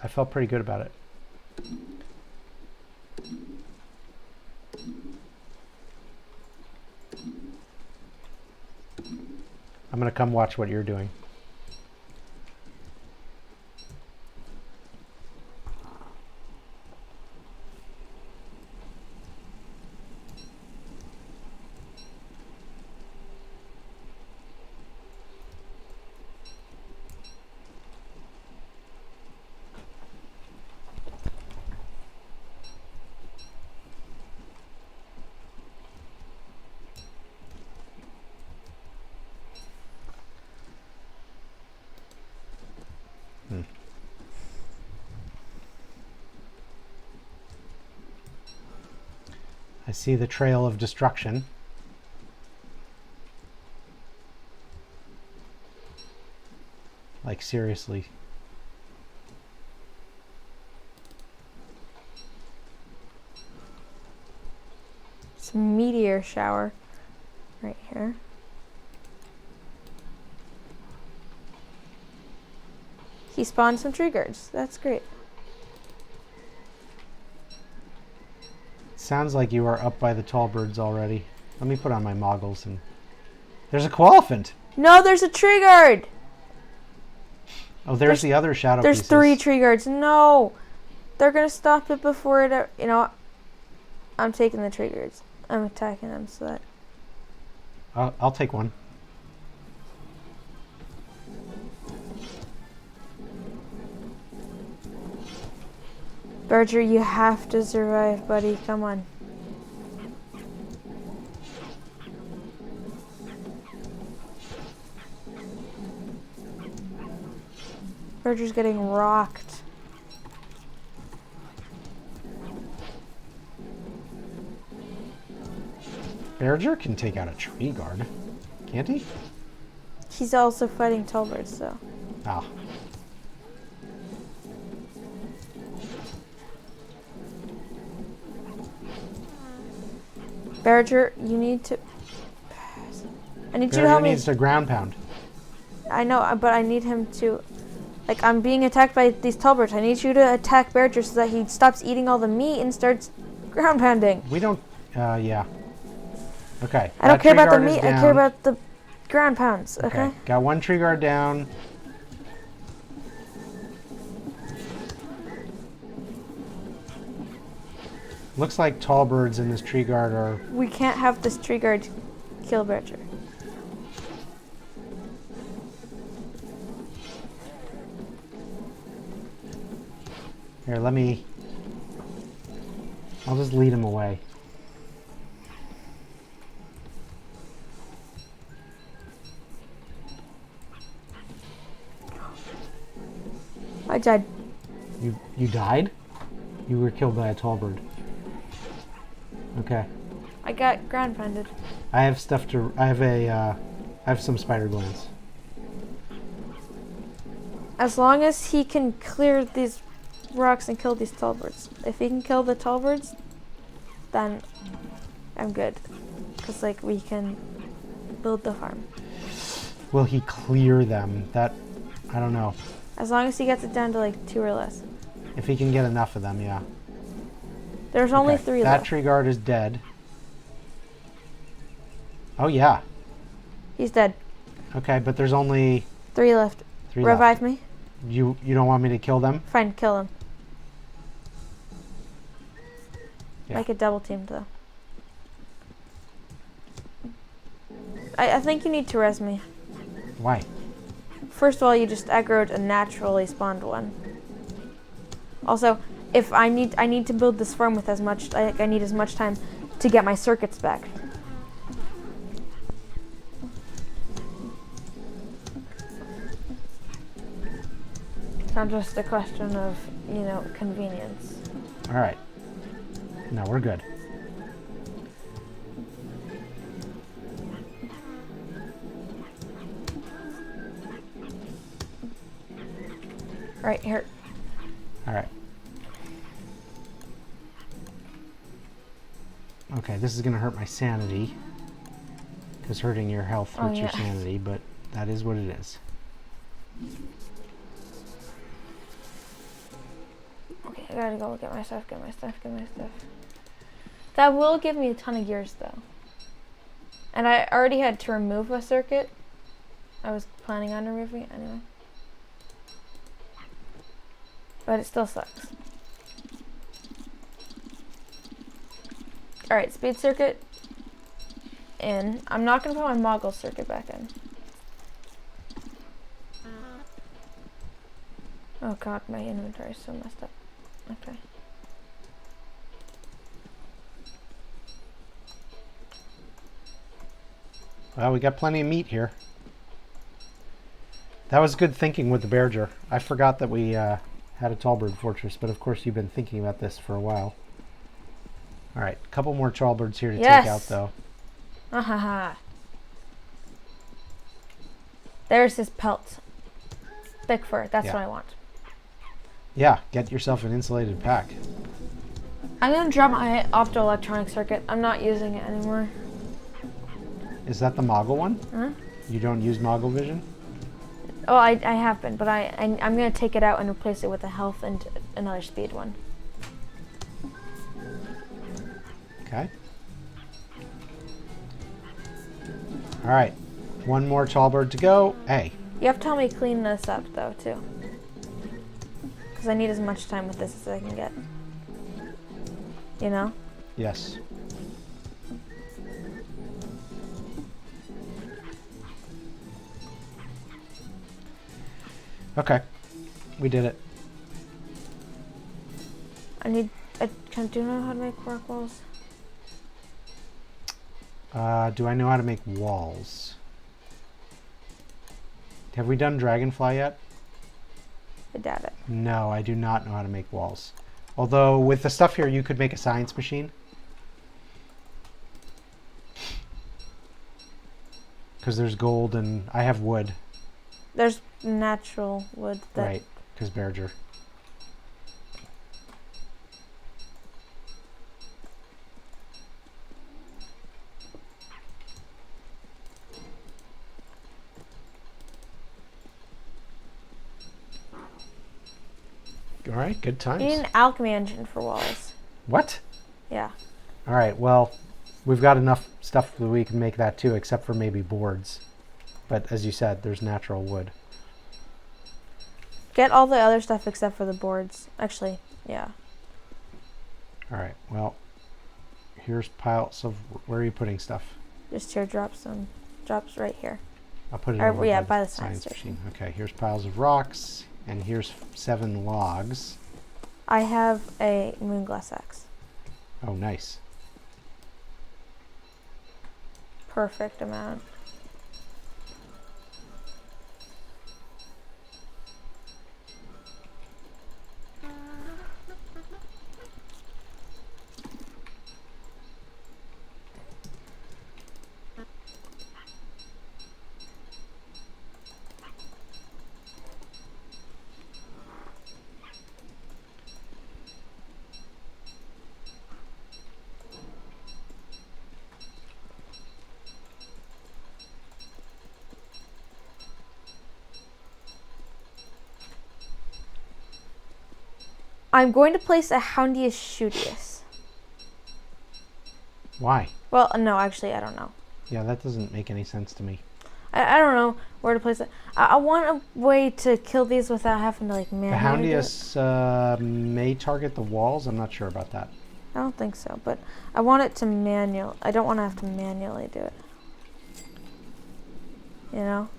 S1: I felt pretty good about it. I'm going to come watch what you're doing. I see the trail of destruction. Like, seriously.
S2: It's a meteor shower right here. He spawned some tree guards. That's great.
S1: Sounds like you are up by the tall birds already. Let me put on my moggles and There's a koalefant.
S2: No, there's a tree guard.
S1: Oh, there's the other shadow
S2: There's
S1: pieces.
S2: 3 tree guards. No. They're going to stop it before it... You know what? I'm taking the tree guards. I'm attacking them so that...
S1: I'll take one.
S2: Bearger, you have to survive, buddy. Come on. Bearger's getting rocked.
S1: Bearger can take out a tree guard, can't he?
S2: He's also fighting Tolbert, so...
S1: Ah.
S2: Bearger, you need to... I need you to help
S1: Bearger
S2: me.
S1: needs to ground pound.
S2: I know, but I need him to... Like, I'm being attacked by these Tolberts. I need you to attack Bearger so that he stops eating all the meat and starts ground pounding.
S1: We don't... yeah. Okay.
S2: I don't
S1: that
S2: care
S1: tree
S2: about the
S1: guard is
S2: meat. I care
S1: down.
S2: about the ground pounds, okay?
S1: Got one tree guard down. Looks like tall birds in this tree guard are...
S2: We can't have this tree guard kill Bearger.
S1: Here, let me... I'll just lead him away.
S2: I died.
S1: You died? You were killed by a tall bird. Okay.
S2: I got ground pounded.
S1: I have stuff to... I have some spider glands.
S2: As long as he can clear these rocks and kill these tallbirds. If he can kill the tallbirds, then I'm good. Because, like, we can build the farm.
S1: Will he clear them? That... I don't know.
S2: As long as he gets it down to, like, 2 or less.
S1: If he can get enough of them, yeah.
S2: There's only
S1: Okay,
S2: 3
S1: that
S2: left.
S1: tree guard is dead. Oh, yeah.
S2: He's dead.
S1: Okay, but there's only
S2: 3 left.
S1: 3 left.
S2: Revive me.
S1: You don't want me to kill them?
S2: Fine, kill him.
S1: Yeah.
S2: Make it double teamed, though. I think you need to res me.
S1: Why?
S2: First of all, you just aggroed a naturally spawned one. Also, if I need to build this farm with as much, I need as much time to get my circuits back. It's not just a question of, you know, convenience.
S1: All right. No, we're good.
S2: Right here.
S1: All right. Okay, this is going to hurt my sanity. Because hurting your health hurts your sanity, but that is what it is.
S2: Okay, I gotta go get my stuff, get my stuff. That will give me a ton of gears, though. And I already had to remove a circuit. I was planning on removing it anyway. But it still sucks. Alright, speed circuit in. I'm not going to put my Moggle circuit back in. Oh god, my inventory is so messed up. Okay.
S1: Well, we got plenty of meat here. That was good thinking with the Bearger. I forgot that we had a tallbird fortress, but of course you've been thinking about this for a while. All right, a couple more tallbirds here to take out, though.
S2: Ahaha. There's his pelt. Thick fur, that's what I want.
S1: Yeah, get yourself an insulated pack.
S2: I'm gonna drop my optoelectronic circuit. I'm not using it anymore.
S1: Is that the Moggle one?
S2: Huh?
S1: You don't use Moggle vision?
S2: Oh, I have been, but I'm gonna take it out and replace it with a health and another speed one.
S1: Okay. All right. One more tall bird to go. Hey.
S2: You have to help me clean this up, though, too. Because I need as much time with this as I can get. You know?
S1: Yes. Okay. We did it.
S2: do you know how to make rock walls?
S1: Do I know how to make walls? Have we done Dragonfly yet?
S2: I doubt it.
S1: No, I do not know how to make walls. Although, with the stuff here, you could make a science machine. Because there's gold and I have wood.
S2: There's natural wood that...
S1: Right, because Bearger. All right, good times.
S2: You need an alchemy engine for walls.
S1: What?
S2: Yeah.
S1: All right, well, we've got enough stuff that we can make that too, except for maybe boards. But as you said, there's natural wood.
S2: Get all the other stuff except for the boards. Actually, yeah.
S1: All right, well, here's piles of... Where are you putting stuff?
S2: Just teardrops and drops right here.
S1: I'll put it
S2: Or,
S1: over
S2: yeah, by the science
S1: machine.
S2: station.
S1: Okay, here's piles of rocks, and here's 7 logs.
S2: I have a moonglass axe.
S1: Oh, nice.
S2: Perfect amount. I'm going to place a Houndius Shootius.
S1: Why?
S2: Well, no, actually, I don't know.
S1: Yeah, that doesn't make any sense to me.
S2: I don't know where to place it. I want a way to kill these without having to, like,
S1: The
S2: manually do it.
S1: Houndius may target the walls. I'm not sure about that.
S2: I don't think so, but I want it to manual. I don't want to have to manually do it. You know?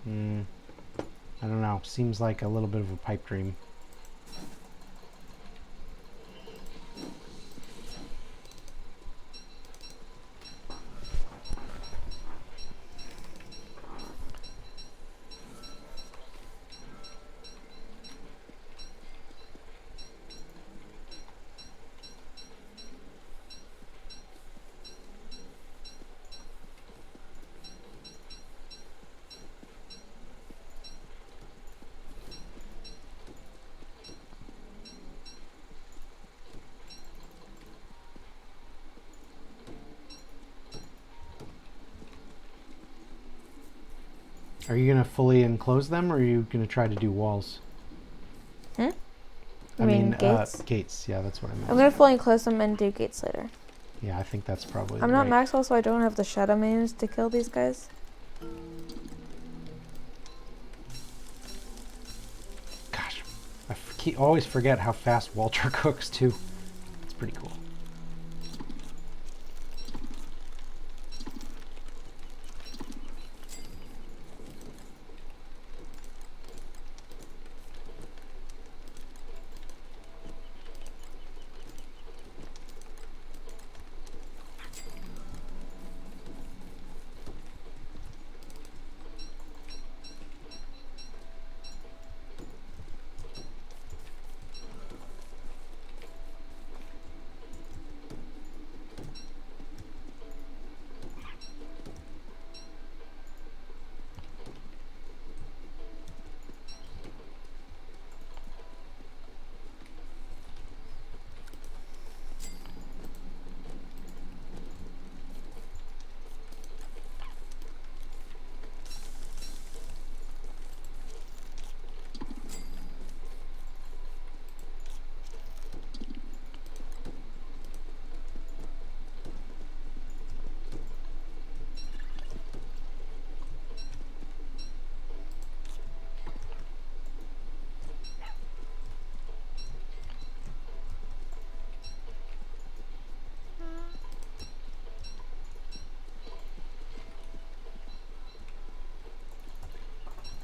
S1: I don't know. Seems like a little bit of a pipe dream. Are you going to fully enclose them, or are you going to try to do walls?
S2: You
S1: I
S2: mean
S1: mean
S2: gates?
S1: Gates, yeah, that's what I meant.
S2: I'm going to fully enclose them and do gates later.
S1: Yeah, I think that's probably
S2: I'm not
S1: right.
S2: Maxwell, so I don't have the shadow manes to kill these guys.
S1: Gosh, always forget how fast Walter cooks, too. It's pretty cool.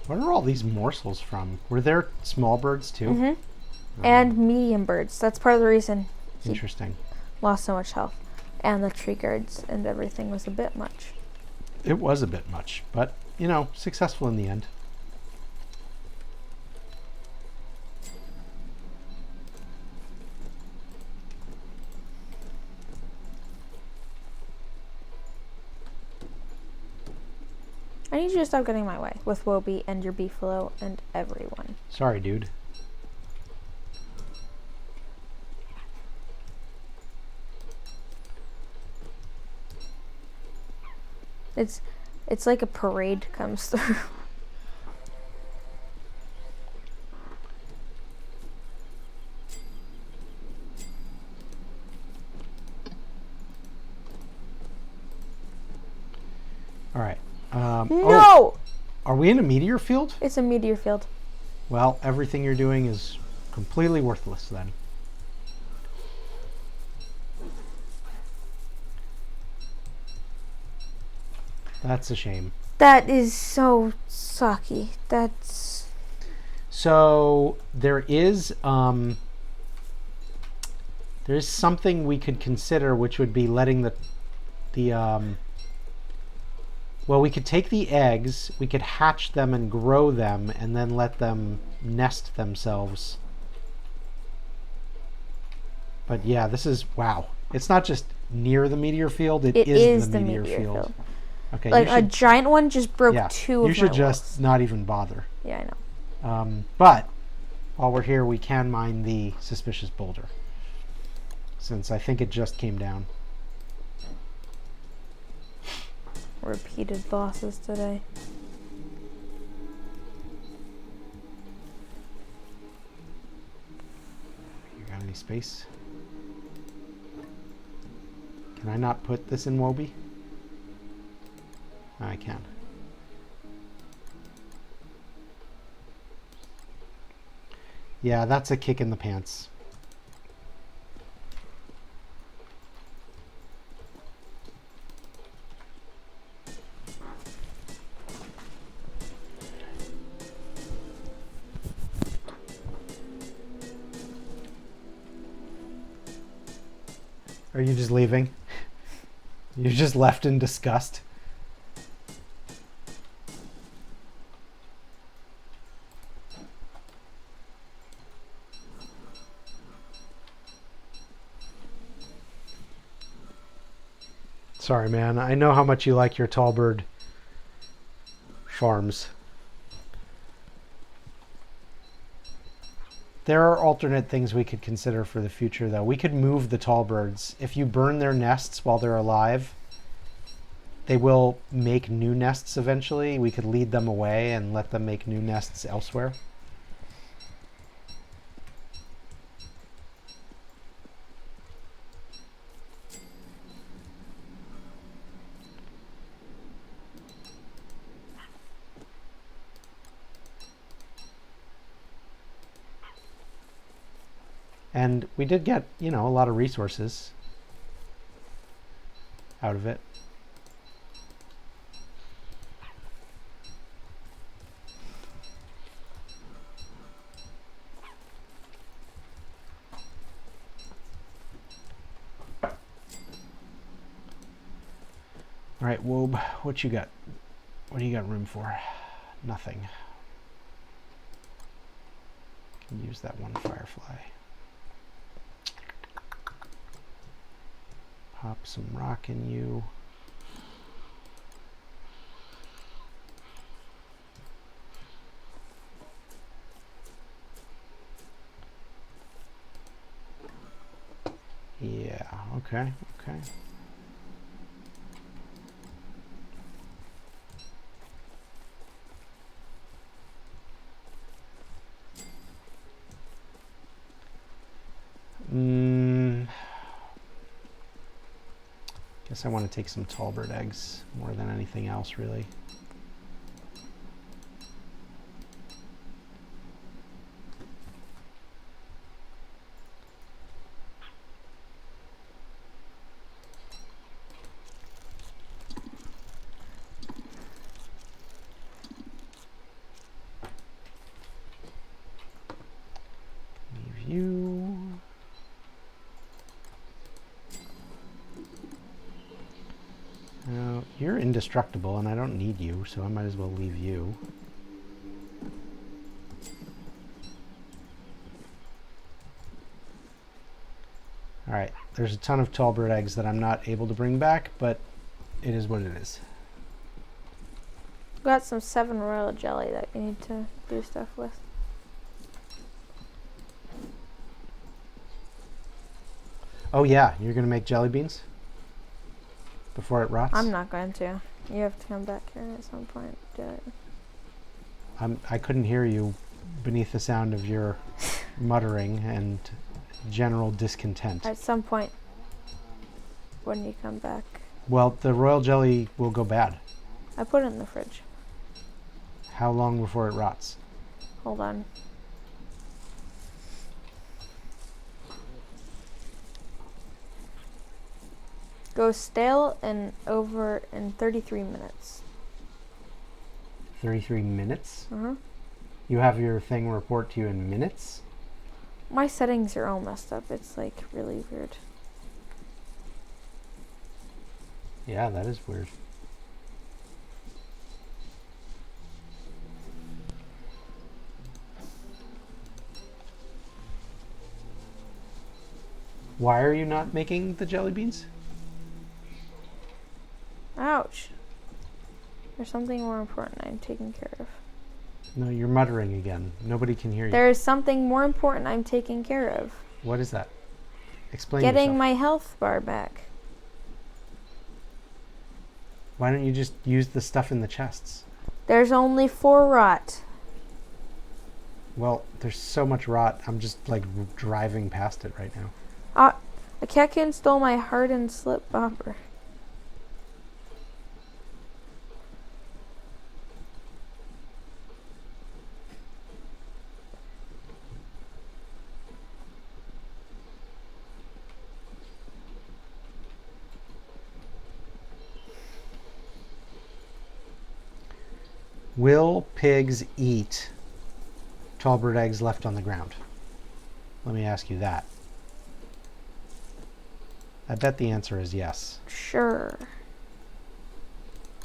S1: What are all these morsels from? Were there small birds too?
S2: Mm-hmm. And medium birds. That's part of the reason he
S1: Interesting.
S2: lost so much health. And the tree guards and everything was a bit much.
S1: It was a bit much, but, you know, successful in the end.
S2: I need you to stop getting in my way with Wobie and your Beefalo and everyone.
S1: Sorry, dude.
S2: It's like a parade comes through.
S1: All right.
S2: No!
S1: Oh, are we in a meteor field?
S2: It's a meteor field.
S1: Well, everything you're doing is completely worthless then. That's a shame.
S2: That is so sucky. That's...
S1: So there is something we could consider, which would be letting well, we could take the eggs, we could hatch them and grow them, and then let them nest themselves. But yeah, this is, wow. It's not just near the meteor field, it is the meteor field. Okay,
S2: like a giant one just broke two of my
S1: You should just
S2: walls.
S1: not even bother.
S2: Yeah, I know.
S1: But while we're here, we can mine the suspicious boulder, since I think it just came down.
S2: Repeated bosses today.
S1: You got any space? Can I not put this in Wobie? I can. Yeah, that's a kick in the pants. Are you just leaving? You're just left in disgust? Sorry, man. I know how much you like your tall bird farms. There are alternate things we could consider for the future, though. We could move the tall birds. If you burn their nests while they're alive, they will make new nests eventually. We could lead them away and let them make new nests elsewhere. And we did get, you know, a lot of resources out of it. All right, Wob, what you got? What do you got room for? Nothing. Can use that one firefly. Pop some rock in you. Yeah, okay, okay. Guess I want to take some tall bird eggs more than anything else, really. You're indestructible, and I don't need you, so I might as well leave you. Alright, there's a ton of tall bird eggs that I'm not able to bring back, but it is what it is.
S2: Got some 7 royal jelly that you need to do stuff with.
S1: Oh yeah, you're going to make jelly beans? Before it rots?
S2: I'm not going to. You have to come back here at some point to do it.
S1: I couldn't hear you beneath the sound of your muttering and general discontent.
S2: At some point when you come back.
S1: Well, the royal jelly will go bad.
S2: I put it in the fridge.
S1: How long before it rots?
S2: Hold on. Goes stale and over in 33 minutes.
S1: 33 minutes?
S2: Uh-huh.
S1: You have your thing report to you in minutes?
S2: My settings are all messed up. It's like really weird.
S1: Yeah, that is weird. Why are you not making the jelly beans?
S2: Ouch. There's something more important I'm taking care of.
S1: No, you're muttering again. Nobody can hear you.
S2: There is something more important I'm taking care of.
S1: What is that? Explain
S2: Getting
S1: yourself.
S2: my health bar back.
S1: Why don't you just use the stuff in the chests?
S2: There's only 4 rot.
S1: Well, there's so much rot. I'm just like driving past it right now.
S2: A Kekin stole my heart and slip bopper.
S1: Will pigs eat tall bird eggs left on the ground? Let me ask you that. I bet the answer is yes.
S2: Sure.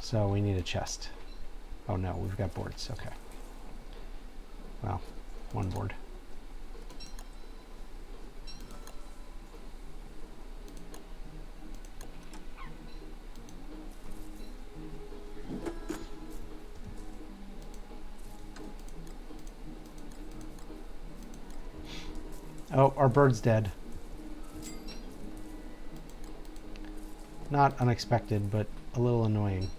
S1: So we need a chest. Oh no, we've got boards. Okay. Well, 1 board. Oh, our bird's dead. Not unexpected, but a little annoying.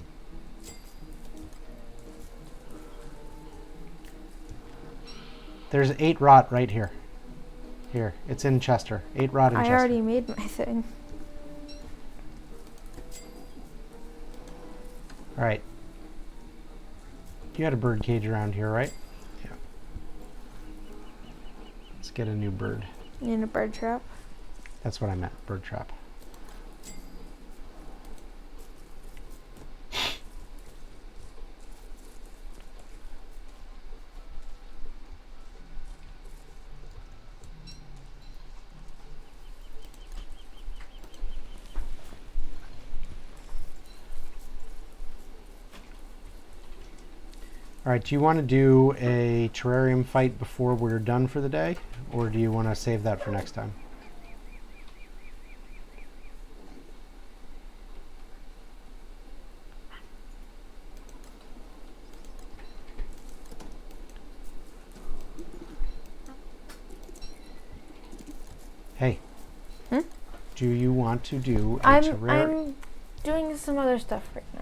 S1: There's 8 rot right here. Here, it's in Chester. 8 rot in
S2: I
S1: Chester.
S2: already made my thing.
S1: Alright. You had a bird cage around here, right? Yeah. Let's get a new bird.
S2: You need a bird trap?
S1: That's what I meant, bird trap. Alright, do you want to do a terrarium fight before we're done for the day? Or do you want to save that for next time? Hey. Do you want to do a terrarium?
S2: I'm doing some other stuff right now.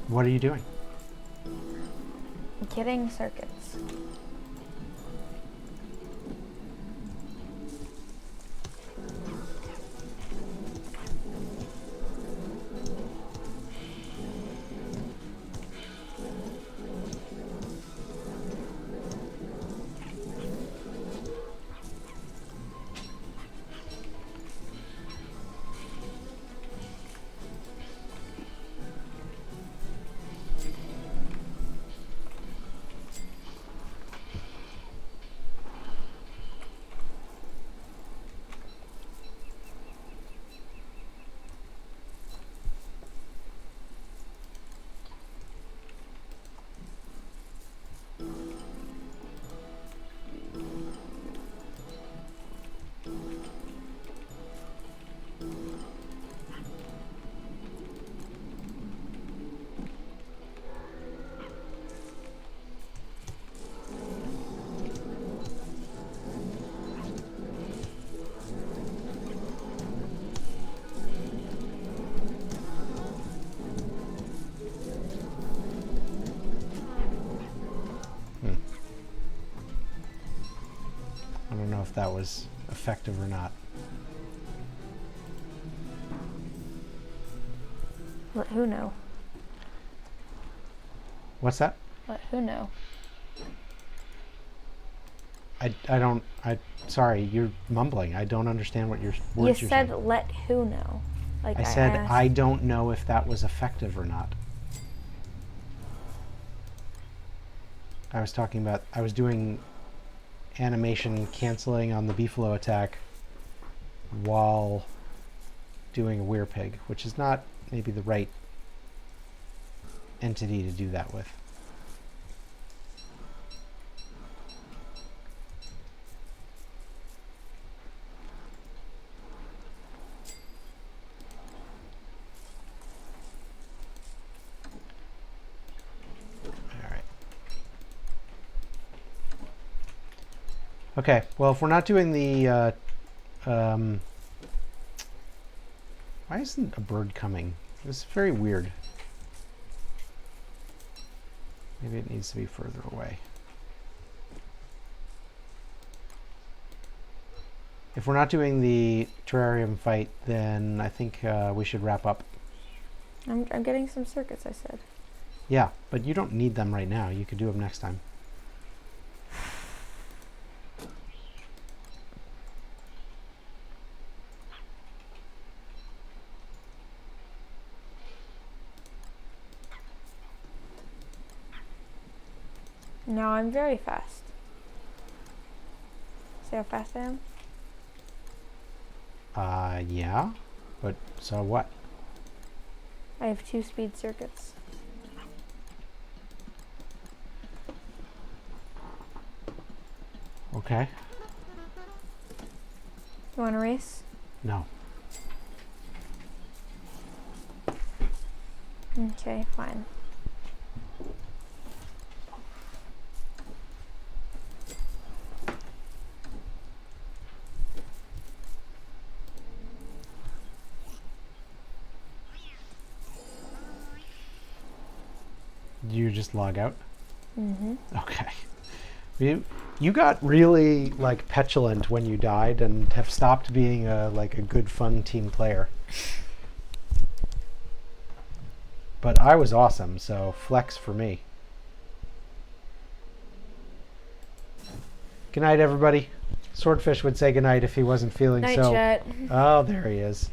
S1: What are you doing?
S2: I'm getting circuits.
S1: that was effective or not.
S2: Let who know?
S1: What's that?
S2: Let who know?
S1: Sorry, you're mumbling. I don't understand what your words
S2: You
S1: you're
S2: said
S1: saying.
S2: let who know? Like
S1: I said
S2: asked.
S1: I don't know if that was effective or not. I was doing animation canceling on the Beefalo attack while doing a Weirpig, which is not maybe the right entity to do that with. Okay, well, if we're not doing the, why isn't a bird coming? It's very weird. Maybe it needs to be further away. If we're not doing the terrarium fight, then I think we should wrap up.
S2: I'm getting some circuits, I said.
S1: Yeah, but you don't need them right now. You could do them next time.
S2: No, I'm very fast. See how fast I am?
S1: Yeah, but so what?
S2: I have 2 speed circuits.
S1: Okay.
S2: You want to race?
S1: No.
S2: Okay, fine.
S1: You just log out?
S2: Mm-hmm.
S1: Okay. You got really like petulant when you died and have stopped being a good fun team player. But I was awesome, so flex for me. Good night, everybody. Swordfish would say good night if he wasn't feeling
S2: Night,
S1: so.
S2: chat.
S1: Oh, there he is.